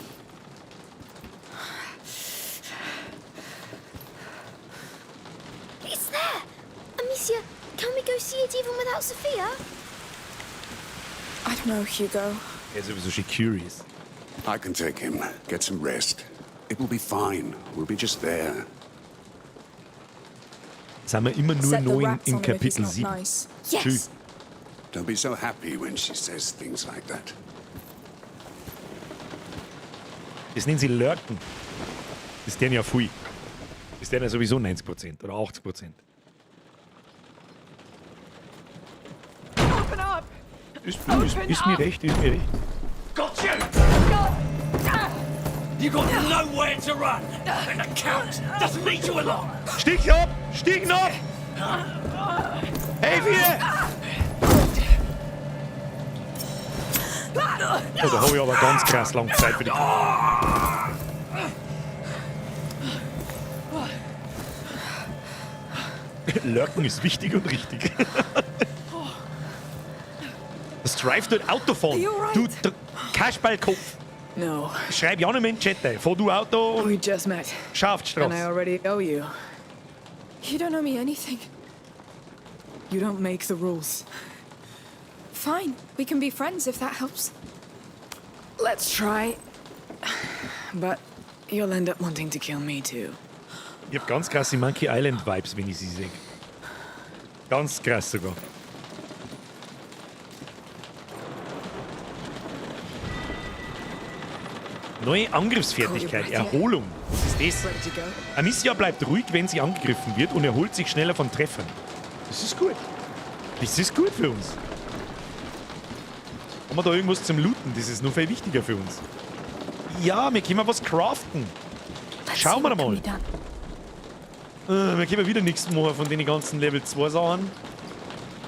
It's there! Amicia, can we go see it even without Sophia?
I don't know, Hugo.
Er ist sowieso schon curious.
I can take him. Get some rest. It will be fine. We'll be just there.
Sind wir immer nur
Set the
noch
rats
in
on him if he's
Kapitel
not
7.
nice.
Yes!
Don't be so happy when she says things like that.
Das nennen sie Lurken. Das ist ja viel. Das ist ja sowieso 90% oder 80%.
Open up!
Ist mir recht, ist mir recht.
Got you! You got nowhere to run, and the Count doesn't lead you along.
Stieg ab! Stieg ab! Hey, wir! Oh, da habe ich aber ganz krass lange Zeit für die. Lurken ist wichtig und richtig. Das Drive dort Auto fahren. Du Kasperlkopf.
No.
Schreib ja nicht mehr in den Chat. Fahr du Auto und
We just met.
schau auf die
And I
Straße.
already owe you.
You don't owe me anything.
You don't make the rules.
Fine. We can be friends if that helps.
Let's try. But you'll end up wanting to kill me too.
Ich hab ganz krasse Monkey Island Vibes, wenn ich sie sehe. Ganz krass sogar. Neue Angriffsfertigkeit, Erholung. Was ist das?
Ready to go?
Amicia bleibt ruhig, wenn sie angegriffen wird und erholt sich schneller von Treffern. Das ist gut. Das ist gut für uns. Haben wir da irgendwas zum Looten? Das ist noch viel wichtiger für uns. Ja, wir können was craften. Schauen wir mal. Wir können wieder nichts machen von den ganzen Level 2 Sachen.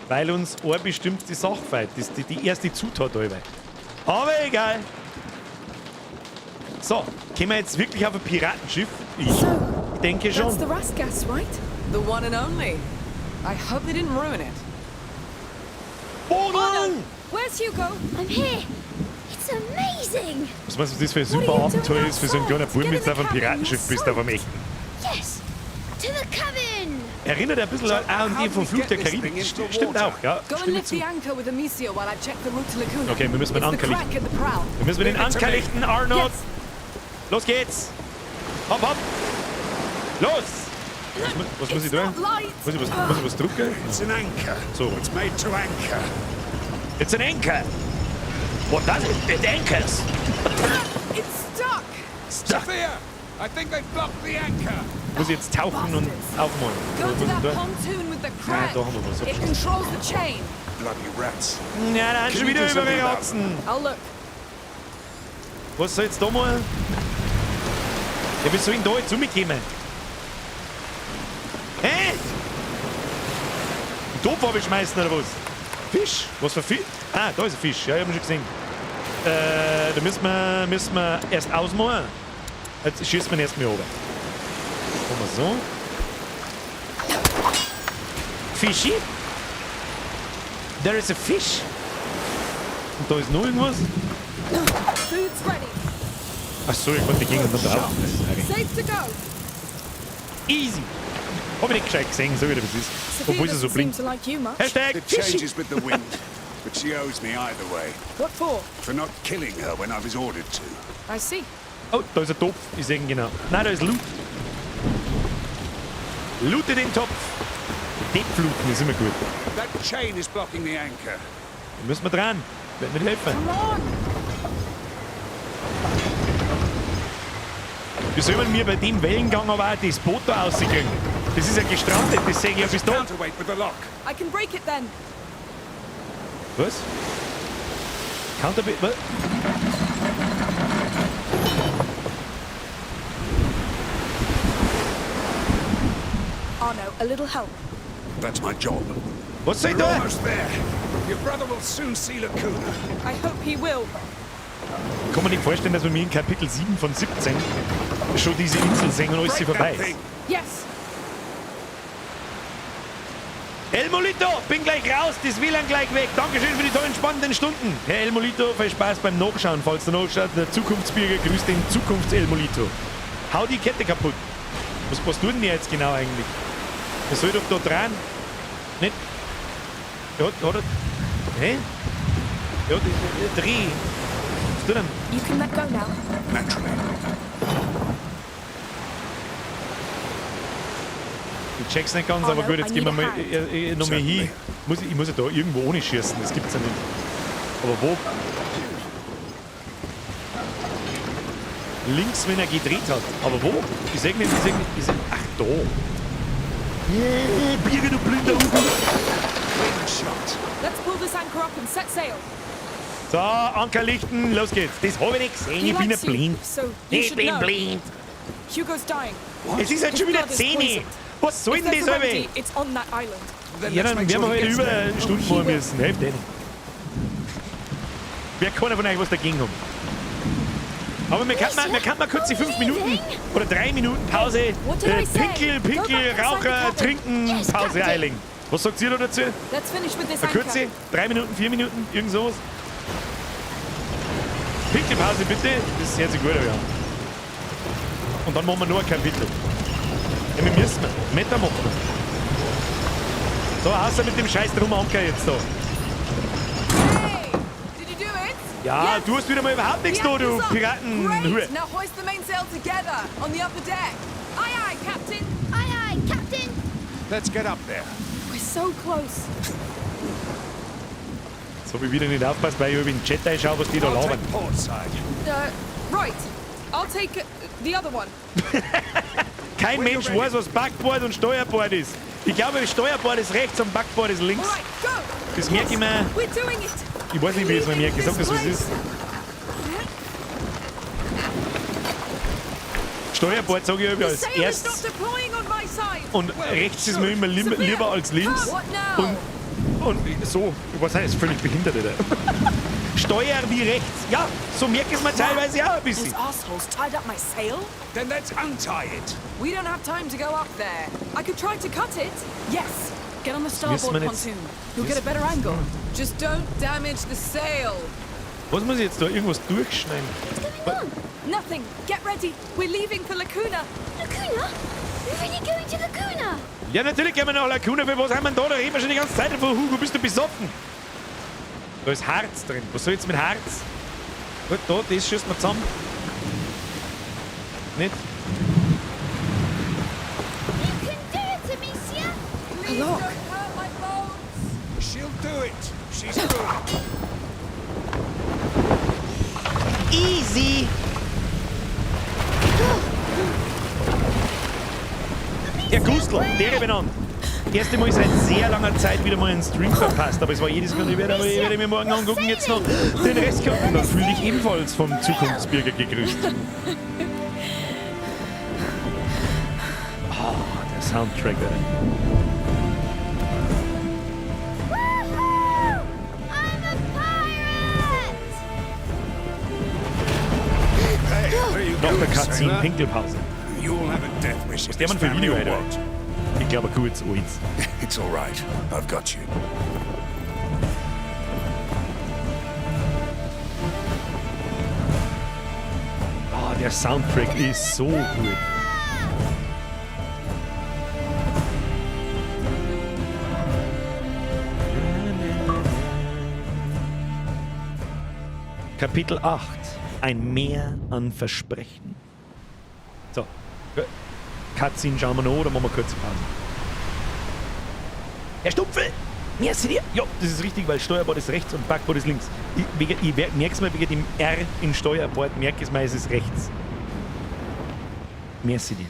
Weil uns eine bestimmte Sache fehlt. Das ist die erste Zutat dabei. Aber egal. So, können wir jetzt wirklich auf ein Piratenschiff? Ich denke schon.
That's the Rasgas, right?
The one and only. I hope they didn't ruin it.
Boden!
Where's Hugo?
I'm here. It's amazing.
Was meinst du, was das für ein super Abenteuer ist für so einen kleinen Buben, jetzt auf einem Piratenschiff bist, auf einem echten?
Yes. To the cabin.
Erinnert ein bisschen an die vom Fluch der Karibik. Stimmt auch, ja.
Go and
Stimme
lift
zu.
the anchor with Amicia while I check the route to Lacuna.
Okay, wir müssen den
It's the
Anker
crack
lichten.
at the prow.
Wir müssen den Anker lichten, Arnold. Los geht's. Hopp, hopp. Los. Was muss ich tun? Muss ich was drücken?
It's an anchor.
So.
It's made to anchor.
It's an anchor. What does it? It anchors.
It's stuck.
Sophia, I think they've blocked the anchor.
Muss ich jetzt tauchen und aufmachen.
Go to that
Da
pontoon with the
Ja,
crank.
da haben wir was.
It controls the chain.
Bloody rats.
Ja, dann schon wieder überratzen.
I'll look.
Was soll jetzt da mal? Ja, wie soll ich denn da jetzt umkommen? Hä? Den Topf abschmeißen oder was? Fisch? Was für Fisch? Ah, da ist ein Fisch. Ja, ich hab ihn schon gesehen. Da müssen wir erst ausmachen. Jetzt schießen wir ihn erst mal runter. Machen wir so. Fischi? There is a fish. Und da ist noch irgendwas?
Food's ready.
Achso, ich wollte gegen da drauf.
Safe to go.
Easy. Hab ich nicht gescheit gesehen, so wie das ist. Obwohl sie so
seem
blinkt.
to like you much.
Hashtag
The
Fischi.
changes with the wind, but she owes me either way
What for?
for not killing her when I was ordered to.
I see.
Oh, da ist ein Topf. Ich sehe ihn genau. Nein, da ist Loot. Loote den Topf. Deepfluten ist immer gut.
That chain is blocking the anchor.
Da müssen wir dran. Wird nicht helfen.
Come on.
Wie soll man mir bei dem Wellengang aber auch das Boot da rauskriegen? Das ist ja gestrandet, das sehe ich ja bis da.
Counterweight with the lock.
I can break it then.
Was? Counterweight? Was?
Arno, a little help.
That's my job.
Was soll ich
We're
da?
almost there. Your brother will soon see Lacuna.
I hope he will.
Kann man nicht vorstellen, dass wir mir in Kapitel 7 von 17 schon diese Insel sehen und alles sie
Break
vorbei
that
ist.
thing.
Yes.
El Molito, bin gleich raus, das WLAN gleich weg. Dankeschön für die tollen, spannenden Stunden. Herr El Molito, viel Spaß beim Nachschauen. Falls du nachschaut, der Zukunftsbürger grüßt den Zukunfts-El Molito. Hau die Kette kaputt. Was tut denn der jetzt genau eigentlich? Er soll doch da dran. Nicht? Hat er... Hä? Ja, Dreh. Was tut er denn?
You can let go now.
Naturally.
Ich check's nicht ganz, aber gut, jetzt gehen wir mal noch mal hin. Ich muss ja da irgendwo ohne schießen, das gibt's ja nicht. Aber wo? Links, wenn er gedreht hat. Aber wo? Ich sag nicht, ach, da. Birger, du blinder Hugo.
Let's pull this anchor up and set sail.
So, Anker lichten, los geht's. Das habe ich nicht gesehen,
He
ich bin
likes
nicht
you,
blind.
so you
Ich
should
bin
know.
blind.
Hugo's dying.
Es ist halt schon wieder 10. Was soll
If
denn
there's
das
a
alle?
remedy, it's on that island.
Then
Ja,
let's
dann
make
werden wir
sure he
heute
gets
über
there.
eine Stunde fahren müssen. Helft denen. Wer keiner von euch was dagegen haben. Aber wir kann mal kurz die 5 Minuten oder 3 Minuten Pause.
What did I say?
Pinkel,
Go back inside
Raucher,
the cabin.
Trinken,
Yes,
Pause
Captain.
eiling. Was sagt ihr da dazu?
Let's finish with this
Eine
anchor.
kurze? 3 Minuten, 4 Minuten, irgend sowas? Pinkelpause bitte. Das hört sich gut an, ja. Und dann machen wir noch ein Kapitel. Ja, wir müssen. Medda machen wir. So, außer mit dem scheiß Drumanker jetzt da.
Hey! Did you do it?
Ja,
Yes.
du hast wieder mal überhaupt nichts da, du Piraten.
Great! Now hoist the mainsail together on the upper deck. Aye, aye, Captain.
Aye, aye, Captain.
Let's get up there.
We're so close.
So wie wieder nicht aufpasst, weil ich über den Chat schaue, was die da
I'll
labern.
take port side.
Right. I'll take the other one.
Kein Mensch weiß, was Backboard und Steuerbord ist. Ich glaube, Steuerbord ist rechts und Backboard ist links.
All right, go.
Das merke ich mir.
We're doing it.
Ich weiß nicht, wie ich es mir merke. Sag das, was es ist. Steuerbord sage ich irgendwie als
Sail is not
erstes.
deploying on my side.
Und rechts ist mir immer lieber als links.
What now?
Und so, was heißt völlig behindert, oder? Steuer wie rechts. Ja, so merke ich es mir teilweise auch ein bisschen.
Those assholes tied up my sail?
Then let's untie it.
We don't have time to go up there. I could try to cut it.
Yes. Get on the
Wissen
starboard
wir jetzt-
pontoon. You'll get a better angle.
Just don't damage the sail.
Was muss ich jetzt da? Irgendwas durchschneiden?
Nothing. Get ready. We're leaving for Lacuna.
Lacuna? We're really going to Lacuna?
Ja, natürlich gehen wir nach Lacuna. Für was haben wir denn da? Da reden wir schon die ganze Zeit davon. Hugo, bist du besoffen? Da ist Herz drin. Was soll jetzt mit Herz? Gut, da, das schießt man zusammen. Nicht?
You can do it, Amicia!
Please don't hurt my bones.
She'll do it. She's good.
Easy! Der Gustl, der benannt. Erste Mal seit sehr langer Zeit wieder mal einen Stream verpasst, aber es war jedes Mal, ich werde mir morgen angucken, jetzt noch den Rest gucken. Dann fühle ich ebenfalls vom Zukunftsbürger gegrüßt. Oh, der Soundtrack, ey.
Woohoo! I'm a pirate!
Hey, there you
Noch
go,
eine Cutscene,
sailor.
Pinkelpause.
You'll have a death wish.
Was der Mann für ein Video, Alter? Ich glaube kurz, eins.
It's all right. I've got you.
Oh, der Soundtrack ist so gut. Kapitel 8. Ein Meer an Versprechen. So. Cutscene schauen wir noch oder machen wir kurz Pause? Herr Stupfel! Merci dir! Ja, das ist richtig, weil Steuerbord ist rechts und Backbord ist links. Ich merke es mir wegen dem R in Steuerbord, merke es mir, es ist rechts. Merci dir.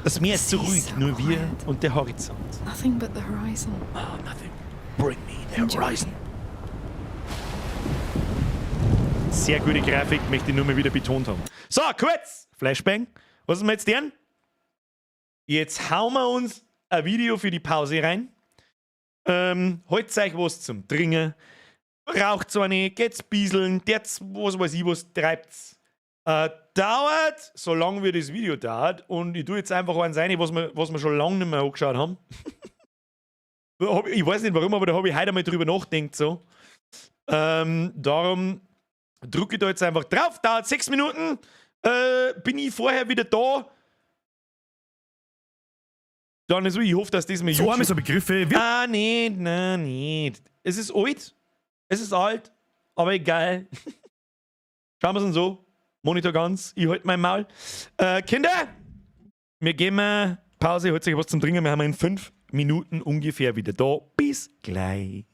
Das Meer ist so ruhig, nur wir und der Horizont.
Nothing but the horizon.
Oh, nothing. Bring me the horizon. Sehr gute Grafik, möchte ich nur mal wieder betont haben. So, kurz! Flashbang. Was ist wir jetzt deren? Jetzt hauen wir uns ein Video für die Pause rein. Holt euch was zum Trinken. Raucht so eine, geht's bieseln, was weiß ich, was treibt's. Dauert, so lange wie das Video dauert. Und ich tue jetzt einfach eins rein, was wir schon lange nicht mehr angeschaut haben. Ich weiß nicht warum, aber da habe ich heute einmal drüber nachgedacht. So. Darum drücke ich da jetzt einfach drauf. Dauert 6 Minuten. Bin ich vorher wieder da. Dann ist so, ich hoffe, dass das mir
so haben wir so Begriffe.
nicht. Es ist alt. Es ist alt. Aber egal. Schauen wir es uns so. Monitor ganz. Ich halte mein Maul. Kinder, wir gehen Pause. Holt euch was zum Trinken. Wir haben in 5 Minuten ungefähr wieder da. Bis gleich.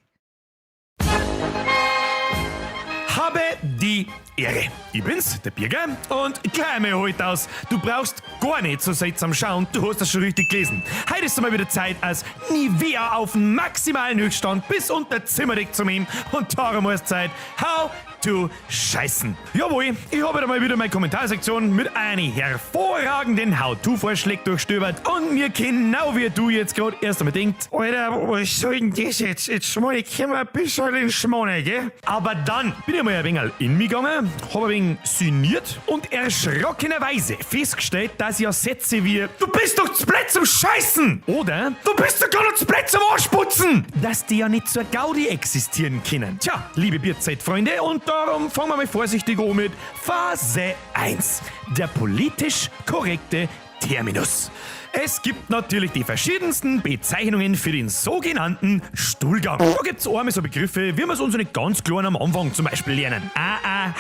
Habe die Ehre. Ich bin's, der Birger, und gleich mal heute aus. Du brauchst gar nicht so seltsam schauen, du hast das schon richtig gelesen. Heute ist mal wieder Zeit, als Nivea auf den maximalen Höchststand bis unter Zimmerdeck zu nehmen, und darum ist Zeit, how to scheißen. Jawohl, ich habe da mal wieder meine Kommentarsektion mit einem hervorragenden How-to-Vorschlag durchstöbert und mir genau wie du jetzt gerade erst einmal denkt, Alter, was soll denn das jetzt? Jetzt schmal, ich komm ein bisschen in Schmone, gell? Aber dann bin ich mal ein wenig in mich gegangen, habe ein wenig sinniert und erschrockenerweise festgestellt, dass ja Sätze wie du bist doch zu blöd zum Scheißen oder du bist doch gar nicht zu blöd zum Arschputzen, dass die ja nicht zur Gaudi existieren können. Tja, liebe Bierzeitfreunde, und darum fangen wir mal vorsichtig an mit Phase 1. Der politisch korrekte Terminus. Es gibt natürlich die verschiedensten Bezeichnungen für den sogenannten Stuhlgang. Da gibt es einmal so Begriffe, wie wir es uns nicht ganz klar am Anfang zum Beispiel lernen.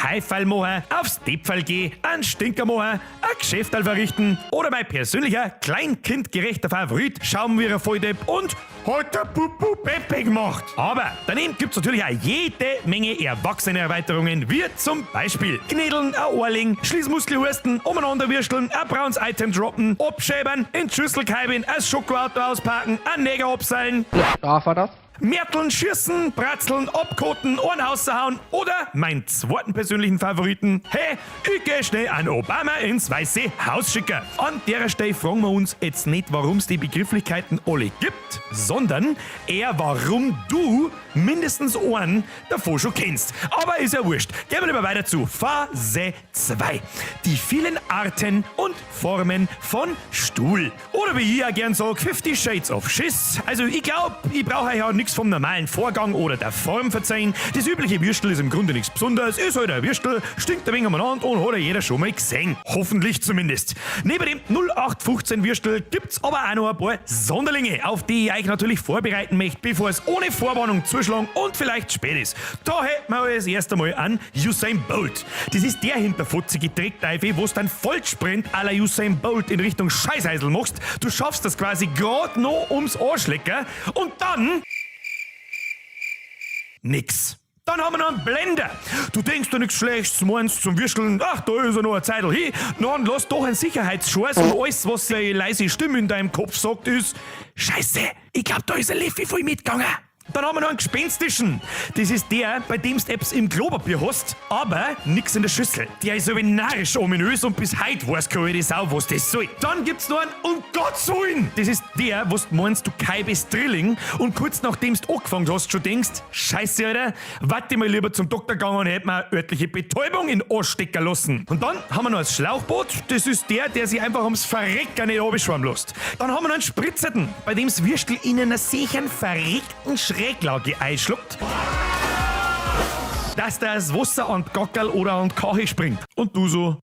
Haifall machen, aufs Deppfall gehen, einen Stinker machen, ein Geschäft verrichten oder mein persönlicher, kleinkindgerechter Favorit, schauen wir Volldepp und hat der Pupu Pepe gemacht. Aber daneben gibt es natürlich auch jede Menge Erwachsenenerweiterungen, wie zum Beispiel Knädeln, ein Ohrling, Schließmuskelhusten, umeinanderwürsteln, ein braunes Item droppen, abschäbern, in die Schüssel keiben, ein Schokoauto auspacken, ein Neger abseilen.
Darf er das?
Märteln, schießen, bratzeln, abkoten, Ohren raushauen oder meinen zweiten persönlichen Favoriten, hey, ich geh schnell an Obama ins Weiße Haus schicken. An der Stelle fragen wir uns jetzt nicht, warum es die Begrifflichkeiten alle gibt, sondern eher, warum du mindestens einen davon schon kennst. Aber ist ja wurscht. Gehen wir lieber weiter zu Phase 2. Die vielen Arten und Formen von Stuhl. Oder wie ich ja gern sage, 50 Shades of Schiss. Also ich glaube, ich brauche euch ja nichts vom normalen Vorgang oder der Form verzeihen. Das übliche Würstel ist im Grunde nichts Besonderes. Ist halt ein Würstel, stinkt ein wenig umeinander und hat ja jeder schon mal gesehen. Hoffentlich zumindest. Neben dem 0815 Würstel gibt's aber auch noch ein paar Sonderlinge, auf die ich euch natürlich vorbereiten möchte, bevor es ohne Vorwarnung zuschlagen und vielleicht spät ist. Da hätten wir das erste Mal an Usain Bolt. Das ist der hinterfotzige Dreckteufel, wo es dann Vollsprint à la Usain Bolt in Richtung Scheißeisel machst. Du schaffst das quasi gerade noch ums Arschlecken und dann nix. Dann haben wir noch einen Blender. Du denkst dir nichts Schlechtes, meinst zum Würsteln, ach, da ist ja noch eine Zeitl hin. Dann lass doch einen Sicherheitsscheiß und alles, was die leise Stimme in deinem Kopf sagt, ist Scheiße, ich glaub, da ist ein Leffi voll mitgegangen. Dann haben wir noch einen Gespenstischen. Das ist der, bei dem du Apps im Klopapier hast, aber nix in der Schüssel. Der ist so wie narrisch ominös und bis heute weiß keine alte Sau, was das soll. Dann gibt's noch einen um Gottes Willen. Das ist der, wo du meinst, du keibest Drilling und kurz nachdem du angefangen hast, schon denkst, Scheiße, Alter, warte mal lieber zum Doktor gegangen und hätte mir örtliche Betäubung in den Arsch stecken lassen. Und dann haben wir noch das Schlauchboot. Das ist der sich einfach ums Verrecken nicht abschwammen lässt. Dann haben wir noch einen Spritzerten, bei dem das Würstel in einer sicheren verreckten Schräglage einschluckt, dass das Wasser an die Gackerl oder an die Kache springt. Und du so.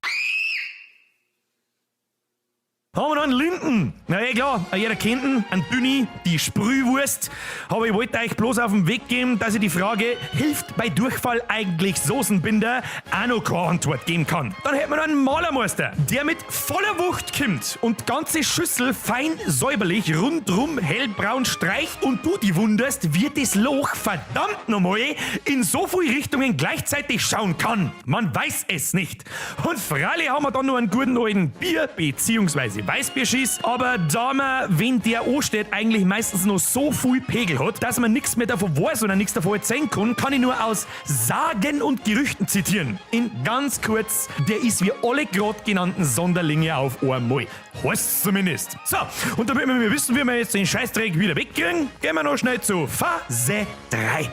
Haben wir noch einen Linden? Na ja klar, jeder kennt ihn, einen Dünni, die Sprühwurst. Aber ich wollte euch bloß auf den Weg geben, dass ich die Frage, hilft bei Durchfall eigentlich Soßenbinder, auch noch keine Antwort geben kann. Dann hätten wir noch einen Malermeister, der mit voller Wucht kommt und ganze Schüssel fein säuberlich rundrum hellbraun streicht und du dich wunderst, wie das Loch verdammt nochmal in so viele Richtungen gleichzeitig schauen kann. Man weiß es nicht. Und freilich haben wir dann noch einen guten alten Bier- bzw. Weißbierschieß, aber da man, wenn der ansteht, eigentlich meistens noch so viel Pegel hat, dass man nichts mehr davon weiß oder nichts davon erzählen kann ich nur aus Sagen und Gerüchten zitieren. In ganz kurz, der ist wie alle gerade genannten Sonderlinge auf einmal. Heißt's zumindest. So, und damit wir wissen, wie wir jetzt den Scheißdreck wieder wegkriegen, gehen wir noch schnell zu Phase 3.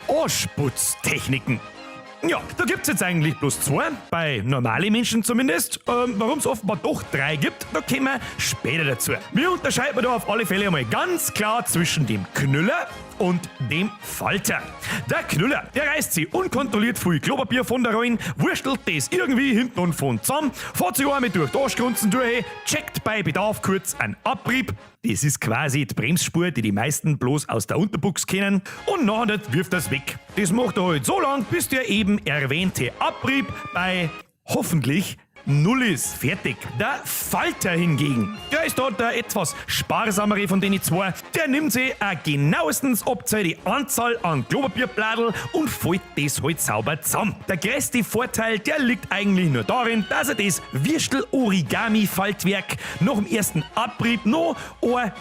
Arschputztechniken. Ja, da gibt's jetzt eigentlich bloß 2, bei normalen Menschen zumindest. Warum es offenbar doch 3 gibt, da kommen wir später dazu. Wir unterscheiden da auf alle Fälle einmal ganz klar zwischen dem Knüller und dem Falter. Der Knüller, der reißt sich unkontrolliert viel Klopapier von der rein, wurstelt das irgendwie hinten und von zusammen, fährt sich einmal durch die Arschgrunzen durch, checkt bei Bedarf kurz einen Abrieb. Das ist quasi die Bremsspur, die meisten bloß aus der Unterbuchs kennen. Und nachher wirft das weg. Das macht er halt so lang, bis der eben erwähnte Abrieb bei hoffentlich 0 ist. Fertig. Der Falter hingegen, der ist dort der etwas sparsamere von den 2. Der nimmt sich genauestens die Anzahl an Klopapierbladel und fällt das halt sauber zusammen. Der größte Vorteil, der liegt eigentlich nur darin, dass er das Würstel-Origami-Faltwerk nach dem ersten Abrieb noch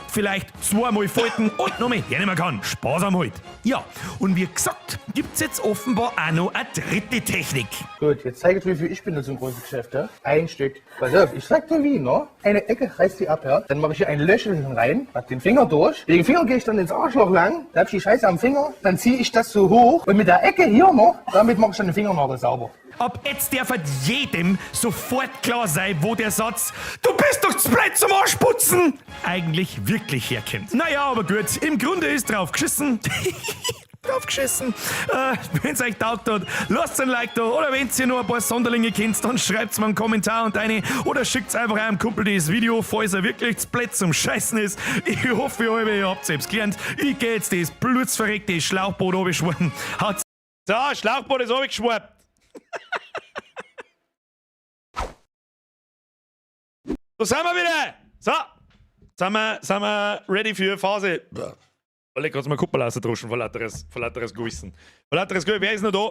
vielleicht 2-mal falten und noch mehr hernehmen kann. Sparsam halt. Ja, und wie gesagt, gibt's jetzt offenbar auch noch eine dritte Technik.
Gut, jetzt zeige ich, wie viel ich bin zum großen Geschäft, ja? Ein Stück. Pass auf, ich sag dir wie, ne? Eine Ecke reißt die ab, ja? Dann mache ich hier ein Löchelchen rein, mach den Finger durch. Wegen Finger gehe ich dann ins Arschloch lang, da hab ich die Scheiße am Finger, dann ziehe ich das so hoch und mit der Ecke hier noch, damit mache ich dann den Fingernagel sauber.
Ab jetzt darf jedem sofort klar sein, wo der Satz "Du bist doch zu blöd zum Arschputzen" eigentlich wirklich herkommt. Naja, aber gut, im Grunde ist drauf geschissen. Drauf geschissen. Wenn es euch taugt hat, lasst ein Like da. Oder wenn ihr noch ein paar Sonderlinge kennt, dann schreibt mir einen Kommentar und eine. Oder schickt einfach einem Kumpel das Video, falls er wirklich zu blöd zum Scheißen ist. Ich hoffe, ihr habt selbst gelernt. Ich gehe jetzt das blutsverreckte Schlauchboot runterschwimmen.
So, Schlauchboot ist runtergeschwappt. So sind wir wieder. So, sind wir ready für Phase. Alle kannst mal Kuppel rausdroschen vor lauteres Gewissen. Vor lauteres Gewissen, wer ist noch da?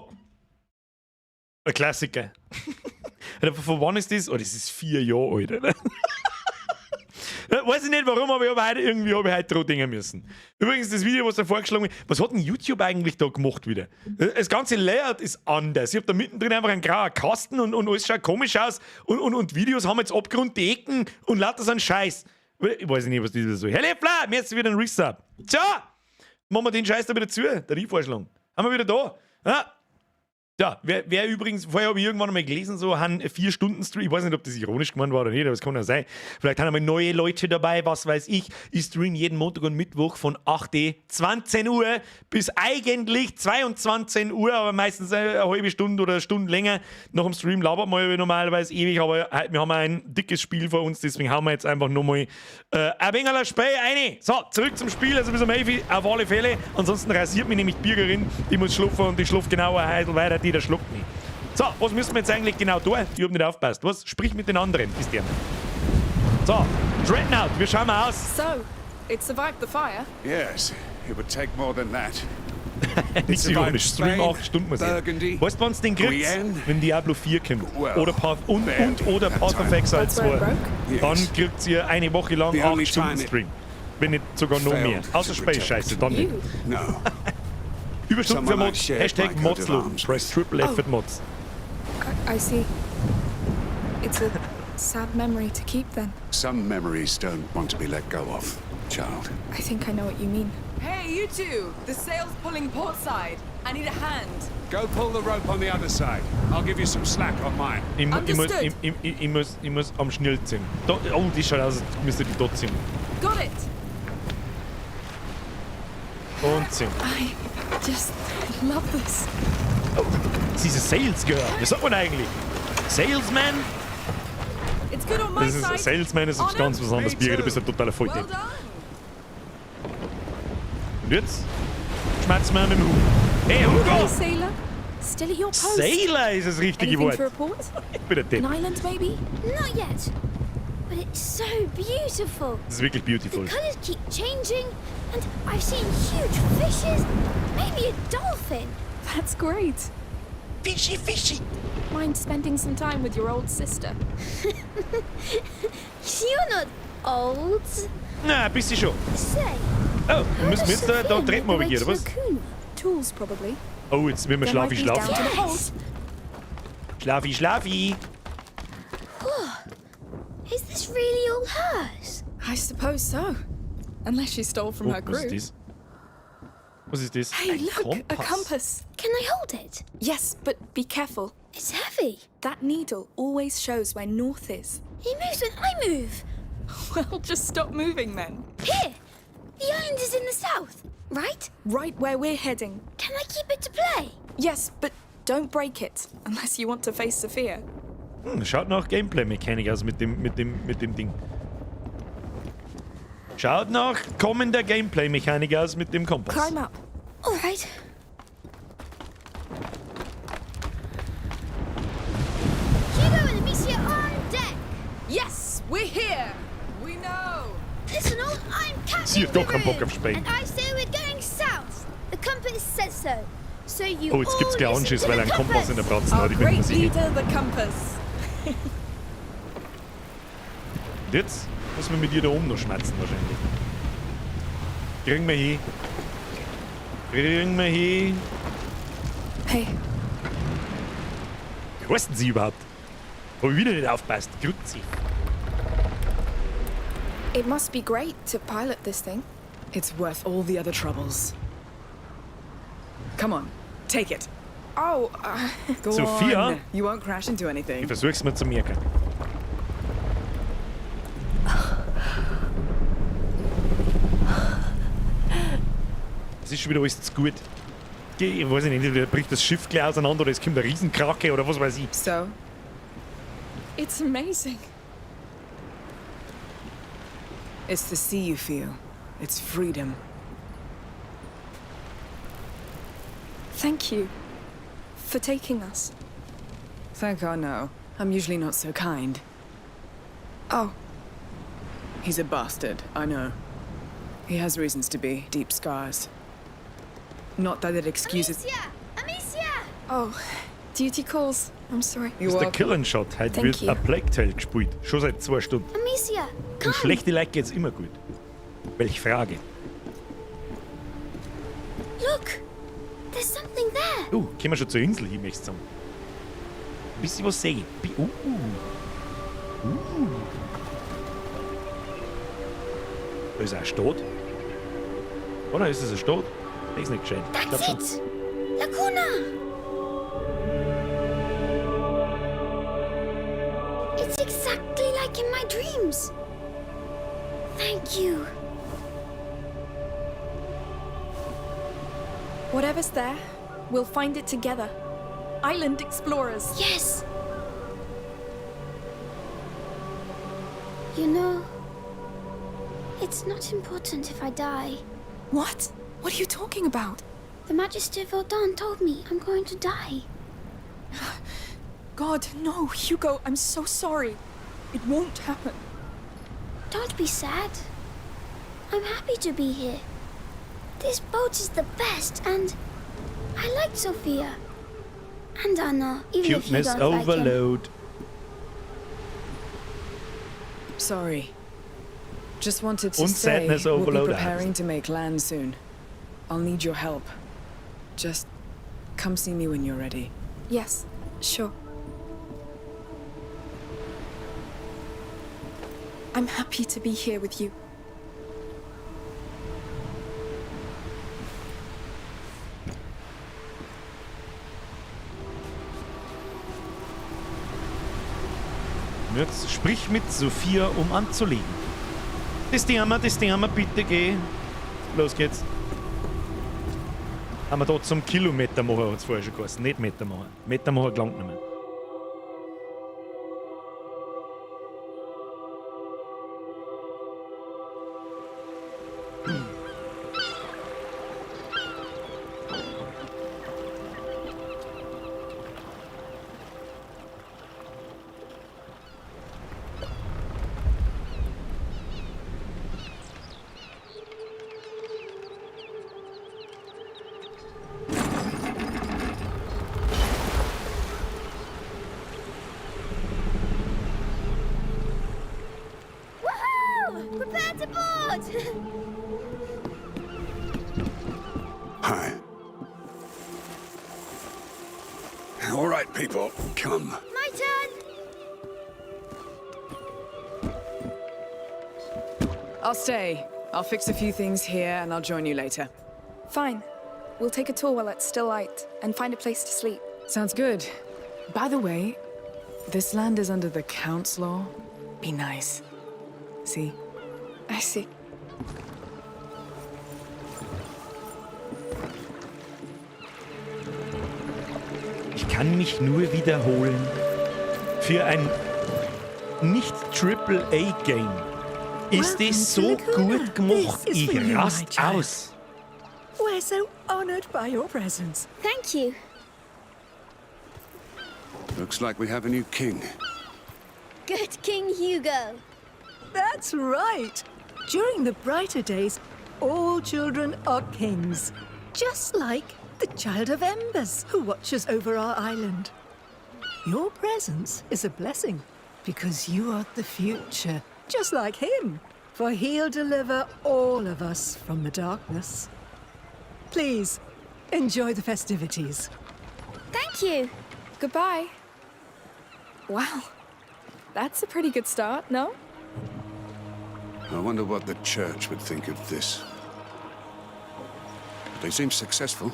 Ein Klassiker. Von wann ist das? Oh, das ist 4 Jahre alt, oder? Weiß ich nicht warum, aber ich habe heute drauf dingen müssen. Übrigens, das Video, was da vorgeschlagen wird, was hat denn YouTube eigentlich da gemacht wieder? Das ganze Layout ist anders. Ich habe da mittendrin einfach einen grauen Kasten und alles schaut komisch aus und Videos haben jetzt abgerundete Ecken und lauter so einen Scheiß. Ich weiß nicht, was das wieder so. Herr Lefler, mir jetzt wieder ein Resub. Tja, machen wir den Scheiß da wieder zu, der Vorschlag. Haben wir wieder da. Ja. Ja, wer übrigens, vorher habe ich irgendwann einmal gelesen, so haben 4 Stunden Stream, ich weiß nicht, ob das ironisch gemeint war oder nicht, aber es kann ja sein. Vielleicht haben einmal neue Leute dabei, was weiß ich. Ich stream jeden Montag und Mittwoch von 8 20 Uhr bis eigentlich 22 Uhr, aber meistens eine halbe Stunde oder eine Stunde länger. Nach dem Stream labert man normalerweise ewig, aber wir haben ein dickes Spiel vor uns, deswegen haben wir jetzt einfach nochmal ein wenig Spiel rein. So, zurück zum Spiel, also bis um 11 auf alle Fälle. Ansonsten rasiert mich nämlich die Birgerin, die muss schlafen und die schläft genauer heute weiter, der schluckt mich. So, was müssen wir jetzt eigentlich genau tun? Ich hab nicht aufgepasst. Was? Sprich mit den anderen, bis der. So, Dreadnought, wir schauen mal aus.
So, it survived the fire?
Yes, it would take more than that.
Nicht ironisch, Stream 8 Stunden muss ich. Weißt du, wann es den kriegt? Wenn Diablo 4 kommt. Oder Path oder Path of Exile 2. Dann kriegt ihr eine Woche lang 8 Stunden Stream. Wenn nicht sogar noch mehr. Außer Space-Scheiße, dann nicht. Überstunden für Mods. Hashtag Modslogan. Press triple F für Mods.
I see. It's a sad memory to keep then.
Some memories don't want to be let go of, child.
I think I know what you mean.
Hey, you two! The sail's pulling port side. I need a hand.
Go pull the rope on the other side. I'll give you some slack on mine.
Ich muss am schnell ziehen. Da, oh, die schaut aus, als müsste die dort ziehen.
Got it!
Und ziehen.
I just love this.
Oh, sie ist ein Sales Girl. Was sagt man eigentlich? Salesman?
It's good on my
Das ist ein
side.
Salesman, ist was ganz was anderes, Birger. Du bist ein totaler Volldepp.
Well done.
Und jetzt? Schmads mal mit dem Hugo. Hey, Hugo!
Hey, sailor. Still at your post.
Sailor ist das richtige
Anything
Wort.
to report?
Ich bin der Depp.
An island, maybe?
Not yet. But it's so beautiful.
Das ist wirklich beautiful.
The colors keep changing, and I've seen huge fishes, maybe a dolphin.
That's great.
Fishy, fishy.
Mind spending some time with your old sister?
You're not old.
Na, ein bisschen schon.
Say,
Oh, wir müssen jetzt da Treppen runtergehen, oder was?
Tools, probably.
Oh, jetzt werden wir
There might
schlafi,
be down
schlafi.
to the hold.
Schlafi, schlafi.
is this really all hers?
I suppose so. Unless she stole from
Oh,
her
was
crew.
ist das? Was ist das?
Hey,
Ein
look, a
Kompass.
compass.
Can I hold it?
Yes, but be careful.
It's heavy.
That needle always shows where north is.
It moves when I move.
Well, just stop moving then.
Here, the island is in the south, right?
Right where we're heading.
Can I keep it to play?
Yes, but don't break it, unless you want to face Sophia.
Schaut nach Gameplay-Mechanik aus mit dem Ding. Schaut nach kommender Gameplay-Mechanik aus mit dem Kompass.
Climb up.
All right. Hugo and Amicia on deck.
Yes, we're here. We know.
Listen all, I'm Captain
Sie hat doch keinen Bock
Birger,
auf Spain.
and I say we're going south. The compass says so. So you
Oh, jetzt gibt's gleich
all
Anschiss,
listen
weil
to
ein
the
Kompass in der Bratzen
Our
hat. Ich bin
great
mir sicher.
leader, the compass.
Und jetzt müssen wir mit ihr da oben noch schmatzen wahrscheinlich. Kriegen wir hin.
Hey,
Wie heißt denn sie überhaupt? Hab ich wieder nicht aufpasst. Grüezi.
it must be great to pilot this thing.
It's worth all the other troubles. Come on, take it.
Oh,
Go
Sophia?
on. You won't crash into
Ich
anything.
versuch's mir zu merken. Es ist schon wieder alles zu gut. Ich weiß nicht, entweder bricht das Schiff gleich auseinander oder es kommt eine Riesenkrake oder was weiß ich.
so? It's amazing.
It's the sea you feel. It's freedom.
Thank you for taking us.
Thank God, no. I'm usually not so kind.
Oh,
He's a bastard, I know. He has reasons to be. Deep scars. Not that it excuses...
Amicia! Amicia!
oh, Duty calls. I'm sorry.
Das ist der Killenshot. Heute wird ein Plague-Teil gespielt. Schon seit 2 Stunden.
Amicia,
Und
come.
schlechte Leute geht's immer gut. Welche Frage?
Look, there's something there.
Können wir schon zur Insel hin, möchtest du sagen? Ein bisschen was sehen. Da ist ein Stadt. Oder ist es ein Stadt? Der ist nicht gescheit.
That's it. Lacuna. It's exactly like in my dreams. Thank you.
Whatever's there, we'll find it together. Island explorers.
Yes. You know, it's not important if I die.
What? What are you talking about?
The Magister Vaudan told me I'm going to die.
God, no, Hugo, I'm so sorry. It won't happen.
Don't be sad. I'm happy to be here. This boat is the best, and I like Sophia. And Anna, even if you
Cuteness
don't like him.
overload.
Sorry. Just wanted to
Und
say
sadness
we'll be
overload.
preparing to make land soon. I'll need your help. Just come see me when you're ready.
Yes, sure. I'm happy to be here with you.
Jetzt sprich mit Sophia, um anzulegen. Das Thema, bitte geh. Los geht's. Haben wir da zum Kilometer machen, hat es vorher schon geheißen. Nicht Meter machen. Meter machen gelangt nicht mehr.
Prepare to board!
Hi. All right, people, come.
My turn!
I'll stay. I'll fix a few things here and I'll join you later.
Fine. We'll take a tour while it's still light and find a place to sleep.
Sounds good. By the way, this land is under the Count's law. Be nice. See?
I see.
Ich kann mich nur wiederholen. Für ein Nicht-AAA-Game ist es so gut gemacht. Ich rast aus.
We're so honored by your presence.
Thank you.
Looks like we have a new king.
Good King Hugo.
That's right. During the brighter days, all children are kings. Just like the Child of Embers who watches over our island. Your presence is a blessing because you are the future, just like him. For he'll deliver all of us from the darkness. Please, enjoy the festivities.
Thank you.
Goodbye. Wow. That's a pretty good start, no?
I wonder what the church would think of this. They seem successful.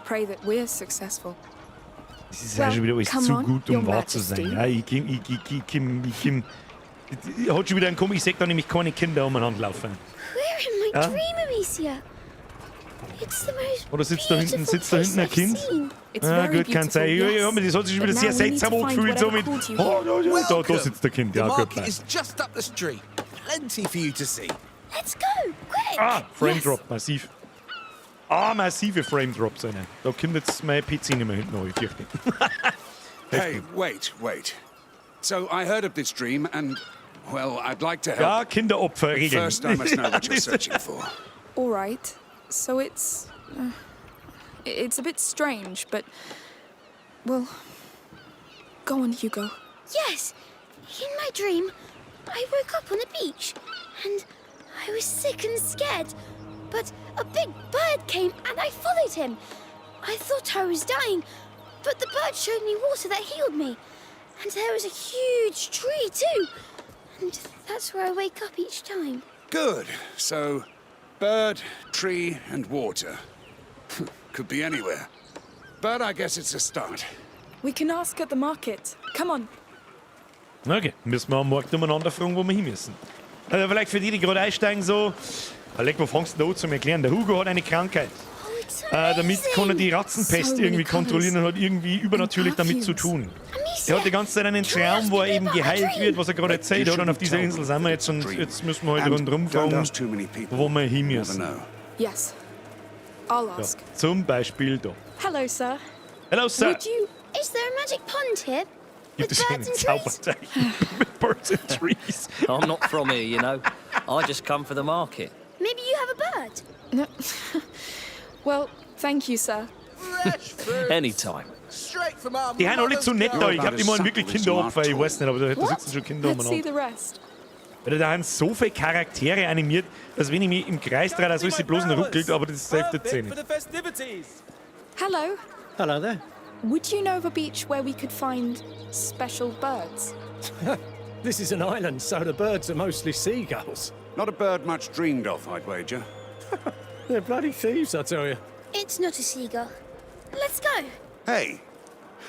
Pray that we're successful.
Das ist ja schon wieder alles zu gut, um wahr zu sein. Ja, ich hat schon wieder einen Komisch, ich sag da nämlich keine Kinder umeinander laufen.
We're in my dream, Amicia. It's the most
Oder sitzt da hinten ein Kind? Ah, gut, kann sein. Ja, aber das hat sich schon wieder sehr seltsam angefühlt, so mit, da sitzt der Kind. Ja, gut.
Is just up the street. Plenty for you to see.
Let's go, quick!
Ah, Frame Drop, massiv. Ah, massive Frame Drops. Da kommt jetzt mein PC nicht mehr hinten rein, fürchte.
Hey, wait. So I heard of this dream and, well, I'd like to help.
Ja, Kinderopfer regeln.
First, I must know what you're searching for.
All right. So it's a bit strange, but Well, go on, Hugo.
Yes, in my dream, I woke up on a beach, and I was sick and scared. But a big bird came, and I followed him. I thought I was dying, but the bird showed me water that healed me. And there was a huge tree, too. And that's where I wake up each time.
Good. So, bird, tree, and water. Could be anywhere. But I guess it's a start.
We can ask at the market. Come on.
Okay, müssen wir am Markt umeinander fragen, wo wir hin müssen. Also vielleicht für die gerade einsteigen, so... Leck, wo fängst du an zu erklären? Der Hugo hat eine Krankheit. Damit kann er die Ratzenpest irgendwie kontrollieren und hat irgendwie übernatürlich damit zu tun. Er hat die ganze Zeit einen Traum, wo er eben geheilt wird, was er gerade erzählt hat. Und auf dieser Insel sind wir jetzt und jetzt müssen wir halt rundherum fragen, wo wir hin müssen.
Yes. I'll ask.
Ja, zum Beispiel da.
Hello, sir.
Hello, sir.
Is there a magic pond here?
Gibt es einen Zauberteich mit Birds and Trees?
I'm not from here, you know. I just come for the market.
Maybe you have a bird.
No. Well, thank you, sir.
Anytime.
Die haben alle zu nett da. Ich hab die mal wirklich Kinder abgefeiert. Ich weiß nicht, aber da sitzen schon Kinder
Let's see the
umeinander.
rest.
Weil da haben so viele Charaktere animiert, dass wenn ich mich im Kreis drehe, dass alles bloß ruckelt, aber das hilft jetzt nicht.
Hello.
Hello there.
Would you know of a beach where we could find special birds?
This is an island, so the birds are mostly seagulls.
Not a bird much dreamed of, I'd wager.
They're bloody thieves, I tell you.
It's not a seagull. Let's go.
Hey,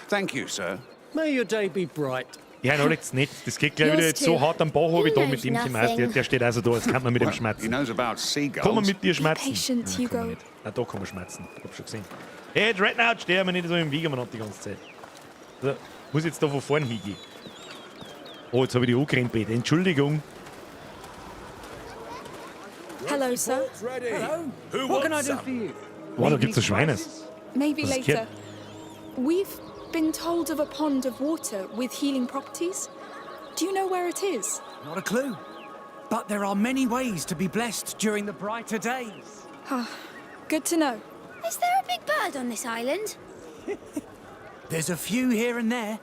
thank you, sir.
May your day be bright.
Ja, noch jetzt nicht. Das geht gleich wieder jetzt so hart am Bauch, habe ich da mit dem Thema. Der steht also da, als kann man mit dem schmerzen. Kann man mit dir schmerzen?
Patient,
Nein,
Hugo.
kann man nicht. Na, da kann man schmerzen. Ich hab schon gesehen. Hey, jetzt right now, steh mir nicht so im Weg umeinander die ganze Zeit. So, muss jetzt da von vorn hingehen. Oh, jetzt habe ich die angerempelt. Entschuldigung.
Hello, sir.
Hello. What can I do for you?
Wow, da gibt's ein Schweines.
Maybe
Was ist
later. We've been told of a pond of water with healing properties. Do you know where it is?
Not a clue. But there are many ways to be blessed during the brighter days.
Good to know.
Is there a big bird on this island?
There's a few here and there.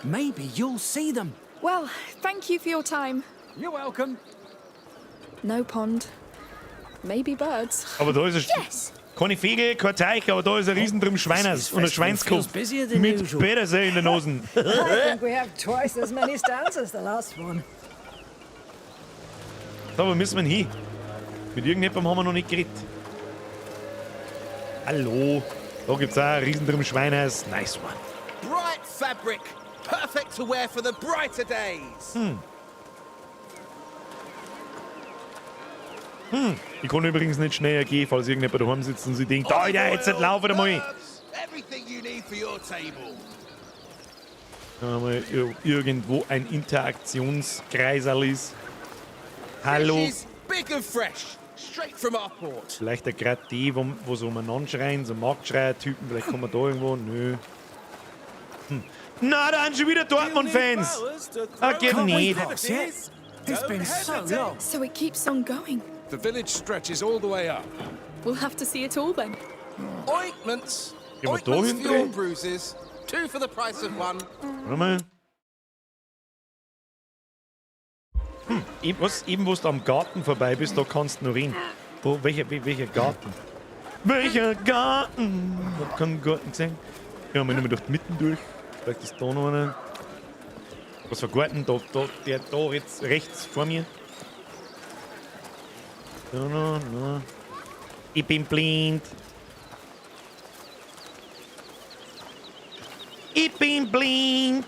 Maybe you'll see them.
Well, thank you for your time.
You're welcome.
No pond. Maybe birds.
Aber da ist es. Keine Vögel, kein Teich, aber da ist ein Riesendrum Schweiners und ein Schweinskopf mit Bädersee in den Nosen.
I think we have twice as many stands as the last one.
Da, wo müssen wir hin? Mit irgendjemandem haben wir noch nicht geredet. Hallo, da gibt's auch ein Riesendrum Schweiners. Nice one.
Bright fabric, perfect to wear for the brighter days.
Ich kann übrigens nicht schneller gehen, falls irgendjemand daheim sitzt und sie denkt, oh ja, jetzt laufen wir mal.
Everything you need for your table.
Da haben wir irgendwo ein Interaktionskreisel ist. Hallo.
Big and fresh, straight from our port.
Vielleicht gerade die, wo so umeinander schreien, so Marktschreier-Typen, vielleicht kommen wir da irgendwo. Nö. Na, da sind schon wieder Dortmund-Fans. Okay, nicht.
It's been so long.
So it keeps on going.
The village stretches all the way up.
We'll have to see it all then.
Ointments.
Gehen wir da
Ointments for your
hinten?
bruises. 2 for the price of 1.
Warte mal. Eben wo du am Garten vorbei bist, da kannst du noch reden. Wo, welcher Garten? Welcher Garten? Ich hab keinen Garten gesehen. Ja, wir nehmen durch die Mitten durch. Vielleicht ist da noch einer. Was für Garten? Der da jetzt rechts vor mir. No. Ich bin blind. Ich bin blind.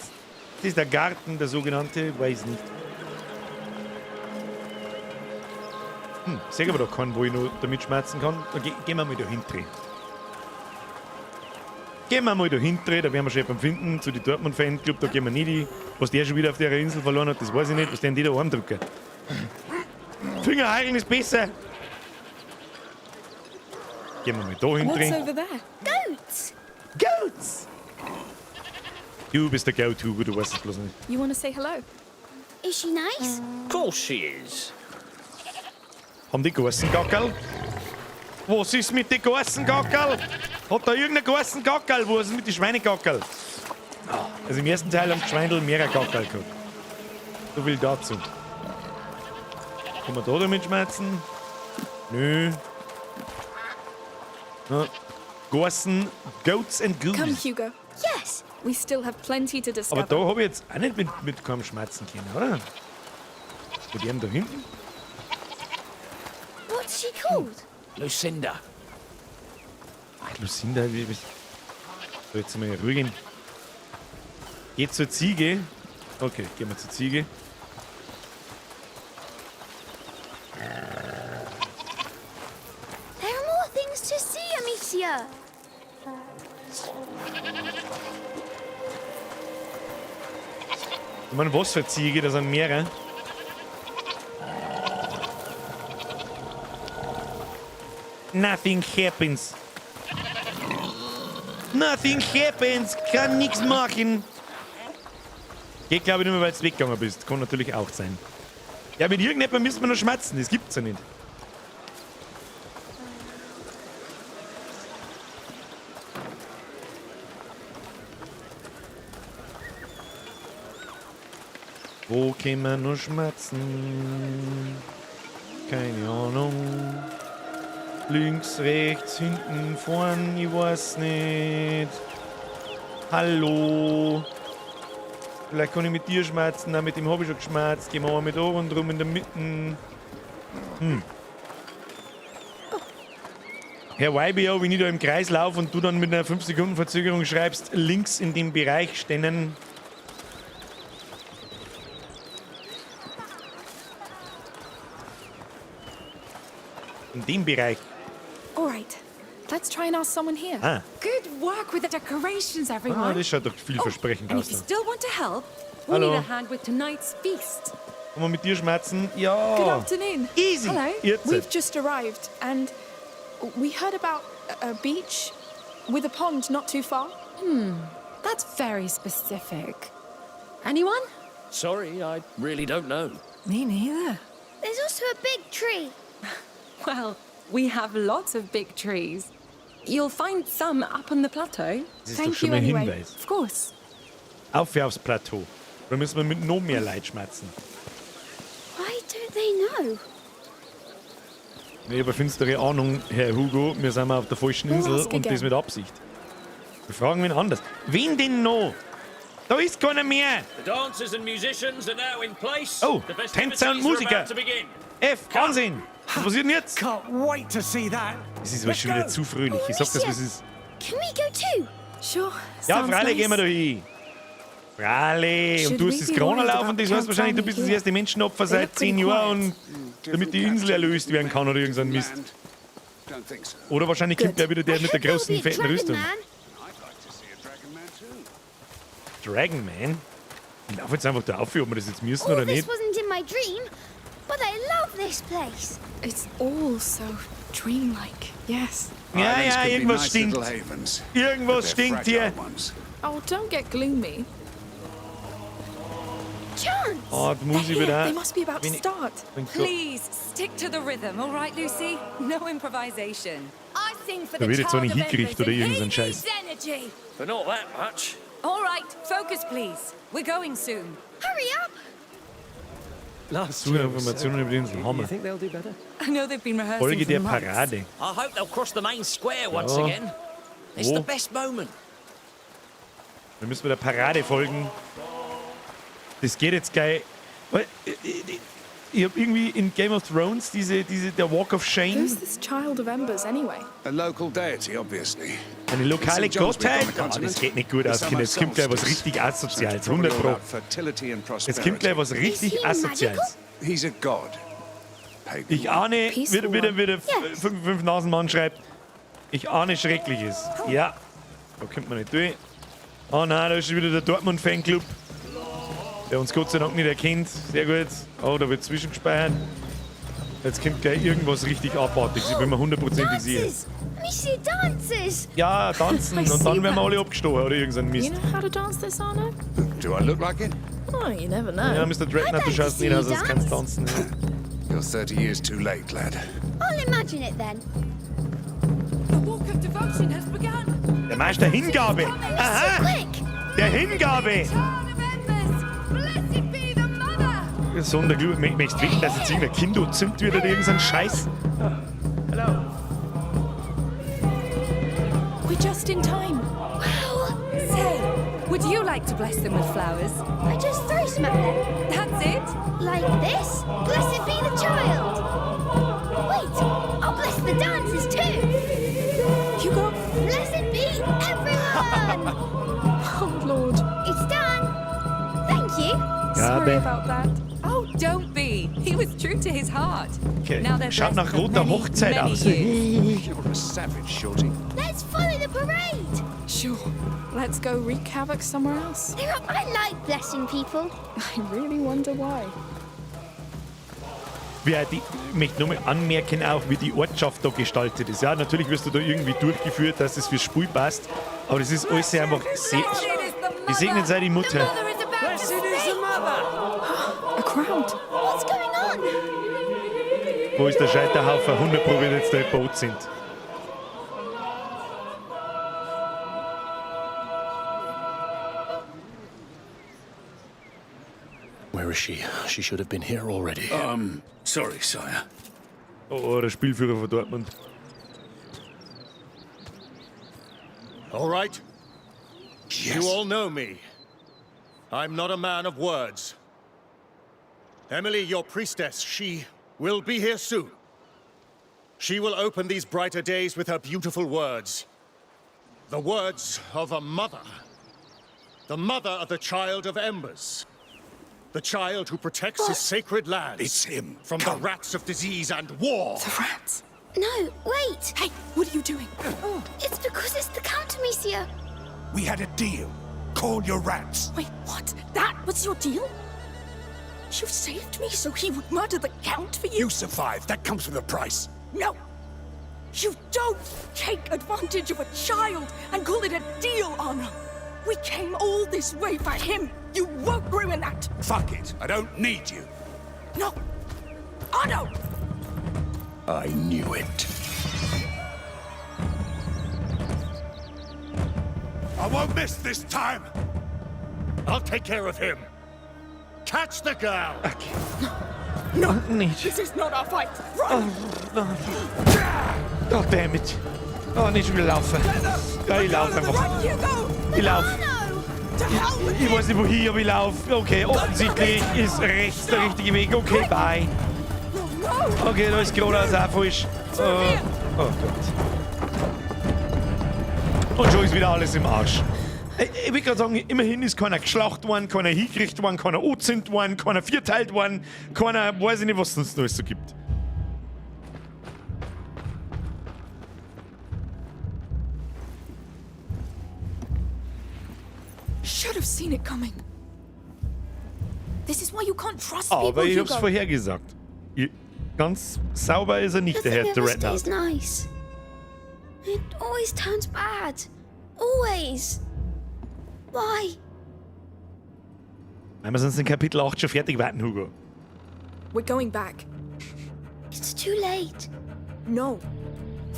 Das ist der Garten, der sogenannte, weiß nicht. Ich sehe aber da keinen, wo ich noch damit schmerzen kann. Gehen wir mal da hinten. Gehen wir mal da hinten, da werden wir schon jemanden finden, zu den Dortmund-Fanclub, da gehen wir nicht hin. Was der schon wieder auf der Insel verloren hat, das weiß ich nicht, was der die da armdrücken. Fingerheilen ist besser. Gehen wir mal da
What's
hinten.
over there?
Goats.
Goats! Du bist der Goat, Hugo, du weißt es bloß nicht.
You want to say hello?
Is she nice?
Of course she is.
Haben die Gossengackerl? Was ist mit den Gossengackerl? Hat da irgendein Gossengackerl? Wo ist es mit den Schweinegackerl? Also im ersten Teil haben die Schweindel mehr Kackerl gehabt. So viel dazu. Kann man da damit schmerzen? Nö. Ja. Gossen, Goats and Goose.
Come, Hugo. Yes, we still have plenty to discover.
Aber da habe ich jetzt auch nicht mit keinem schmerzen können, oder? Mit dem da hinten?
What's she called?
Lucinda.
Ach, Lucinda, wie... So, jetzt mal ruhig hin. Geht zur Ziege. Okay, gehen wir zur Ziege.
There are more things to see, Amicia.
Ich meine, was für Ziege? Das sind mehrere. Nothing happens. Nothing happens. Kann nichts machen. Geht, glaube ich, nur, weil du weggegangen bist. Kann natürlich auch sein. Ja, mit irgendjemandem müssen wir noch schmerzen. Das gibt's ja nicht. Wo können wir noch schmerzen? Keine Ahnung. Links, rechts, hinten, vorn, ich weiß nicht. Hallo. Vielleicht kann ich mit dir schmerzen, auch mit dem habe ich schon geschmerzt. Gehen wir mal mit Ohren drum in der Mitte. Herr Weibio, wenn ich da im Kreis laufe und du dann mit einer 5 Sekunden Verzögerung schreibst, links in dem Bereich stehen. In dem Bereich.
All right, let's try and ask someone here.
Ah.
Good work with the decorations, everyone.
Ah, das schaut doch vielversprechend
And
aus.
if you still want to help, we
Hallo.
need a hand with tonight's feast.
Kann man mit dir schmerzen?
Good
Ja.
afternoon.
Easy.
Hello.
Jetzt.
We've just arrived, and we heard about a beach with a pond not too far.
That's very specific. Anyone?
Sorry, I really don't know.
Me neither.
There's also a big tree.
Well, we have lots of big trees. You'll find some up on the plateau.
Das ist doch schon ein Hinweis.
Of course.
Aufs Plateau. Da müssen wir mit noch mehr Leid schmerzen.
Why don't they know?
Ich habe eine finstere Ahnung, Herr Hugo. Wir sind auf der falschen Insel und das mit Absicht. Wir fragen wen anders. Wen denn noch? Da ist keiner mehr.
The dancers and musicians are now in place.
Oh,
The
Tänzer und
festivities are
Musiker.
about to begin.
Wahnsinn. Was passiert denn jetzt?
Can't wait to see that.
Das ist aber schon wieder zu fröhlich. Ich sag das, was es ist.
Can we go too?
Sure.
Ja,
sounds
freilich
nice.
gehen wir da hin. Freilich. Und
Should
du
we
hast das
be
Kranenlauf
worried
und das
about
heißt wahrscheinlich, du bist das
Count
erste Menschenopfer
They
seit
look pretty
10 Jahren
quiet.
und damit die Insel erlöst werden kann oder irgendein Mist.
Don't think so.
Oder wahrscheinlich kommt der wieder der mit der
There'll be
großen,
a
fetten
dragon
Rüstung.
man.
I'd like to see a dragon man too.
Dragon Man? Ich laufe jetzt einfach da auf, ob wir das jetzt müssen
All
oder
this
nicht.
wasn't in my dream, but I love this place.
It's all so dreamlike. Yes.
Ja,
Islands
ja,
can be
irgendwas
nice
stinkt.
little havens,
Irgendwas
but they're
stinkt hier.
fragile ones.
Oh, don't get gloomy.
Chance!
Oh, die Musik
Here,
wieder.
they must be about to start.
Please, stick to the rhythm, all right, Lucy? No improvisation. I sing for
Da
the
wird jetzt so eine
child of
hingekriegt
embers
oder
and
irgendein
he
Scheiß.
needs energy.
But not that much.
All right, focus, please. We're going soon.
Hurry up!
Last
Suche Informationen über die Insel. Hammer.
You think they'll do better?
I know they've been rehearsing
Folge
for
der
months.
Parade.
I hope they'll cross the main square once
Ja.
again. It's
Wo?
the best moment.
Dann müssen wir der Parade folgen. Das geht jetzt gleich. Ich hab irgendwie in Game of Thrones der Walk of Shame.
Who's this child of embers anyway?
A local deity, obviously.
Eine lokale
St. John's
Gottheit?
big on the
Ah, das
continent.
geht nicht gut aus, Kinder. Jetzt kommt gleich was richtig Asoziales. 100 Pro.
Fertility and
Jetzt kommt gleich was
Is
richtig
he
Asoziales.
He's a god. Pagan.
Ich ahne,
Peaceful
wieder
Yes.
5 Nasenmann schreibt, ich ahne Schreckliches. Ja, da kommt man nicht durch. Oh nein, da ist schon wieder der Dortmund-Fanclub, der uns Gott sei Dank nicht erkennt. Sehr gut. Oh, da wird zwischengespeichert. Jetzt kommt gleich irgendwas richtig Abartiges. Ich bin mir hundertprozentig sicher.
Dances! Amicia dances!
Ja, tanzen
I
und
see
dann werden wir
that.
alle abgestochen oder irgendein
You
Mist.
know how to dance this, Arno?
Do I look like it?
Oh, you never know.
Ja, Mr. Dreadnought, du schaust nicht aus, als kannst tanzen.
You're 30 years too late, lad.
I'll imagine it then.
The walk of devotion has begun.
Der Meister Hingabe.
Amicia,
Aha!
quick!
der Hingabe. Sonderglück, möchtest du wetten, dass jetzt irgendein Kind anzündet wird oder irgendein Scheiß?
Hello. We're just in time.
Wow! Say, would you like to bless them with flowers?
I just throw some at them.
That's it?
Like this? Blessed be the child. Wait, I'll bless the dancers too.
Hugo.
Blessed be everyone.
Oh, Lord.
It's done. Thank you.
Sorry about that. Oh, don't be. He was true to his heart.
Okay,
Now they're
schaut nach
blessed for
roter
many,
Hochzeit
many
aus.
years.
You're a savage, Shorty.
Let's follow the parade.
Sure. Let's go wreak havoc somewhere else.
I like blessing people.
I really wonder why.
Ich möchte nur mal anmerken, auch wie die Ortschaft da gestaltet ist. Ja, natürlich wirst du da irgendwie durchgeführt, dass es fürs Spiel passt. Aber das ist alles sehr einfach. Gesegnet sei die Mutter.
A crowd.
What's going on?
Wo ist der Scheiterhaufen? 100 Pro wird jetzt da im Boot sind.
Where is she? She should have been here already. Sorry, sire.
Oh, der Spielführer von Dortmund.
All right. Yes. You all know me. I'm not a man of words. Emily, your priestess, she will be here soon. She will open these brighter days with her beautiful words. The words of a mother. The mother of the child of embers. The child who protects his sacred land.
It's him.
From the rats of disease and war.
The rats.
No, wait.
Hey, what are you doing?
Oh, it's because it's the Count Amicia.
We had a deal. Call your rats.
Wait, what? That was your deal? You saved me so he would murder the Count for you?
You survived. That comes with a price.
No! You don't take advantage of a child and call it a deal, Anna! We came all this way for him! You won't ruin that!
Fuck it. I don't need you.
No! Anna!
I knew it. I won't miss this time.
I'll take care of him. Catch the girl.
Okay.
No!
Nicht.
This is not our fight! Run!
Oh, damn it. Oh, nicht schon wieder laufen. Ja, ich laufe einfach. Ich laufe. Ich weiß nicht wohin, aber ich laufe. Okay, offensichtlich ist rechts der richtige Weg. Okay, bye. Okay, da ist geradeaus auch falsch. Oh Gott. Und schon ist wieder alles im Arsch. Ich will gerade sagen, immerhin ist keiner geschlacht worden, keiner hingekriegt worden, keiner angezündet worden, keiner vierteilt worden, keiner weiß ich nicht, was es sonst noch alles so gibt.
Should have seen it coming. This is why you can't trust people,
Aber ich hab's
Hugo.
vorhergesagt. Ganz sauber ist er nicht, der Herr
Never
Redner.
stays nice. It always turns bad. Always. Why?
Wenn wir sonst in Kapitel 8 schon fertig warten, Hugo.
We're going back.
It's too late.
No.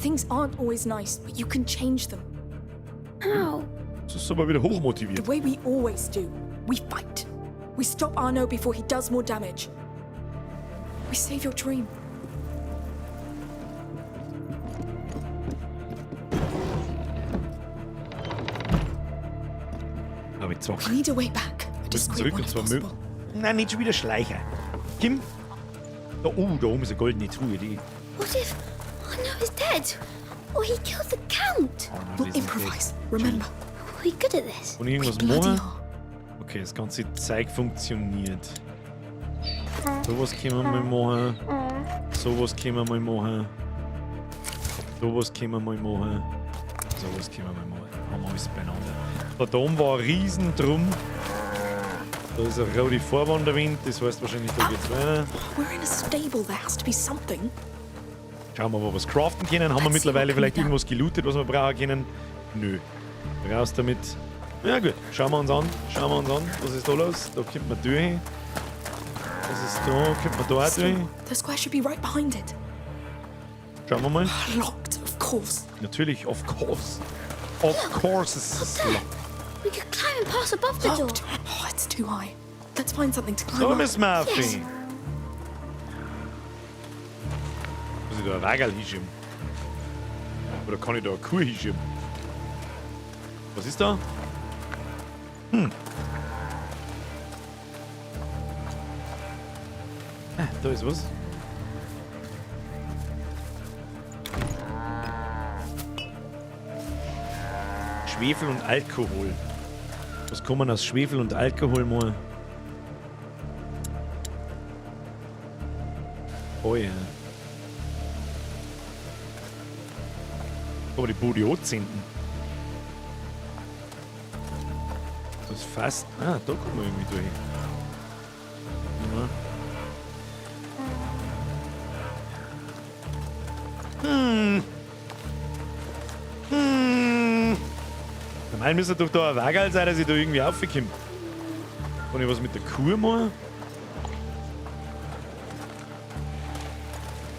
Things aren't always nice, but you can change them.
How?
Das ist aber wieder hochmotiviert.
The way we always do. We fight. We stop Arno before he does more damage. We save your dream.
Aber jetzt
We need a way back. A
müssen
discreet
zurück
one
und
if
zwar
possible.
Nein, nicht schon wieder schleichen. Kim. Da oben ist eine goldene Truhe. Die
What if Arno is dead? Or he killed the Count?
We'll improvise. Remember.
Are we good at this?
Und irgendwas
We bloody
machen.
are.
Okay, das ganze Zeug funktioniert. Sowas können wir mal machen. Sowas können wir mal machen. Sowas können wir mal machen. Sowas können wir mal machen. Haben wir alles beieinander. Da oben war ein riesen Drum. Da ist eine rote Vorwanderwind, das heißt wahrscheinlich, da geht's weiter.
We're in a stable. There has to be something.
Schauen wir mal, was craften können. Haben wir mittlerweile vielleicht irgendwas gelootet, was wir brauchen können? Nö. Raus damit. Ja gut, schauen wir uns an. Schauen wir uns an. Was ist da los? Da kommt man durch. Was ist da? Kommt man da auch durch?
The square should be right behind it.
Schauen wir mal.
Locked, of course.
Natürlich, of course. Of course ist es locked.
We could climb and pass above the door.
Oh, it's too high. Let's find something to climb
So
up.
müssen wir aufstehen. Muss ich da ein Wagel hinschieben? Oder kann ich da eine Kuh hinschieben? Was ist da? Ah, da ist was. Schwefel und Alkohol. Was kann man aus Schwefel und Alkohol machen? Oh ja. Aber die Bude anzünden. Das ist fast. Ah, da kommen wir irgendwie durch. Ja. Normal müsste doch da ein Wagel sein, dass ich da irgendwie raufkomme. Kann ich was mit der Kuh machen?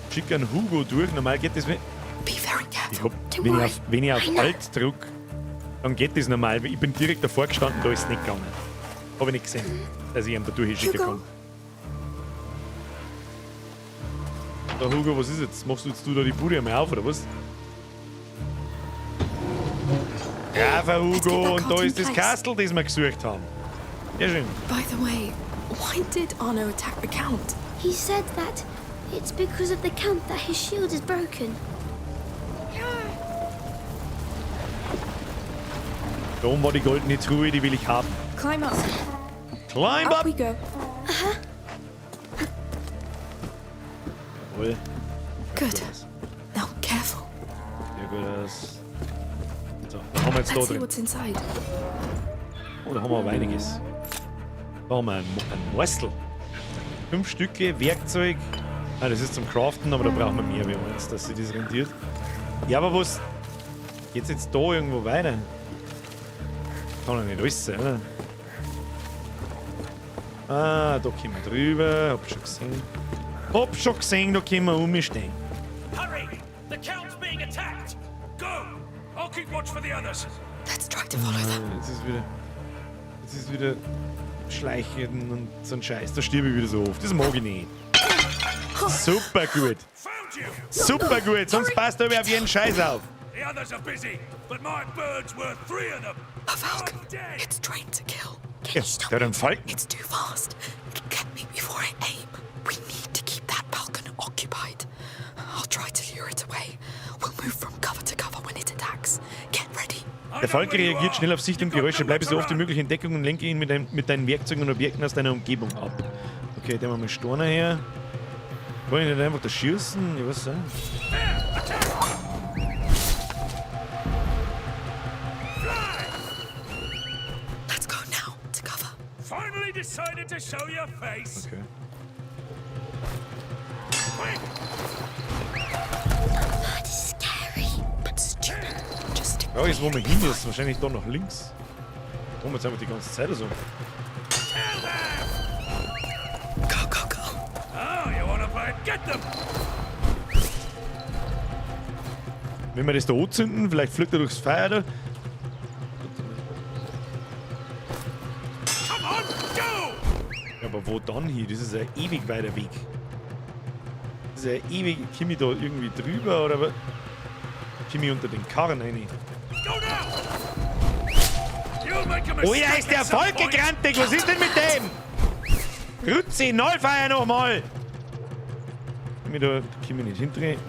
Schick einen Hugo durch. Normal geht das. Wenn ich auf Alt drücke, dann geht das normal. Ich bin direkt davor gestanden, da ist es nicht gegangen. Habe ich nicht gesehen, dass ich ihn da durchschicken kann. Da Hugo, was ist jetzt? Machst du jetzt da die Bude einmal auf, oder was? Braver Hugo, und da ist das Kastel, das wir gesucht haben. Ja, schön.
By the way, why did Arno attack the Count?
He said that it's because of the Count that his shield is broken.
Da oben war die goldene Truhe, die will ich haben.
Climb up.
Climb up!
Up we go.
Jawohl.
Good. Now careful.
Ja, gut aus. So, was haben wir jetzt da
Let's see
drin?
what's inside.
Oh, da haben wir aber einiges. Da haben wir ein Morstel. 5 Stücke, Werkzeug. Ah, das ist zum Craften, aber da brauchen wir mehr wie eins, dass sich das rentiert. Ja, aber was? Geht's jetzt da irgendwo weiter? Kann ja nicht alles sein, oder? Ah, da können wir drüber. Hab schon gesehen, da können wir umstehen.
Hurry! The Count's being attacked! Go! I'll keep watch for the others.
Let's try to follow them.
Jetzt ist wieder Schleichen und so ein Scheiß. Da stirb ich wieder so oft. Das mag ich nicht. Super gut. Super gut, sonst passt da auf jeden Scheiß auf.
The others are busy, but my bird's worth 3 of them.
A falcon. It's trained to kill.
Ja, der hat einen Falken.
It's too fast. Get me before I aim. We need to keep that falcon occupied. I'll try to lure it away. We'll move from cover to cover when it attacks. Get ready.
Der Falke reagiert schnell auf Sicht und Geräusche. Bleibe so oft wie möglich in Deckung und lenke ihn mit deinen Werkzeugen und Objekten aus deiner Umgebung ab. Okay, den haben wir mal Storner her. Wollen wir nicht einfach da schießen? Ich weiß nicht.
Let's go now to cover.
Finally decided to show your face.
Okay.
Oh, this is scary.
But stupid. Just stick
Ja, jetzt wo wir hin ist, wahrscheinlich da nach links. Da haben wir jetzt einfach die ganze Zeit so.
Go, go, go.
Oh, you wanna play? Get them!
Wenn wir das da anzünden, vielleicht fliegt er durchs Feuer da.
Come on, go!
Ja, aber wo dann hin? Das ist ein ewig weiter Weg. Das ist ein ewig... Komme ich da irgendwie drüber oder was? Komme ich unter den Karren rein? Oh ja, ist der voll gegrantig! Was ist denn mit dem? Grüezi, Nullfeuer nochmal! Komme ich nicht hindrehen?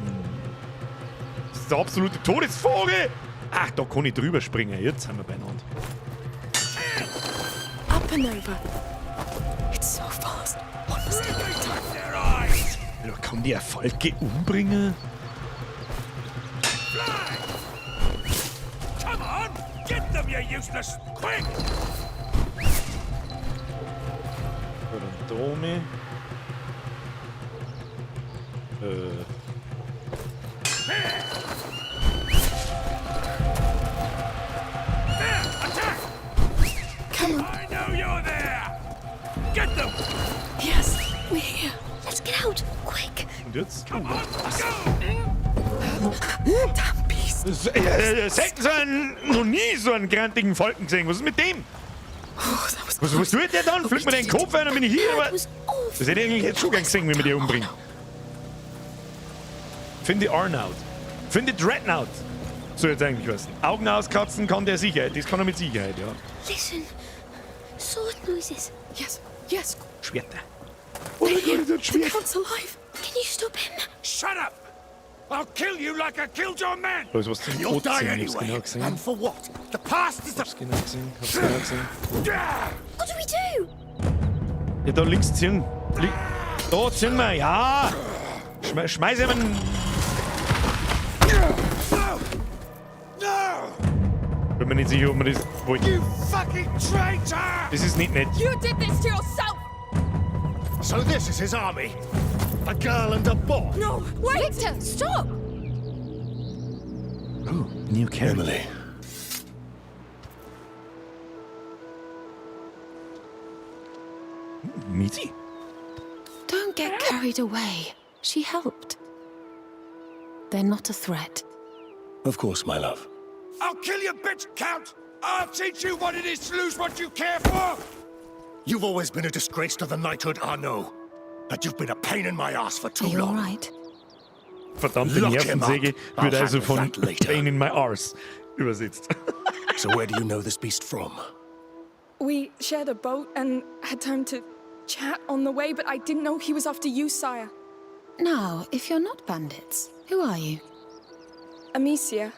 Das ist der absolute Todesvogel! Ach, da kann ich drüber springen. Jetzt sind wir beieinander.
Up and over. It's so fast. One mistake at a time.
Ja, kann die eine Falke umbringen?
Come on! Get them, you useless! Quick!
Oder ein Dome.
Come on.
I know you're there! Get them!
Yes, we're here.
Let's get out, quick.
Und jetzt?
Come on, go!
Damn beast.
Selten so noch nie so einen grantigen Falken gesehen. Was ist mit dem? Was tut der dann? Pflückt mir den Kopf ein und bin ich hier? Aber das hätte ich eigentlich jetzt schon gern gesehen, wenn wir die umbringen. Finde Arnout. Finde Dreadnought. So jetzt eigentlich was. Augen auskratzen kann der sicher. Das kann er mit Sicherheit, ja.
Listen. Sword noises.
Yes, yes.
Schwerter.
Oh,
the
count's alive.
Can you stop him?
Shut up! I'll kill you like I killed your man!
Los, was zum
You'll die
Ozean,
anyway.
gesehen.
And for what? The past is the...
Hab's genau gesehen.
What do we do?
Ja, da links ziehen. Da ziehen wir, ja! Schmeiß ihm einen... Bin mir nicht sicher, ob wir das wollen.
You fucking traitor!
Das ist nicht nett.
You did this to yourself!
So this is his army? A girl and a boy?
No, wait! Victor, stop!
Oh, new character.
Emily.
Meaty?
Don't get carried away. She helped. They're not a threat.
Of course, my love.
I'll kill you, bitch, Count! I'll teach you what it is to lose what you care for!
You've always been a disgrace to the knighthood, Arnaud. But you've been a pain in my ass for too
Are you
long.
all right?
Verdammte Nervensäge wird also von Pain in my arse übersetzt.
So where do you know this beast from?
We shared a boat and had time to chat on the way, but I didn't know he was after you, sire.
Now, if you're not bandits, who are you?
Amicia.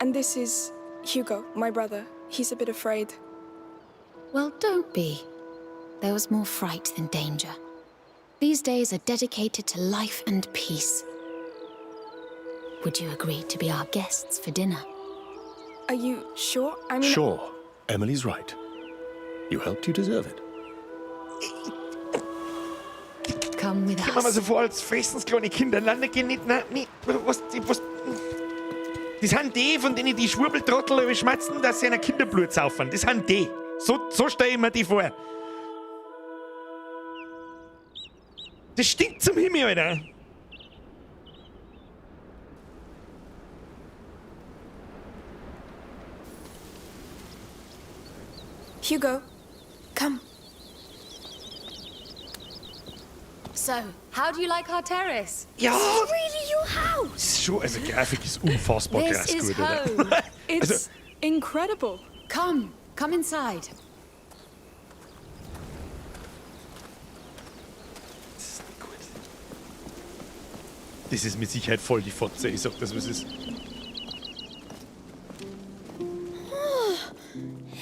And this is Hugo, my brother. He's a bit afraid.
Well, don't be. There was more fright than danger. These days are dedicated to life and peace. Would you agree to be our guests for dinner?
Are you sure? I mean...
Sure. Emily's right. You helped, you deserve it.
Come with
Ich komme mir
us.
so vor, als fressen kleine Kinder. Lande gehen nicht, was... Das sind die, von denen die Schwurbeltrottel überschmatzen, dass sie einer Kinderblut saufen. Das sind die. So stelle ich mir die vor. Das stinkt zum Himmel, Alter.
Hugo, come.
So, how do you like our terrace?
Ja!
Is it really your house?
Das ist schon, also Grafik ist unfassbar
This
krass
is
gut, oder?
home.
It's incredible.
Come inside.
Das ist mit Sicherheit voll die Fotze, ich sag das, was ist.
Oh,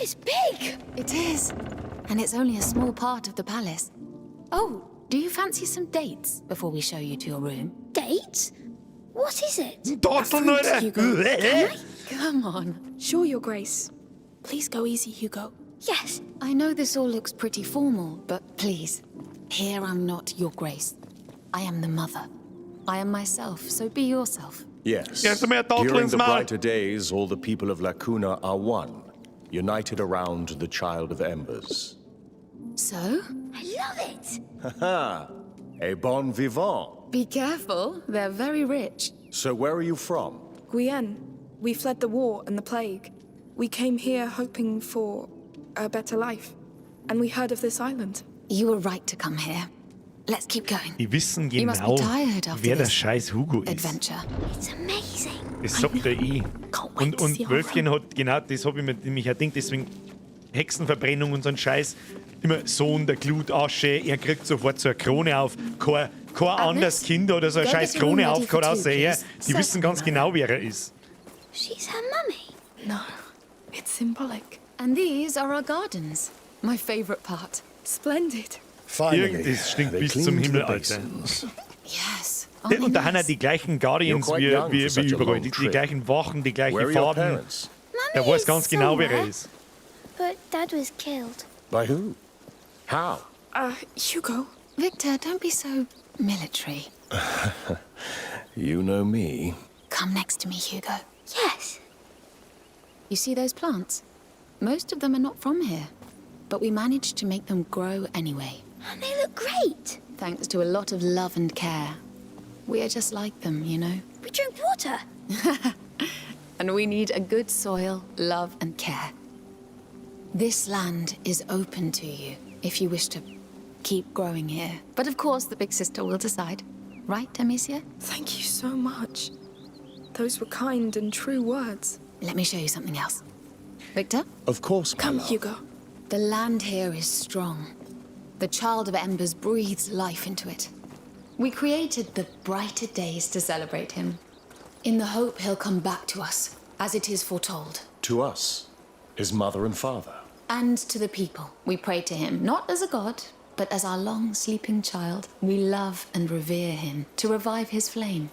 it's big.
It is. And it's only a small part of the palace. Oh, do you fancy some dates before we show you to your room?
Dates? What is it?
Dorteln, Alter!
Hugo.
Can I?
Come on.
Sure, Your Grace. Please go easy, Hugo.
Yes.
I know this all looks pretty formal, but please, here I'm not your grace. I am the mother. I am myself, so be yourself.
Yes.
Yes, the
During the brighter days, all the people of Lacuna are one, united around the Child of Embers.
So?
I love it.
Haha, a bon vivant.
Be careful, they're very rich.
So where are you from?
Guian. We fled the war and the plague. We came here hoping for a better life. And we heard of this island.
You were right to come here. Let's keep going.
Die wissen
You must be
genau,
tired after
wer der
this
scheiß Hugo ist.
adventure.
It's amazing.
Das sagt er eh. Und Wölfchen hat, genau das habe ich mir nämlich auch gedacht, deswegen Hexenverbrennung und so ein Scheiß. Immer Sohn der Glutasche, er kriegt sofort so eine Krone auf. Kein anderes Kind oder so eine scheiß Krone auf kann aussehen. Die wissen ganz genau, wer er ist.
She's her mummy.
No, it's symbolic.
And these are our gardens. My favorite part.
Splendid.
Das stinkt bis zum Himmel, Alter.
Yes.
Und da haben auch die gleichen Guardians wie überall. Die gleichen Wachen, die gleichen Farben. Er weiß ganz genau, wer er ist.
But Dad was killed.
By who? How?
Hugo.
Victor, don't be so military.
You know me.
Come next to me, Hugo.
Yes.
You see those plants? Most of them are not from here, but we managed to make them grow anyway.
And they look great.
Thanks to a lot of love and care. We are just like them, you know.
We drink water.
and we need a good soil, love, and care. This land is open to you if you wish to keep growing here. But of course, the big sister will decide. Right, Amicia?
Thank you so much. Those were kind and true words.
Let me show you something else. Victor?
Of course,
Come, Hugo.
The land here is strong. The Child of Embers breathes life into it. We created the brighter days to celebrate him, in the hope he'll come back to us, as it is foretold.
To us, his mother and father.
And to the people. We pray to him, not as a god, but as our long-sleeping child. We love and revere him, to revive his flame.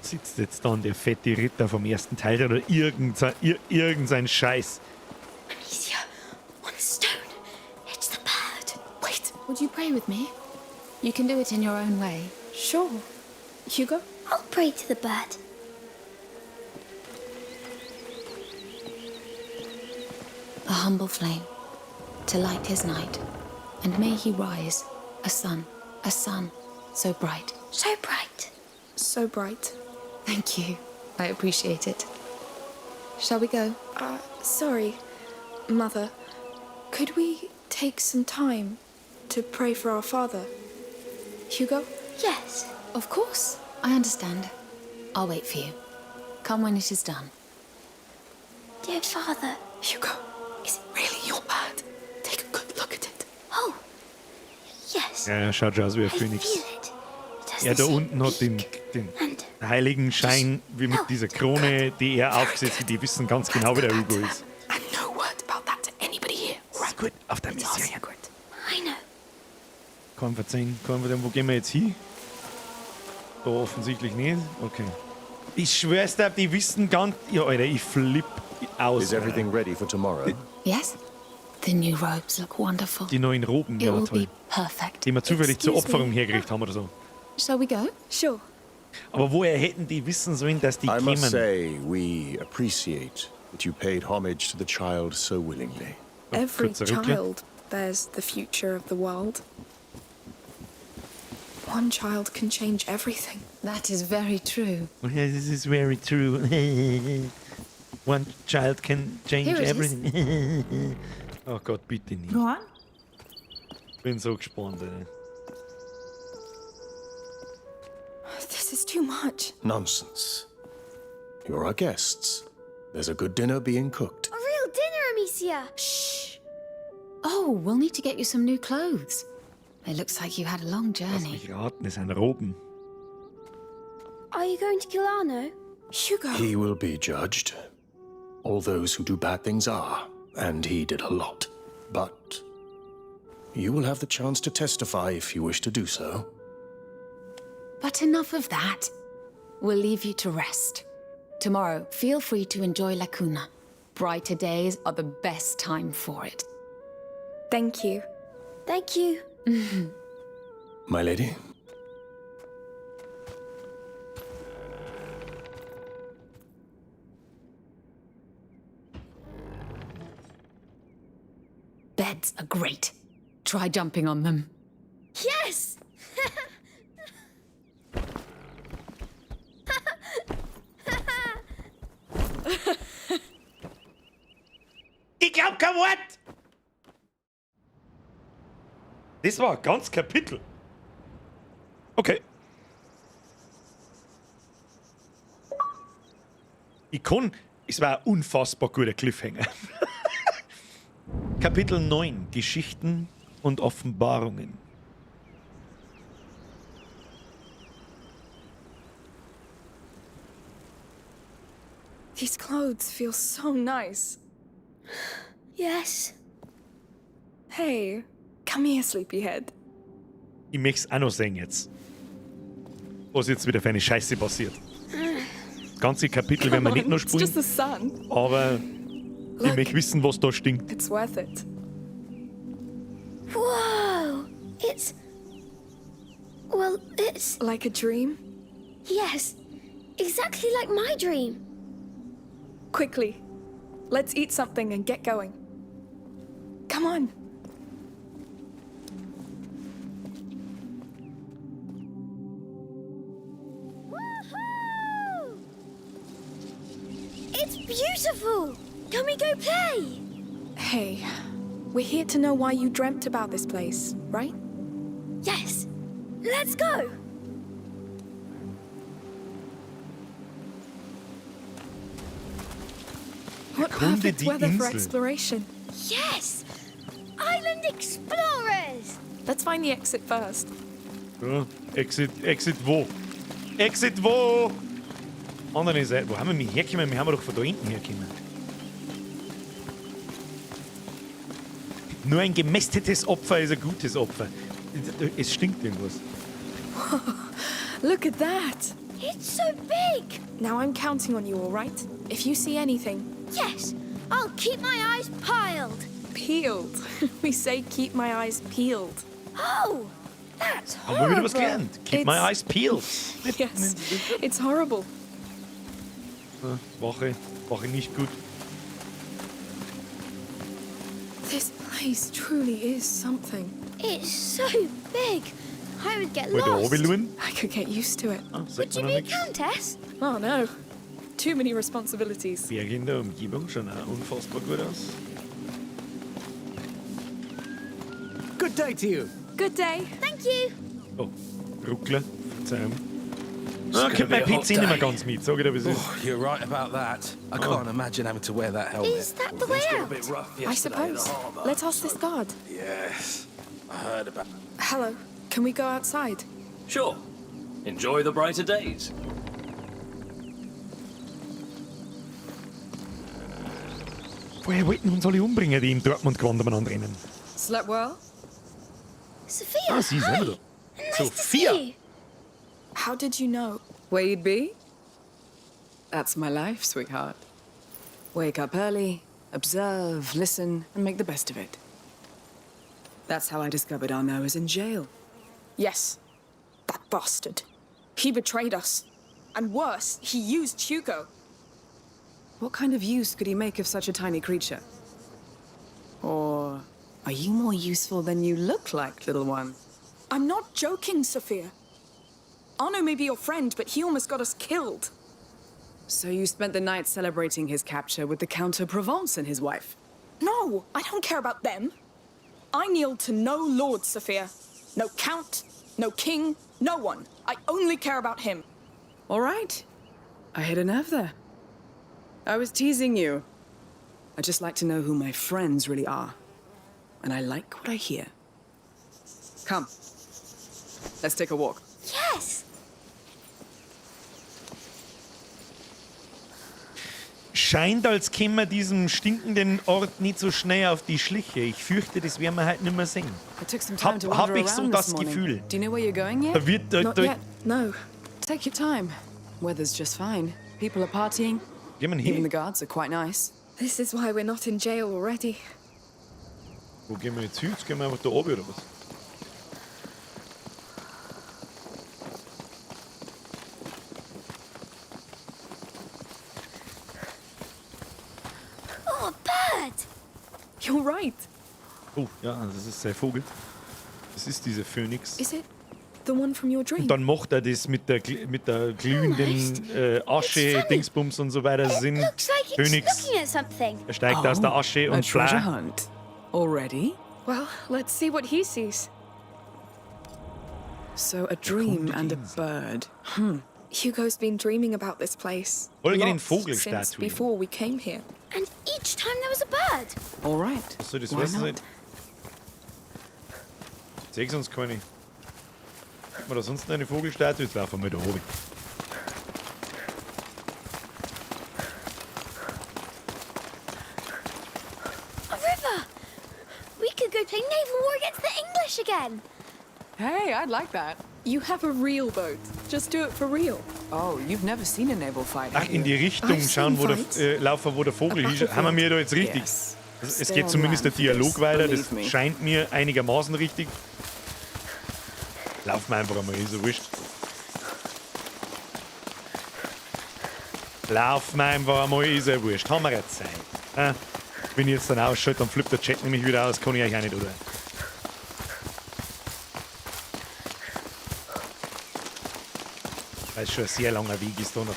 Sitzt jetzt dann der fette Ritter vom ersten Teil oder irgendein Scheiß?
Amicia, on the stone. It's the bird. Wait, would you pray with me? You can do it in your own way.
Sure. Hugo?
I'll pray to the bird.
A humble flame, to light his night. And may he rise, a sun, so bright.
So bright.
So bright.
Thank you. I appreciate it. Shall we go?
Sorry, Mother. Could we take some time to pray for our father? Hugo?
Yes.
Of course. I understand. I'll wait for you. Come when it is done.
Dear Father.
Hugo, is it really your bird? Take a good look at it.
Oh, yes.
Ja, schaut schon aus wie ein Phönix. Ja, da unten hat den heiligen Schein, wie mit dieser Krone, die er aufsetzt. Die wissen ganz genau, wie der Hugo ist.
And no word about that to anybody here.
Right. Gut, auf der Mission.
I know.
Kann verzeihen, wo gehen wir jetzt hin? Da offensichtlich nicht. Okay. Ich schwör's dir, die wissen ganz... Ja, Alter, ich flipp aus.
Is everything ready for tomorrow?
Yes? The new robes look wonderful.
Die neuen Roben,
It
ja,
will
toll.
be perfect.
Die wir zufällig zur
Excuse
Opferung
me.
hergerichtet haben oder so.
Shall we go?
Sure.
Aber woher hätten die wissen sollen, dass die
I
kämen?
must say, we appreciate that you paid homage to the child so willingly.
Every
kurzer Rückblick.
child bears the future of the world. One child can change everything.
That is very true.
This is very true. One child can change
Here it is.
everything. Oh Gott, bitte nicht.
Go on.
Bin so gespannt, ey.
This is too much.
Nonsense. You're our guests. There's a good dinner being cooked.
A real dinner, Amicia.
Shh. Oh, we'll need to get you some new clothes. It looks like you had a long
Lass
journey.
mich raten, es sind Roben.
Are you going to kill Arno?
Hugo.
He will be judged. All those who do bad things are, and he did a lot. But you will have the chance to testify if you wish to do so.
But enough of that. We'll leave you to rest. Tomorrow, feel free to enjoy La Cuna. Brighter days are the best time for it.
Thank you.
Thank you.
My lady?
Beds are great. Try jumping on them.
Yes!
Ich glaub kein Wort! Das war ein ganz Kapitel. Okay. Es war ein unfassbar guter Cliffhanger. Kapitel 9. Geschichten und Offenbarungen.
These clothes feel so nice.
Yes.
Hey, come here, sleepyhead.
Ich möchte es auch noch sehen jetzt. Was jetzt wieder für eine Scheiße passiert. Das ganze Kapitel werden wir nicht noch
It's just the
spielen,
sun.
aber ich möchte wissen, was da stinkt.
It's worth it.
Whoa! Well, it's...
Like a dream?
Yes. Exactly like my dream.
Quickly. Let's eat something and get going. Come on.
beautiful! Can we go play?
Hey, we're here to know why you dreamt about this place, right?
Yes. Let's go!
What perfect weather for exploration.
Yes! Island explorers!
Let's find the exit first.
Ja, Exit wo? Exit wo? Andere Seite. Wo haben wir hergekommen? Wir haben doch von da hinten hergekommen. Nur ein gemästetes Opfer ist ein gutes Opfer. Es stinkt irgendwas.
Look at that!
It's so big!
Now I'm counting on you, all right? If you see anything...
Yes! I'll keep my eyes piled!
Peeled. We say keep my eyes peeled.
Oh! That's
Haben
horrible!
wir wieder was gelernt? Keep my eyes peeled.
Yes, it's horrible.
Wache nicht gut.
This place truly is something.
It's so big! I would get
Wollt ihr
lost.
runterschauen?
I could get used to it.
Would you be a countess?
Oh no. Too many responsibilities.
Birger in der Umgebung schauen auch unfassbar gut aus.
Good day to you.
Good day.
Thank you.
Oh, Ruckler. Verzeihung. Kommt mein PC nicht mehr ganz mit, sag ich dir, wie es ist.
You're right about that. I can't imagine having to wear that helmet.
Is that the way out?
I suppose. Let's ask this guard.
Yes, I heard about.
Hello. Can we go outside?
Sure. Enjoy the brighter days.
Woher wollten uns alle umbringen, die in Dortmund gewonnen miteinander rennen?
Slept well?
Sophia,
Ah, sie ist
hi.
immer da.
Nice
Sophia.
to see you.
How did you know?
Where you'd be? That's my life, sweetheart. Wake up early, observe, listen, and make the best of it. That's how I discovered Arnaud is in jail.
Yes. That bastard. He betrayed us. And worse, he used Hugo.
What kind of use could he make of such a tiny creature? Or are you more useful than you look like, little one?
I'm not joking, Sophia. Arnaud may be your friend, but he almost got us killed.
So you spent the night celebrating his capture with the Count of Provence and his wife?
No, I don't care about them. I kneel to no lord, Sophia. No count, no king, no one. I only care about him.
All right. I hit a nerve there. I was teasing you. I just like to know who my friends really are. And I like what I hear. Come. Let's take a walk.
Yes!
Scheint, als kämen wir diesem stinkenden Ort nicht so schnell auf die Schliche. Ich fürchte, das werden wir halt nicht mehr sehen. Hab ich so das Gefühl.
Do you know where you're going yet?
Da wird...
Not yet. No. Take your time. Weather's just fine. People are partying.
Gehen wir
Even
hin?
the guards are quite nice.
This is why we're not in jail already.
Wo gehen wir jetzt hin? Jetzt gehen wir einfach da oben, oder was?
Oh, a bird!
You're right.
Oh, ja, das ist ein Vogel. Das ist dieser Phönix.
Is it the one from your dream?
Und dann macht er das mit der glühenden Asche-Dingsbums und so weiter.
It
Sind
looks like it's
Phönix.
looking at something.
Er steigt aus der Asche
a
und
treasure
fly.
hunt. Already?
Well, let's see what he sees.
So a dream and a bird.
Hugo's been dreaming about this place.
Folge den
Lots
Vogelstatuen.
since before we came here.
And each time there was a bird.
All right.
Was soll das
Why
wissen
not?
sein? Zeig uns keine. Hat man da sonst noch eine Vogelstatue? Jetzt laufen wir da oben.
A river! We could go play naval war against the English again.
Hey, I'd like that.
You have a real boat. Just do it for real.
Oh, you've never seen a naval fight.
Ach,
have
in
you?
die Richtung schauen, wo der, laufen, wo der Vogel ist. Haben wir mir da jetzt richtig?
Yes.
Also, es
Stay
geht
on
zumindest der
land for
Dialog
this,
weiter.
believe
Das
me.
scheint mir einigermaßen richtig. Laufen wir einfach einmal, ist so wurscht. Laufen wir einfach einmal, ist ja wurscht. Haben wir jetzt Zeit. Wenn ich jetzt dann ausschalte, dann flippt der Chat nämlich wieder aus. Kann ich euch auch nicht, oder? Weil es schon ein sehr langer Weg ist da noch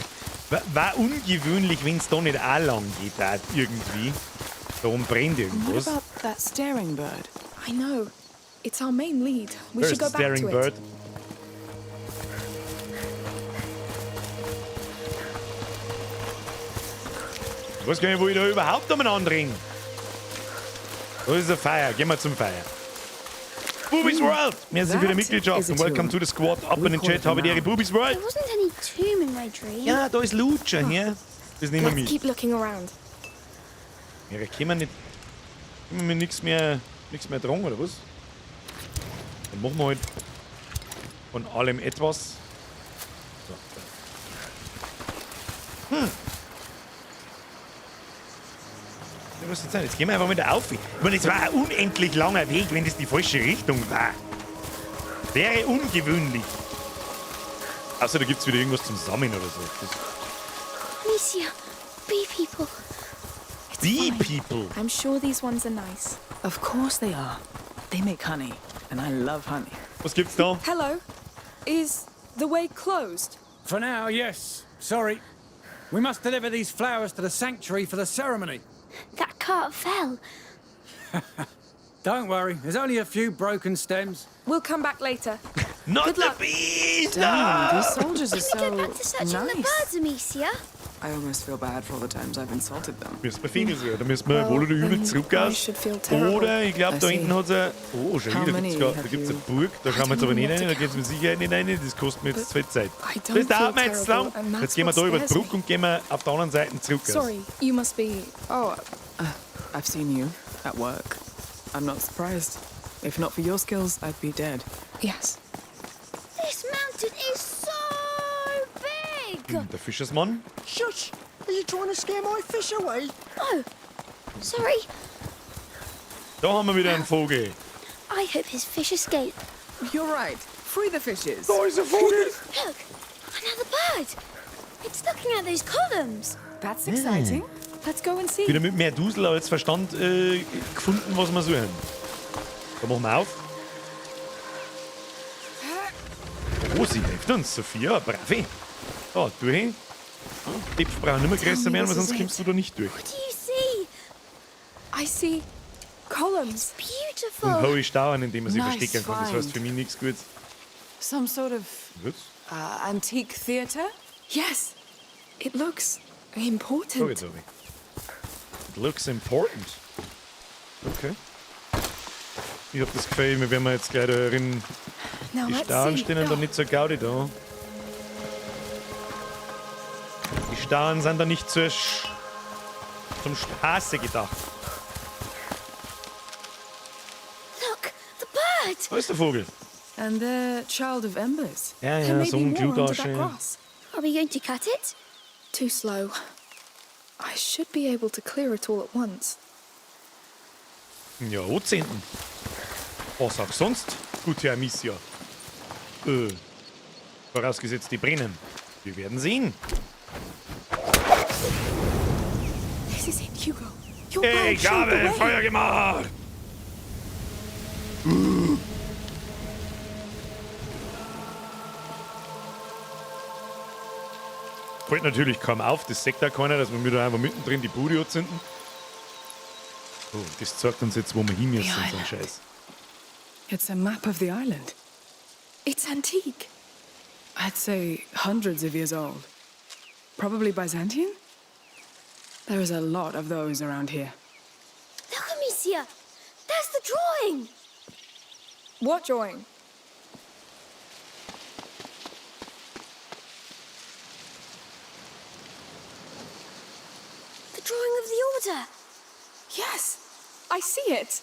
War ungewöhnlich, wenn es da nicht auch lang geht, da irgendwie. Darum brennt
What
irgendwas.
about that staring bird?
I know. It's our main lead. We
There's
should go
the
back
staring
to
bird.
it.
Ich weiß gar nicht, wo ich da überhaupt umeinander ring. Da ist eine Feier. Gehen wir zum Feier. Boobies World! Merci für die Mitgliedschaft und welcome to the squad. Ab in den Chat, habe ich Ehre Boobies World.
There wasn't any tomb in my dream.
Ja, da ist Lutscher, ja. Das nehmen wir
Let's
mit.
keep looking around.
Ja, da können wir nicht. Können wir nichts mehr dran, oder was? Dann machen wir halt von allem etwas. So. Ja, was jetzt sein? Jetzt gehen wir einfach wieder auf. Ich meine, es war ein unendlich langer Weg, wenn das die falsche Richtung war. Wäre ungewöhnlich. Außer da gibt es wieder irgendwas zum Sammeln oder so.
Amicia, bee people.
Bee people?
I'm sure these ones are nice.
Of course they are. They make honey, and I love honey.
Was gibt's da?
Hello. Is the way closed?
For now, yes. Sorry. We must deliver these flowers to the sanctuary for the ceremony.
That cart fell.
Don't worry, there's only a few broken stems.
We'll come back later.
Not
Good
the
luck.
bees!
Damn, these soldiers are
Can we
so
get back to searching the
nice.
birds, Amicia?
I almost feel bad for all the times I've insulted them.
Müssen wir Finger sehen, da müssen wir wohl oder übel zurück aus. Oder, ich glaube, da hinten hat es oh, schon wieder gibt's eine Burg. Da schauen wir jetzt aber nicht rein, da geht es mit Sicherheit nicht rein. Das kostet mir jetzt zu viel Zeit. Das dauert mir jetzt zu lang. Jetzt gehen wir da über die Brücke und gehen wir auf der anderen Seite zurück aus.
Sorry, you must be...
Oh, I've seen you at work. I'm not surprised. If not for your skills, I'd be dead.
Yes.
This mountain is so big!
Der Fischersmann.
Shush! Are you trying to scare my fish away?
Oh, sorry.
Da haben wir wieder einen Vogel.
I hope his fish escape.
You're right. Free the fishes.
Da ist ein Vogel.
Look, another bird. It's looking at those columns.
That's exciting.
Let's go and see.
Wieder mit mehr Dusel als Verstand gefunden, was wir suchen. Da machen wir auf. Oh, sie hilft uns, Sophia. Bravi. Da, durch. Die brauchen nicht mehr größer werden, weil sonst kommst du da nicht durch.
What do you see?
I see columns.
Beautiful.
Und hohe Stauen, in denen man sie
Nice
verstecken kann. Das heißt
find.
für mich nichts Gutes.
Some sort of
Gut.
antique theatre?
Yes. It looks
So
important.
geht's aber. It looks important. Okay. Ich hab das Gefühl, wir werden jetzt gleich da drin.
Now
Die
let's
Stauen
see.
stehen da nicht zur Gaudi da. Die Stauen sind da nicht zum Spaße gedacht.
Look, the bird.
Wo ist der Vogel?
And they're child of embers.
Ja,
There
ja,
may
so
be
ein
more under that
Glutasche.
grass.
Are we going to cut it?
Too slow. I should be able to clear it all at once.
Ja, Ozehnten. Was auch sonst, gute Amicia. Vorausgesetzt, die brennen. Wir werden sehen.
This is it, Hugo. Your bird
Ich
showed the
habe
way.
Feuer gemacht! Fällt natürlich kaum auf, das sagt auch keiner, dass wir wieder einfach mittendrin die Bude anzünden. Oh, das zeigt uns jetzt, wo wir hin müssen, so ein Scheiß.
It's a map of the island.
It's antique.
I'd say hundreds of years old. Probably Byzantine? There is a lot of those around here.
Look, Amicia. There's the drawing.
What drawing?
The drawing of the order.
Yes, I see it.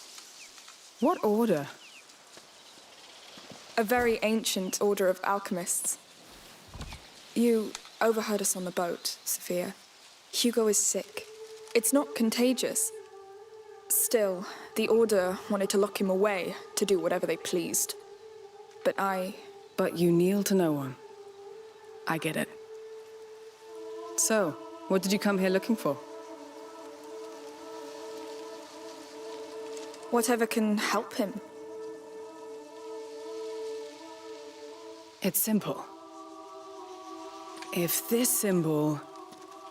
What order?
A very ancient order of alchemists. You overheard us on the boat, Sophia. Hugo is sick. It's not contagious. Still, the Order wanted to lock him away to do whatever they pleased. But
But you kneel to no one. I get it. So, what did you come here looking for?
Whatever can help him.
It's simple. If this symbol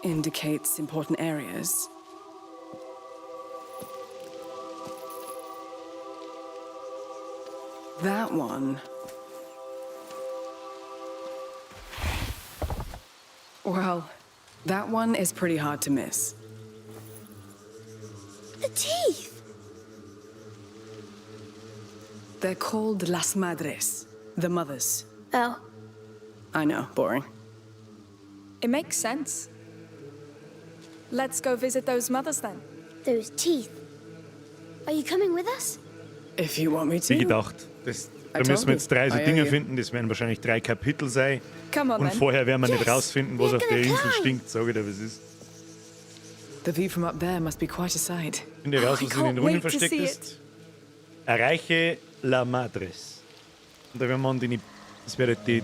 indicates important areas. That one. Well, that one is pretty hard to miss.
The teeth!
They're called Las Madres, the mothers.
Oh.
I know, boring.
It makes sense. Let's go visit those mothers then.
Those teeth. Are you coming with us?
If you want me to.
Wie gedacht. Da müssen wir jetzt 3 so Dinge finden. Das werden wahrscheinlich 3 Kapitel sein. Und vorher werden wir nicht rausfinden, was auf der Insel stinkt. Sag ich dir, was ist.
The view from up there must be quite a sight.
Finde raus, was in den Ruinen versteckt ist. Erreiche La Madres. Und da werden wir an die. Das wäre die.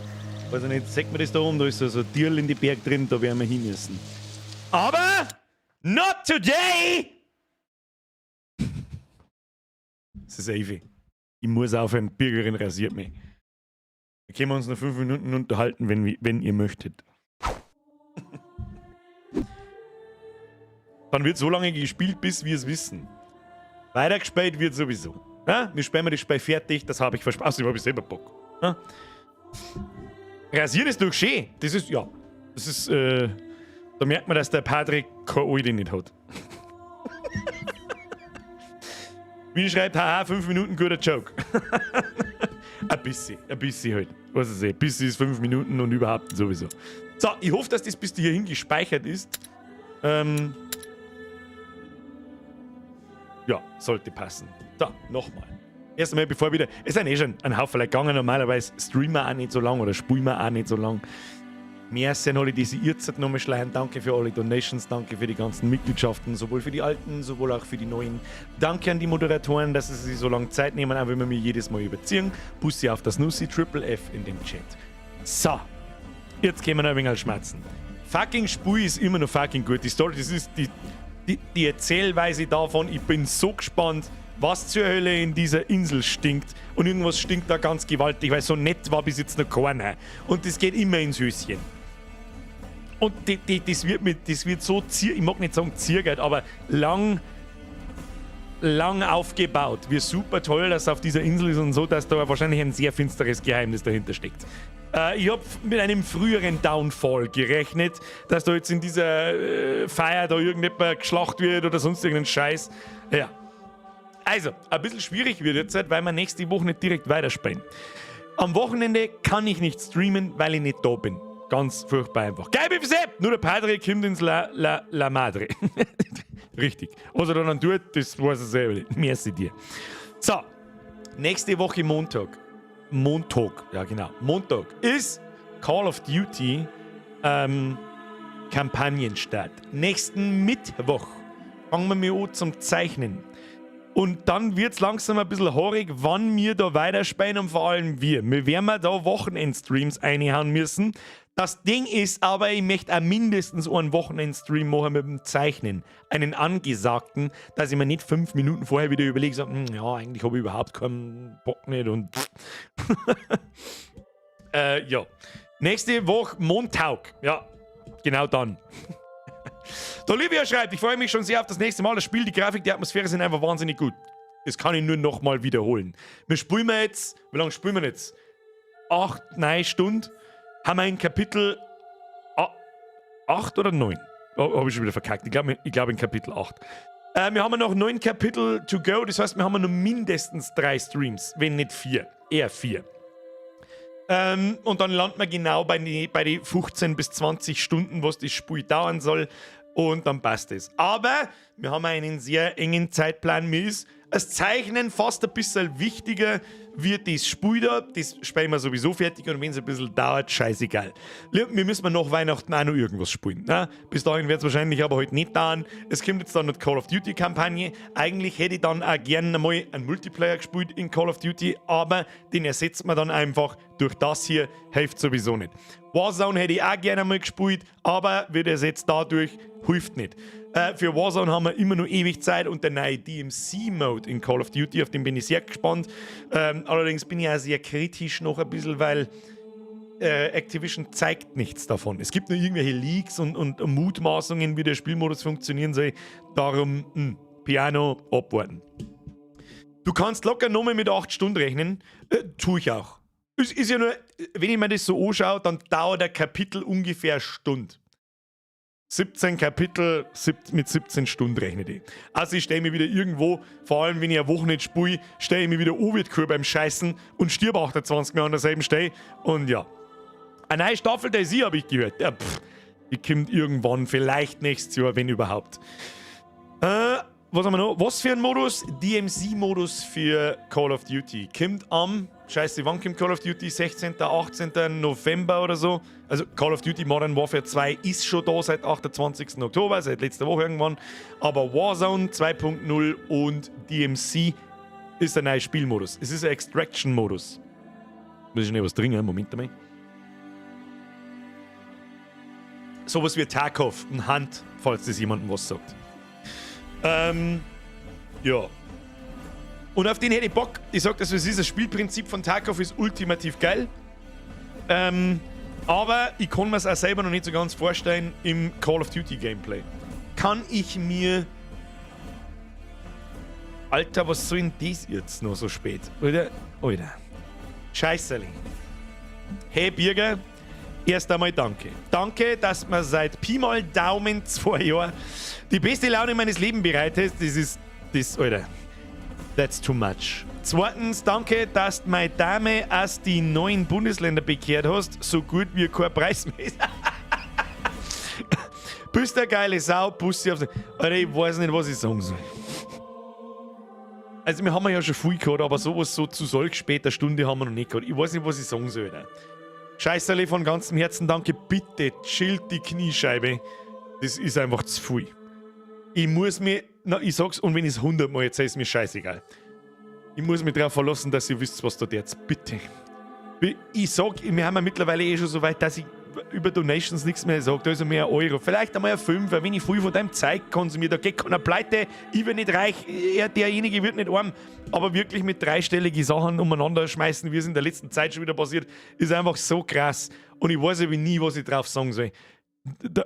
Weiß ich nicht, sagt man das da oben? Da ist so ein Tierl in die Berg drin, da werden wir hin müssen. Aber! Not today! Das ist easy. Ich muss aufhören, die Birgerin rasiert mich. Da können wir uns noch 5 Minuten unterhalten, wenn ihr möchtet. Dann wird so lange gespielt, bis wir es wissen. Weitergespielt wird sowieso. Ja? Wir spielen das Spiel fertig, das habe ich versprochen. Außerdem habe ich selber Bock. Ja? Rasieren ist doch schön. Das ist, ja. Das ist, da merkt man, dass der Padre keine Alte nicht hat. Wie schreibt, haha, 5 Minuten, guter Joke. ein bisschen halt. Was ich sehe. Ein bisschen ist 5 Minuten und überhaupt sowieso. So, ich hoffe, dass das bis hierhin gespeichert ist. Ja, sollte passen. So, nochmal. Erst einmal, bevor wieder. Es sind schon ein Haufen gegangen. Normalerweise streamen wir auch nicht so lang oder spielen wir auch nicht so lang. Merci an alle, die sich jetzt nochmal schleichen. Danke für alle Donations, danke für die ganzen Mitgliedschaften, sowohl für die alten, sowohl auch für die neuen. Danke an die Moderatoren, dass sie sich so lange Zeit nehmen, auch wenn wir mich jedes Mal überziehen. Bussi auf das Nussi, Triple F in dem Chat. So, jetzt können wir noch ein wenig schmatzen. Fucking Spiel ist immer noch fucking gut. Die Story, das ist die Erzählweise davon. Ich bin so gespannt, was zur Hölle in dieser Insel stinkt. Und irgendwas stinkt da ganz gewaltig, weil so nett war bis jetzt noch keiner. Und das geht immer ins Höschen. Und das wird so, ich mag nicht sagen zirgert, aber lang aufgebaut. Wie super toll, dass es auf dieser Insel ist und so, dass da wahrscheinlich ein sehr finsteres Geheimnis dahinter steckt. Ich habe mit einem früheren Downfall gerechnet, dass da jetzt in dieser Feier da irgendjemand geschlacht wird oder sonst irgendein Scheiß. Ja. Also, ein bisschen schwierig wird jetzt, weil wir nächste Woche nicht direkt weiterspielen. Am Wochenende kann ich nicht streamen, weil ich nicht da bin. Ganz furchtbar einfach. Geil, wie Sepp! Nur der Padre kommt ins La Madre. Richtig. Was er dann tut, das weiß er selber nicht. Merci dir. So, nächste Woche Montag. Ja genau. Montag ist Call of Duty Kampagnenstart. Nächsten Mittwoch fangen wir an zum Zeichnen. Und dann wird es langsam ein bisschen haarig, wann wir da weiterspielen und vor allem wir. Wir werden da Wochenendstreams reinhauen müssen. Das Ding ist aber, ich möchte auch mindestens einen Wochenendstream machen mit dem Zeichnen. Einen angesagten, dass ich mir nicht 5 Minuten vorher wieder überlege, so, ja, eigentlich habe ich überhaupt keinen Bock nicht und ja. Nächste Woche Montag. Ja, genau dann. Der Olivia schreibt, ich freue mich schon sehr auf das nächste Mal. Das Spiel, die Grafik, die Atmosphäre sind einfach wahnsinnig gut. Das kann ich nur nochmal wiederholen. Wir spielen jetzt, wie lange spielen wir jetzt? 8, 9 Stunden. Haben wir in Kapitel 8 oder 9? Oh, habe ich schon wieder verkackt. Ich glaube in Kapitel 8. Wir haben noch 9 Kapitel to go. Das heißt, wir haben noch mindestens 3 Streams, wenn nicht 4. Eher 4. Und dann landen wir genau bei die 15 bis 20 Stunden, was das Spiel dauern soll. Und dann passt es. Aber wir haben einen sehr engen Zeitplan. Mir ist das Zeichnen fast ein bisschen wichtiger wie das Spiel da. Das spielen wir sowieso fertig und wenn es ein bisschen dauert, scheißegal. Wir müssen nach Weihnachten auch noch irgendwas spielen. Ne? Bis dahin wird es wahrscheinlich aber heute nicht dauern. Es kommt jetzt dann noch die Call of Duty Kampagne. Eigentlich hätte ich dann auch gerne mal einen Multiplayer gespielt in Call of Duty, aber den ersetzt man dann einfach durch das hier, hilft sowieso nicht. Warzone hätte ich auch gerne mal gespielt, aber wird ersetzt dadurch, hilft nicht. Für Warzone haben wir immer noch ewig Zeit und der neue DMC-Mode in Call of Duty, auf den bin ich sehr gespannt. Allerdings bin ich auch sehr kritisch noch ein bisschen, weil Activision zeigt nichts davon. Es gibt nur irgendwelche Leaks und Mutmaßungen, wie der Spielmodus funktionieren soll. Darum, Piano, abwarten. Du kannst locker nochmal mit 8 Stunden rechnen. Tue ich auch. Ist ja nur, wenn ich mir das so anschaue, dann dauert ein Kapitel ungefähr eine Stunde. 17 Kapitel mit 17 Stunden rechne ich. Also ich stelle mich wieder irgendwo, vor allem wenn ich eine Woche nicht spiele, stelle ich mich wieder beim Scheißen und stirb 28 Mal an derselben Stelle. Und ja. Eine neue Staffel der sie habe ich gehört. Ja, die kommt irgendwann, vielleicht nächstes Jahr, wenn überhaupt. Was haben wir noch? Was für ein Modus? DMC-Modus für Call of Duty. Kommt am, wann kommt Call of Duty? 16., 18. November oder so. Also Call of Duty Modern Warfare 2 ist schon da seit 28. Oktober, seit letzter Woche irgendwann. Aber Warzone 2.0 und DMC ist ein neuer Spielmodus. Es ist ein Extraction-Modus. Muss ich schnell was trinken? Moment einmal. Sowas wie Tarkov, ein Hand, falls das jemandem was sagt. Ja. Und auf den hätte ich Bock. Ich sag, das ist das Spielprinzip von Tarkov ist ultimativ geil. Aber ich kann mir es auch selber noch nicht so ganz vorstellen im Call of Duty Gameplay. Kann ich mir... Alter, was soll denn das jetzt noch so spät? Alter. Scheißerling. Hey Birger, erst einmal danke. Danke, dass mir seit Pi mal Daumen 2 Jahren die beste Laune meines Lebens bereitet. Alter. That's too much. Zweitens, danke, dass du meine Dame aus die 9 Bundesländer bekehrt hast, so gut wie kein Preis mehr ist. Bist eine geile Sau, Bussi auf... Alter, ich weiß nicht, was ich sagen soll. Also, wir haben ja schon viel gehabt, aber sowas so zu solch später Stunde haben wir noch nicht gehabt. Ich weiß nicht, was ich sagen soll, Alter. Scheißerle, von ganzem Herzen danke, bitte chillt die Kniescheibe. Das ist einfach zu viel. Ich muss mir, ich sag's, und wenn ich es 100 Mal erzähle, ist mir scheißegal. Ich muss mich darauf verlassen, dass ihr wisst, was da jetzt. Bitte. Ich sag, wir haben ja mittlerweile schon so weit, dass ich über Donations nichts mehr sage. Da ist mehr Euro. Vielleicht einmal ein 5, wenn ich viel von deinem Zeug konsumiere. Da geht keiner pleite. Ich werde nicht reich. Derjenige wird nicht arm. Aber wirklich mit dreistelligen Sachen umeinander schmeißen, wie es in der letzten Zeit schon wieder passiert, ist einfach so krass. Und ich weiß aber nie, was ich drauf sagen soll.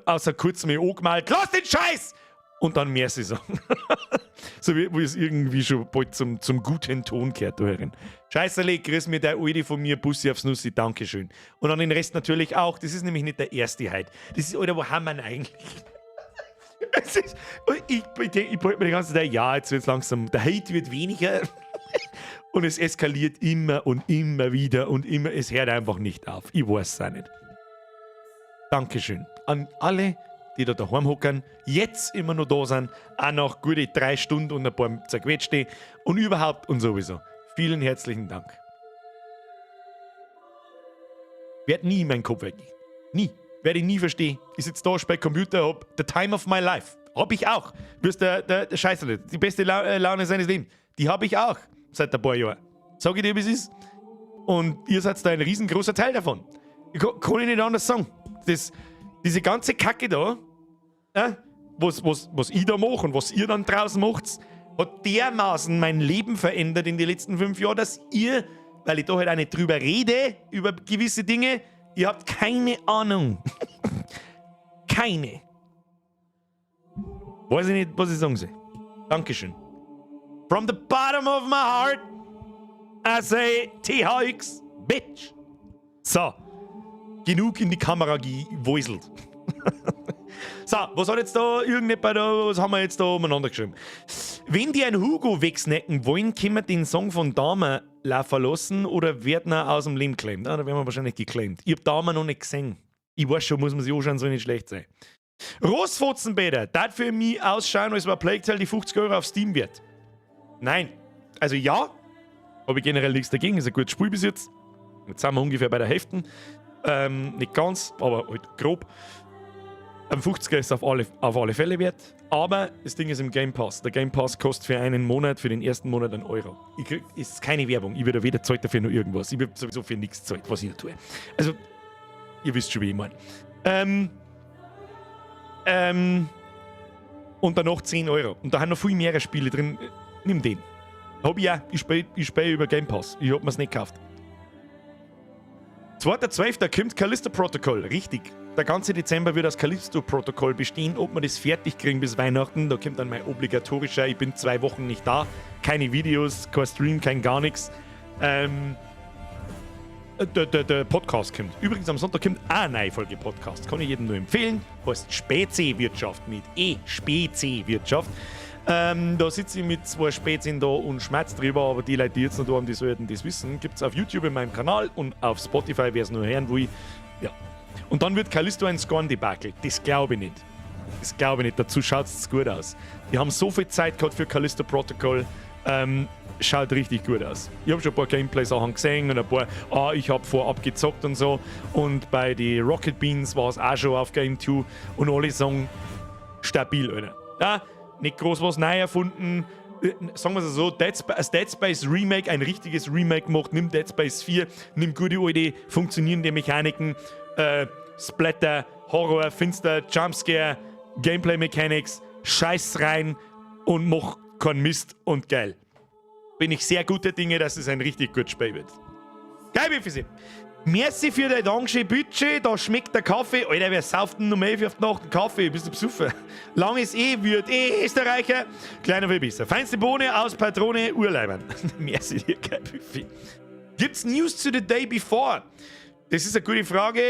Außer kurz mir angemalt. Lass den Scheiß! Und dann mehr sie sagen. So wie es irgendwie schon bald zum guten Ton gehört. Scheißerle, grüß mir der Alte von mir, Bussi aufs Nussi, Dankeschön. Und an den Rest natürlich auch. Das ist nämlich nicht der erste Heid. Das ist, Alter, wo haben wir ihn eigentlich? Ich behalte mir die ganze Zeit, ja, jetzt wird es langsam, der Heid wird weniger. Und es eskaliert immer und immer wieder und immer, es hört einfach nicht auf. Ich weiß es auch nicht. Dankeschön an alle, die da daheim hocken, jetzt immer noch da sind, auch nach gute 3 Stunden und ein paar zerquetschte und überhaupt und sowieso. Vielen herzlichen Dank. Werd nie in meinen Kopf weggehen. Nie. Werde ich nie verstehen. Ich sitze da, spiele Computer, hab the time of my life. Hab ich auch. Wirst der Scheißerle, die beste Laune seines Lebens. Die habe ich auch seit ein paar Jahren. Sag ich dir, wie es ist. Und ihr seid da ein riesengroßer Teil davon. Kann ich nicht anders sagen. Diese ganze Kacke da, was ich da mache und was ihr dann draußen macht, hat dermaßen mein Leben verändert in den letzten 5 Jahren, dass ihr, weil ich da halt auch nicht drüber rede, über gewisse Dinge, ihr habt keine Ahnung. Keine. Weiß ich nicht, was ich sagen soll. Dankeschön. From the bottom of my heart, I say THX, bitch. So. Genug in die Kamera gewäuselt. So, was hat jetzt da was haben wir jetzt da umeinander geschrieben? Wenn die einen Hugo wegsnacken wollen, können wir den Song von Darum laufen lassen oder werden er aus dem Leben geclaimed? Da werden wir wahrscheinlich geclaimed. Ich hab Darum noch nicht gesehen. Ich weiß schon, muss man sich anschauen, soll nicht schlecht sein. Rossfotzenbäder, das für mich ausschauen, als war Plague Tale die 50 € auf Steam wert. Nein. Also ja, habe ich generell nichts dagegen, ist ein gutes Spiel bis jetzt. Jetzt sind wir ungefähr bei der Hälfte. Nicht ganz, aber halt grob. Ein 50er ist auf alle Fälle wert. Aber das Ding ist im Game Pass. Der Game Pass kostet für einen Monat, für den ersten Monat 1 €. Ist keine Werbung. Ich werde weder zahlt dafür noch irgendwas. Ich werde sowieso für nichts zahlt, was ich da tue. Also, ihr wisst schon, wie ich meine. Und danach 10 €. Und da haben noch viel mehr Spiele drin. Nimm den. Hab ich ja. Ich spiele über Game Pass. Ich hab mir's nicht gekauft. 2.12. kommt Callisto-Protokoll. Richtig. Der ganze Dezember wird das Callisto-Protokoll bestehen. Ob wir das fertig kriegen bis Weihnachten, da kommt dann mein obligatorischer. Ich bin 2 Wochen nicht da. Keine Videos, kein Stream, kein gar nichts. Der Podcast kommt. Übrigens, am Sonntag kommt auch eine neue Folge Podcast. Kann ich jedem nur empfehlen. Heißt Spezi-Wirtschaft mit Spezi-Wirtschaft. Da sitze ich mit 2 Spätzchen da und Schmads drüber, aber die Leute, die jetzt noch da haben, die sollten das wissen. Gibt es auf YouTube in meinem Kanal und auf Spotify, wer es nur hören will. Ja. Und dann wird Callisto ein Scorn-Debakel. Das glaube ich nicht. Das glaube ich nicht. Dazu schaut es gut aus. Die haben so viel Zeit gehabt für Callisto Protocol. Schaut richtig gut aus. Ich habe schon ein paar Gameplay-Sachen gesehen und ein paar, ich habe vorab gezockt und so. Und bei den Rocket Beans war es auch schon auf Game 2 und alle sagen, stabil, Alter. Ja, nicht groß was neu erfunden. Sagen wir es so, Dead Space Remake, ein richtiges Remake macht, nimm Dead Space 4, nimm gute alte, funktionierende Mechaniken, Splatter, Horror, Finster, Jumpscare, Gameplay Mechanics, Scheiß rein und mach keinen Mist und geil. Bin ich sehr guter Dinge, dass es ein richtig gutes Spiel wird. Geil, wie viel Merci für dein Dankeschön, Budget, da schmeckt der Kaffee. Alter, wer sauft denn um 11 Uhr auf die Nacht einen Kaffee? Bist du besoffen? Langes wird Österreicher, kleiner viel besser. Feinste Bohne aus Patrone, Urleibern. Merci dir, geil, Büffi. Gibt's News to the day before? Das ist eine gute Frage.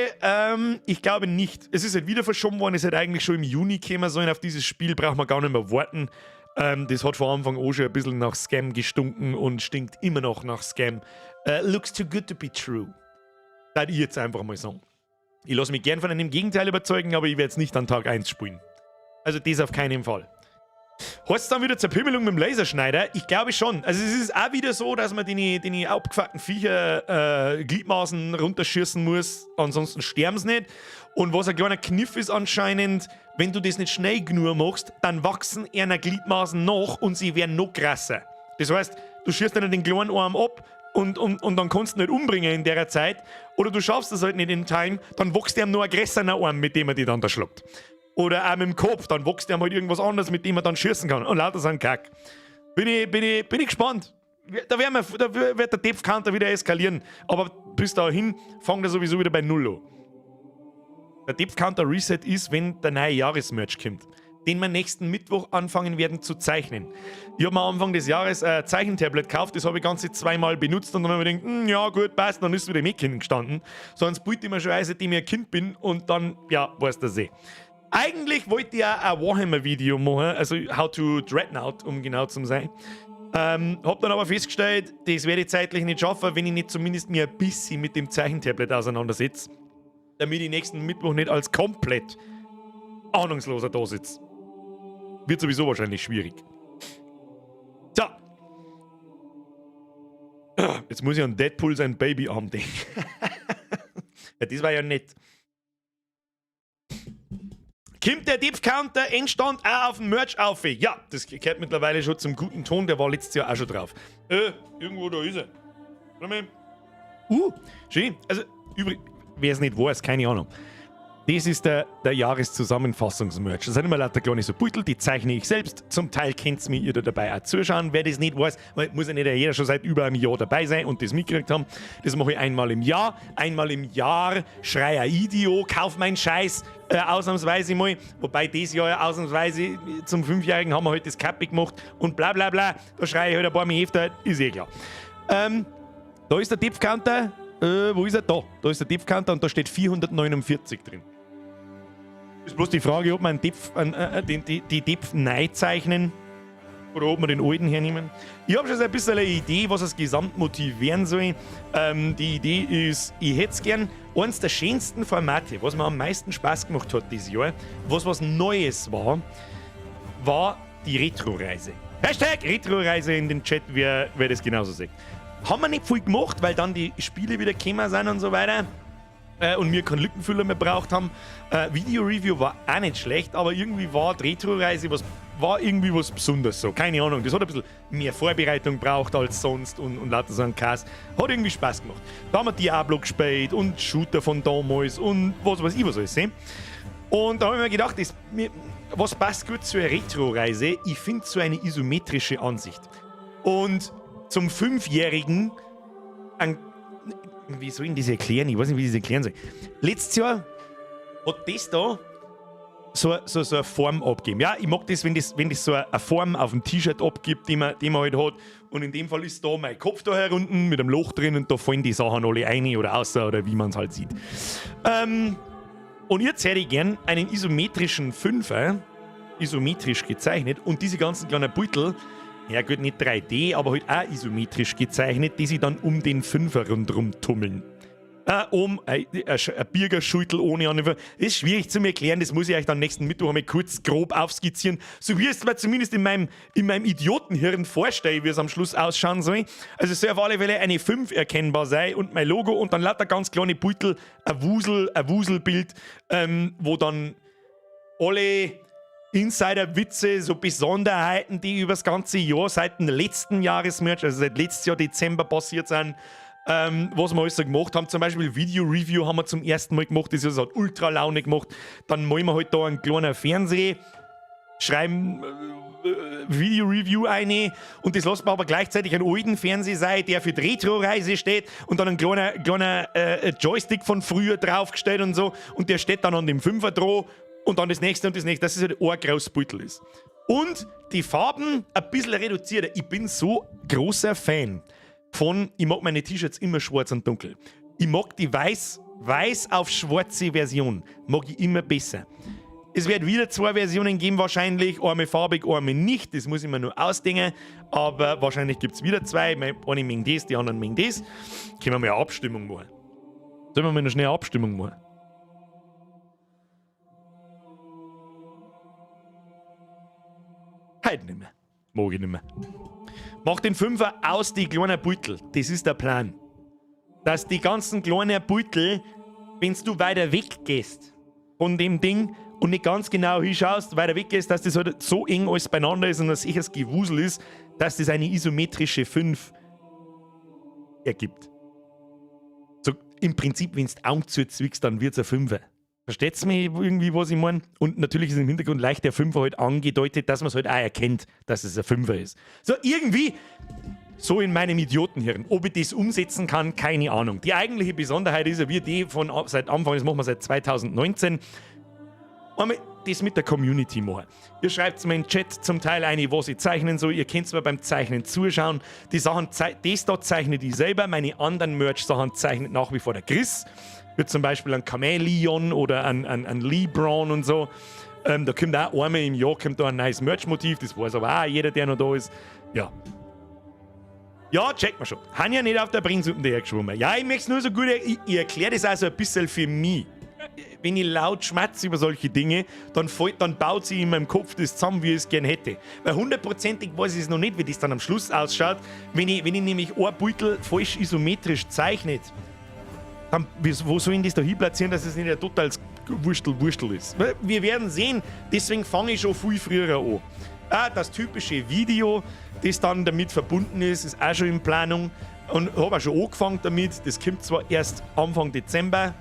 Ich glaube nicht. Es ist halt wieder verschoben worden. Es hätte eigentlich schon im Juni kommen sollen. Auf dieses Spiel braucht man gar nicht mehr warten. Das hat vor Anfang auch schon ein bisschen nach Scam gestunken und stinkt immer noch nach Scam. Looks too good to be true. Würde ich jetzt einfach mal sagen. Ich lasse mich gern von einem Gegenteil überzeugen, aber ich werde es nicht an Tag 1 spielen. Also das auf keinen Fall. Heißt es dann wieder Zerpimmelung mit dem Laserschneider? Ich glaube schon. Also es ist auch wieder so, dass man die abgefuckten Viecher Gliedmaßen runterschießen muss, ansonsten sterben sie nicht. Und was ein kleiner Kniff ist anscheinend, wenn du das nicht schnell genug machst, dann wachsen eher Gliedmaßen nach und sie werden noch krasser. Das heißt, du schießt dann den kleinen Arm ab und dann kannst du nicht umbringen in der Zeit. Oder du schaffst es halt nicht in Time, dann wächst ihm noch ein größerer Arm, mit dem er die dann da schluckt. Oder auch mit dem Kopf, dann wächst ihm halt irgendwas anderes, mit dem er dann schießen kann. Und lauter so ein Kack. Bin ich gespannt. Da wird der Depth-Counter wieder eskalieren. Aber bis dahin fängt er sowieso wieder bei 0 an. Der Depth-Counter-Reset ist, wenn der neue Jahresmerch kommt, den wir nächsten Mittwoch anfangen werden zu zeichnen. Ich habe mir am Anfang des Jahres ein Zeichentablet gekauft, das habe ich ganze 2-mal benutzt und dann habe ich gedacht, ja gut, passt, dann ist wieder mit Kind gestanden. Sonst biete ich mir schon ein, seitdem ich ein Kind bin und dann, ja, weiß der See. Eigentlich wollte ich ja ein Warhammer-Video machen, also How to Dreadnought, um genau zu sein. Hab dann aber festgestellt, das werde ich zeitlich nicht schaffen, wenn ich nicht zumindest mir ein bisschen mit dem Zeichentablet auseinandersetze, damit ich nächsten Mittwoch nicht als komplett ahnungsloser da sitze. Wird sowieso wahrscheinlich schwierig. So. Jetzt muss ich an Deadpool sein Babyarm denken. Ja, das war ja nett. Kommt der Depth-Counter Endstand auch auf den Merch auf? Ja, das gehört mittlerweile schon zum guten Ton. Der war letztes Jahr auch schon drauf. Irgendwo da ist er. Schön. Also, wer es nicht weiß, keine Ahnung. Das ist der Jahreszusammenfassungs-Merch. Das sind immer lauter kleine so Beutel, die zeichne ich selbst. Zum Teil könnt ihr mir da dabei auch zuschauen. Wer das nicht weiß, weil muss ja nicht jeder schon seit über einem Jahr dabei sein und das mitgekriegt haben. Das mache ich einmal im Jahr. Einmal im Jahr schreie ein Idio, kauf meinen Scheiß, ausnahmsweise mal. Wobei dieses Jahr ausnahmsweise zum 5-Jährigen haben wir heute das Kapi gemacht und bla bla bla. Da schreie ich halt ein paar mehr Hefte, ist eh klar. Da ist der Depth-Counter. Wo ist er? Da. Da ist der Depth-Counter und da steht 449 drin. Ist bloß die Frage, ob man die Depth neu zeichnen oder ob wir den alten hernehmen. Ich habe schon ein bisschen eine Idee, was das Gesamtmotiv werden soll. Die Idee ist, ich hätte es gern, eines der schönsten Formate, was mir am meisten Spaß gemacht hat dieses Jahr, was Neues war die Retro-Reise. Hashtag Retro-Reise in den Chat, wer das genauso sieht. Haben wir nicht viel gemacht, weil dann die Spiele wieder gekommen sind und so weiter. Und wir keinen Lückenfüller mehr braucht haben. Video-Review war auch nicht schlecht, aber irgendwie war die Retro-Reise was Besonderes so. Keine Ahnung, das hat ein bisschen mehr Vorbereitung gebraucht als sonst und lauter so ein Cast. Hat irgendwie Spaß gemacht. Da haben wir Diablo gespielt und Shooter von damals und was weiß ich was alles. Und da habe ich mir gedacht, was passt gut zu einer Retro-Reise? Ich finde so eine isometrische Ansicht. Und zum 5-Jährigen wie soll ich das erklären? Ich weiß nicht, wie ich das erklären soll. Letztes Jahr hat das da so eine Form abgeben. Ja, ich mag das, wenn das so eine Form auf dem T-Shirt abgibt, die man halt hat. Und in dem Fall ist da mein Kopf da herunten mit einem Loch drin und da fallen die Sachen alle rein oder außer oder wie man es halt sieht. Und jetzt hätte ich gern einen isometrischen Fünfer, isometrisch gezeichnet und diese ganzen kleinen Beutel, ja gut, nicht 3D, aber halt auch isometrisch gezeichnet, die sich dann um den Fünfer rundherum tummeln. Ein Birger Schultel ohne Anhöfer. Das ist schwierig zu erklären, das muss ich euch dann nächsten Mittwoch einmal kurz grob aufskizzieren. So wie es mir zumindest in meinem Idiotenhirn vorstelle, wie es am Schluss ausschauen soll. Also es soll auf alle Fälle eine 5 erkennbar sein und mein Logo und dann lauter ganz kleine Beutel, ein Wuselbild, wo dann alle Insider-Witze, so Besonderheiten, die über das ganze Jahr seit dem letzten Jahresmerch, also seit letztes Jahr Dezember passiert sind, was wir alles so gemacht haben. Zum Beispiel Video-Review haben wir zum ersten Mal gemacht, das hat ultra Laune gemacht. Dann malen wir halt da einen kleinen Fernseher, schreiben Video-Review ein und das lassen wir aber gleichzeitig einen alten Fernseher sein, der für die Retro-Reise steht und dann ein kleiner Joystick von früher draufgestellt und so und der steht dann an dem Fünfer dran und dann das nächste und das nächste, dass es halt ein großes Beutel ist. Und die Farben ein bisschen reduziert. Ich bin so großer Fan ich mag meine T-Shirts immer schwarz und dunkel. Ich mag die weiß auf schwarze Version. Mag ich immer besser. Es wird wieder 2 Versionen geben wahrscheinlich. Eine farbig, eine nicht. Das muss ich mir nur ausdenken. Aber wahrscheinlich gibt es wieder 2. Eine mengen das, die anderen mengen das. Können wir mal eine Abstimmung machen. Sollen wir mal eine schnelle Abstimmung machen? Heute nicht mehr. Mag ich nicht mehr. Mach den Fünfer aus die kleinen Beutel. Das ist der Plan. Dass die ganzen kleinen Beutel, wenn du weiter weggehst von dem Ding und nicht ganz genau hinschaust, weiter weggehst, dass das halt so eng alles beieinander ist und dass sicher das Gewusel ist, dass das eine isometrische 5 ergibt. So im Prinzip, wenn du die Augen zuzwickst, dann wird es ein 5er. Versteht ihr mich irgendwie, was ich meine? Und natürlich ist im Hintergrund leicht der 5er halt angedeutet, dass man es halt auch erkennt, dass es ein 5er ist. So irgendwie, so in meinem Idiotenhirn. Ob ich das umsetzen kann, keine Ahnung. Die eigentliche Besonderheit ist ja, wie die von seit Anfang, das machen wir seit 2019, einmal das mit der Community machen. Ihr schreibt mir in den Chat zum Teil ein, was ich zeichnen soll. Ihr könnt mir beim Zeichnen zuschauen. Die Sachen, das da zeichne ich selber. Meine anderen Merch-Sachen zeichnet nach wie vor der Chris. Wie zum Beispiel ein Chamäleon oder ein Lebron und so. Da kommt auch einmal im Jahr kommt da ein neues Merch-Motiv. Das weiß aber auch jeder, der noch da ist. Ja. Ja, checkt mal schon. Haben ja nicht auf der Bringsuppe dahergeschwommen. Ja, ich möchte es nur so gut. Ich erkläre das also ein bisschen für mich. Wenn ich laut schmatze über solche Dinge, dann baut sie in meinem Kopf das zusammen, wie ich es gerne hätte. Weil 100%ig weiß ich es noch nicht, wie das dann am Schluss ausschaut. Wenn ich nämlich ein Beutel falsch isometrisch zeichnet, dann, wo soll ich das da hinplatzieren, dass es nicht ein totales Wurstel ist? Wir werden sehen, deswegen fange ich schon viel früher an. Das typische Video, das dann damit verbunden ist auch schon in Planung. Und habe auch schon angefangen damit. Das kommt zwar erst Anfang Dezember,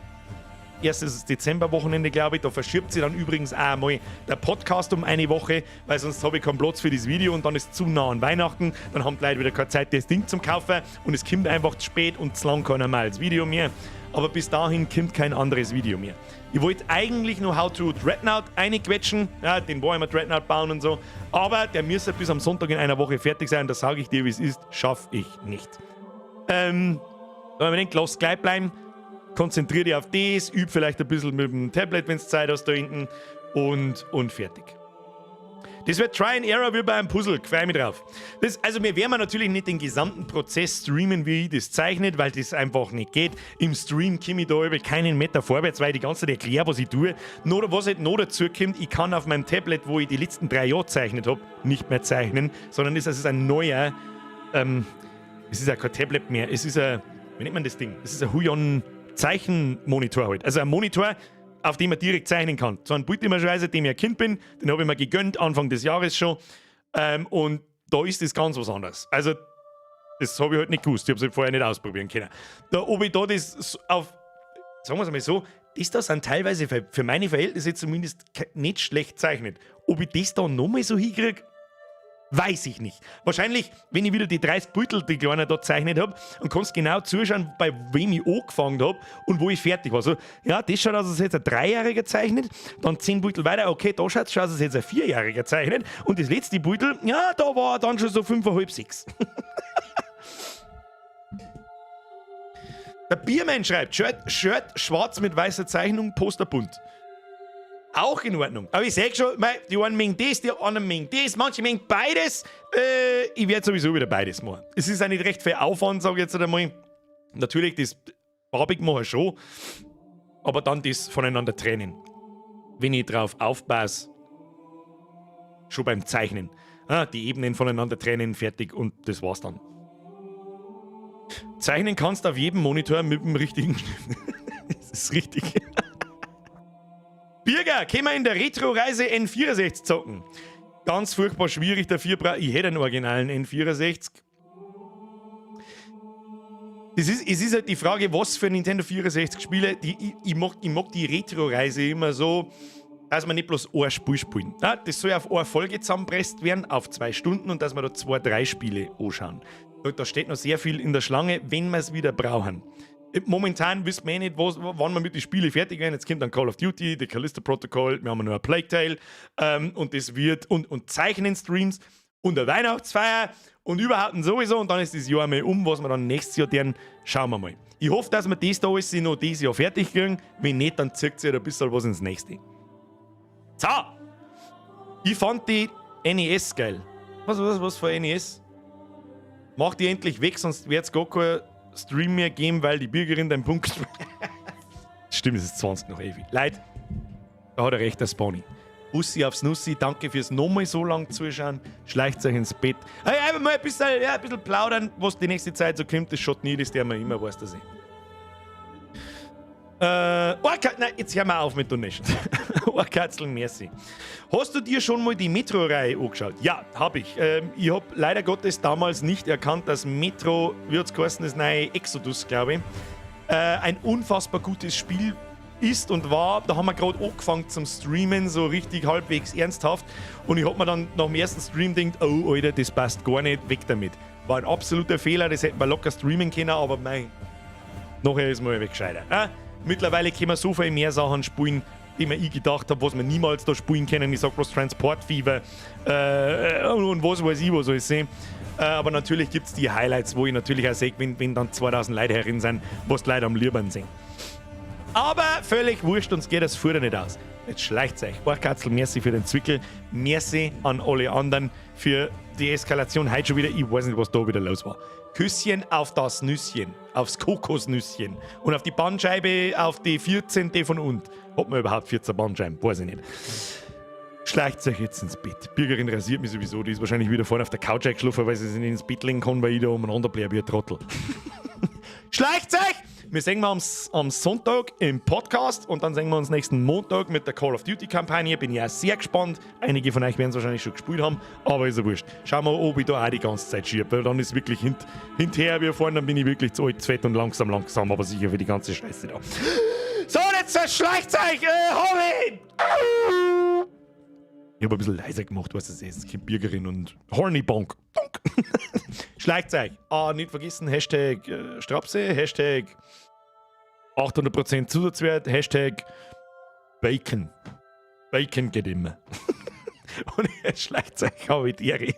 erstes Dezemberwochenende, glaube ich. Da verschiebt sich dann übrigens auch einmal der Podcast um eine Woche, weil sonst habe ich keinen Platz für das Video und dann ist es zu nah an Weihnachten. Dann haben die Leute wieder keine Zeit, das Ding zum kaufen und es kommt einfach zu spät und zu lang kein normales Video mehr. Aber bis dahin kommt kein anderes Video mehr. Ich wollte eigentlich noch How to Dreadnought reinquetschen, ja, den Warhammer Dreadnought bauen und so, aber der müsste bis am Sonntag in einer Woche fertig sein. Das sage ich dir, wie es ist, schaffe ich nicht. Da haben wir gedacht, lass gleich bleiben. Konzentriere dich auf das, üb vielleicht ein bisschen mit dem Tablet, wenn es Zeit hast da hinten und fertig. Das wird Try and Error wie bei einem Puzzle, freue mich drauf. Also wir werden natürlich nicht den gesamten Prozess streamen, wie ich das zeichnet, weil das einfach nicht geht. Im Stream komme ich da über keinen Meter vorwärts, weil ich die ganze Zeit erkläre, was ich tue. Nur was halt noch dazu kommt, ich kann auf meinem Tablet, wo ich die letzten 3 Jahre gezeichnet habe, nicht mehr zeichnen, sondern es ist ein neuer, es ist ja kein Tablet mehr, es ist ein, wie nennt man das Ding? Es ist ein Huion Zeichenmonitor halt. Also ein Monitor, auf dem man direkt zeichnen kann. So ein Bildschirmschweißer, dem ich ein Kind bin, den habe ich mir gegönnt, Anfang des Jahres schon. Und da ist das ganz was anderes. Also, das habe ich halt nicht gewusst. Ich habe es halt vorher nicht ausprobieren können. Ob ich da das auf, sagen wir es mal so, das da sind teilweise für meine Verhältnisse zumindest nicht schlecht zeichnet. Ob ich das da nochmal so hinkriege, Weiß ich nicht. Wahrscheinlich, wenn ich wieder die 30 Beutel, die Kleine da gezeichnet habe, und kannst genau zuschauen, bei wem ich angefangen habe und wo ich fertig war. So, ja, das schaut aus, als hätte es ein 3-Jähriger zeichnet, dann 10 Beutel weiter, okay, da schaut es aus, als hätte es ein 4-Jähriger zeichnet, und das letzte Beutel, ja, da war er dann schon so 5,5, 6. Der Biermann schreibt, Shirt schwarz mit weißer Zeichnung, Poster bunt. Auch in Ordnung. Aber ich sag schon, die einen mengen das, die anderen mengen das, manche mengen beides. Ich werde sowieso wieder beides machen. Es ist auch nicht recht viel Aufwand, sage ich jetzt einmal. Natürlich, das farbig mache ich schon, aber dann das voneinander trennen. Wenn ich drauf aufpasse, schon beim Zeichnen. Die Ebenen voneinander trennen, fertig, und das war's dann. Zeichnen kannst du auf jedem Monitor mit dem richtigen Stift. Das ist richtig. Birger, können wir in der Retro-Reise N64 zocken? Ganz furchtbar schwierig, dafür ich hätte einen originalen N64. Es ist halt die Frage, was für Nintendo 64 Spiele. Ich mag die Retro-Reise immer so, dass man nicht bloß ein Spiel spielen. Das soll auf eine Folge zusammenpresst werden, auf 2 Stunden, und dass wir da 2, 3 Spiele anschauen. Da steht noch sehr viel in der Schlange, wenn wir es wieder brauchen. Momentan wissen wir nicht, wann wir mit den Spielen fertig werden. Jetzt kommt dann Call of Duty, The Callisto Protocol, wir haben noch ein Teil, und das wird, und Zeichnen-Streams und eine Weihnachtsfeier und überhaupt und sowieso, und dann ist das Jahr mal was wir dann nächstes Jahr deren, schauen wir mal. Ich hoffe, dass wir das da alles noch dieses Jahr fertig kriegen. Wenn nicht, dann zirkt sich ein bisschen was ins nächste. So! Ich fand die NES geil. Was für NES? Mach die endlich weg, sonst wird es gar kein Stream mehr geben, weil die Birgerin deinen Punkt. Stimmt, es ist 20 noch ewig. Leute, da hat er recht, der Spawny. Bussi aufs Nussi, danke fürs nochmal so lang zuschauen. Schleicht euch ins Bett. Hey, einfach mal ein bisschen plaudern, was die nächste Zeit so kommt. Das schaut nie, das der man immer weiß, dass ich. Nein, jetzt hör mal auf mit Donation. Katzel, merci. Hast du dir schon mal die Metro-Reihe angeschaut? Ja, habe ich. Ich habe leider Gottes damals nicht erkannt, dass Metro, wie hat's geheißen, das neue Exodus, glaube ich, ein unfassbar gutes Spiel ist und war. Da haben wir gerade angefangen zum Streamen, so richtig halbwegs ernsthaft. Und ich habe mir dann nach dem ersten Stream gedacht, oh Alter, das passt gar nicht, weg damit. War ein absoluter Fehler, das hätten wir locker streamen können, aber nein, nachher ist mal weggescheiter. Mittlerweile können wir so viel mehr Sachen spielen, die mir ich gedacht habe, was wir niemals da spielen können. Ich sag bloß Transportfieber und was weiß ich, was soll ich sehen. Aber natürlich gibt es die Highlights, wo ich natürlich auch sehe, wenn dann 2000 Leute herin sind, was die Leute am liebsten sehen. Aber völlig wurscht, uns geht das Futter nicht aus. Jetzt schleicht's euch. Katzel, merci für den Zwickel. Merci an alle anderen für die Eskalation. Heute schon wieder, ich weiß nicht, was da wieder los war. Küsschen auf das Nüsschen, aufs Kokosnüsschen und auf die Bandscheibe, auf die 14. von und. Hat man überhaupt 14 Bandscheiben? Weiß ich nicht. Schleicht euch jetzt ins Bett. Birgerin rasiert mich sowieso, die ist wahrscheinlich wieder vorne auf der Couch eingeschlafen, weil sie sich nicht ins Bett legen kann, weil ich da umeinander bleibe wie ein Trottel. Schleicht euch! Wir sehen wir am Sonntag im Podcast und dann sehen wir uns nächsten Montag mit der Call of Duty Kampagne. Bin ja sehr gespannt. Einige von euch werden es wahrscheinlich schon gespielt haben, aber ist ja wurscht. Schauen wir, ob ich da auch die ganze Zeit schiebe, weil dann ist wirklich hinterher wie vorne, dann bin ich wirklich zu alt, zu fett und langsam, aber sicher für die ganze Scheiße da. So, jetzt schleicht euch! Habe! Ich habe ein bisschen leiser gemacht, was es ist. Es gibt Birgerin und Horny Bonk. Schleicht euch. Nicht vergessen, Hashtag Strapse, Hashtag 800% Zusatzwert, Hashtag Bacon. Bacon geht immer. Und schleicht euch auch mit Ehre.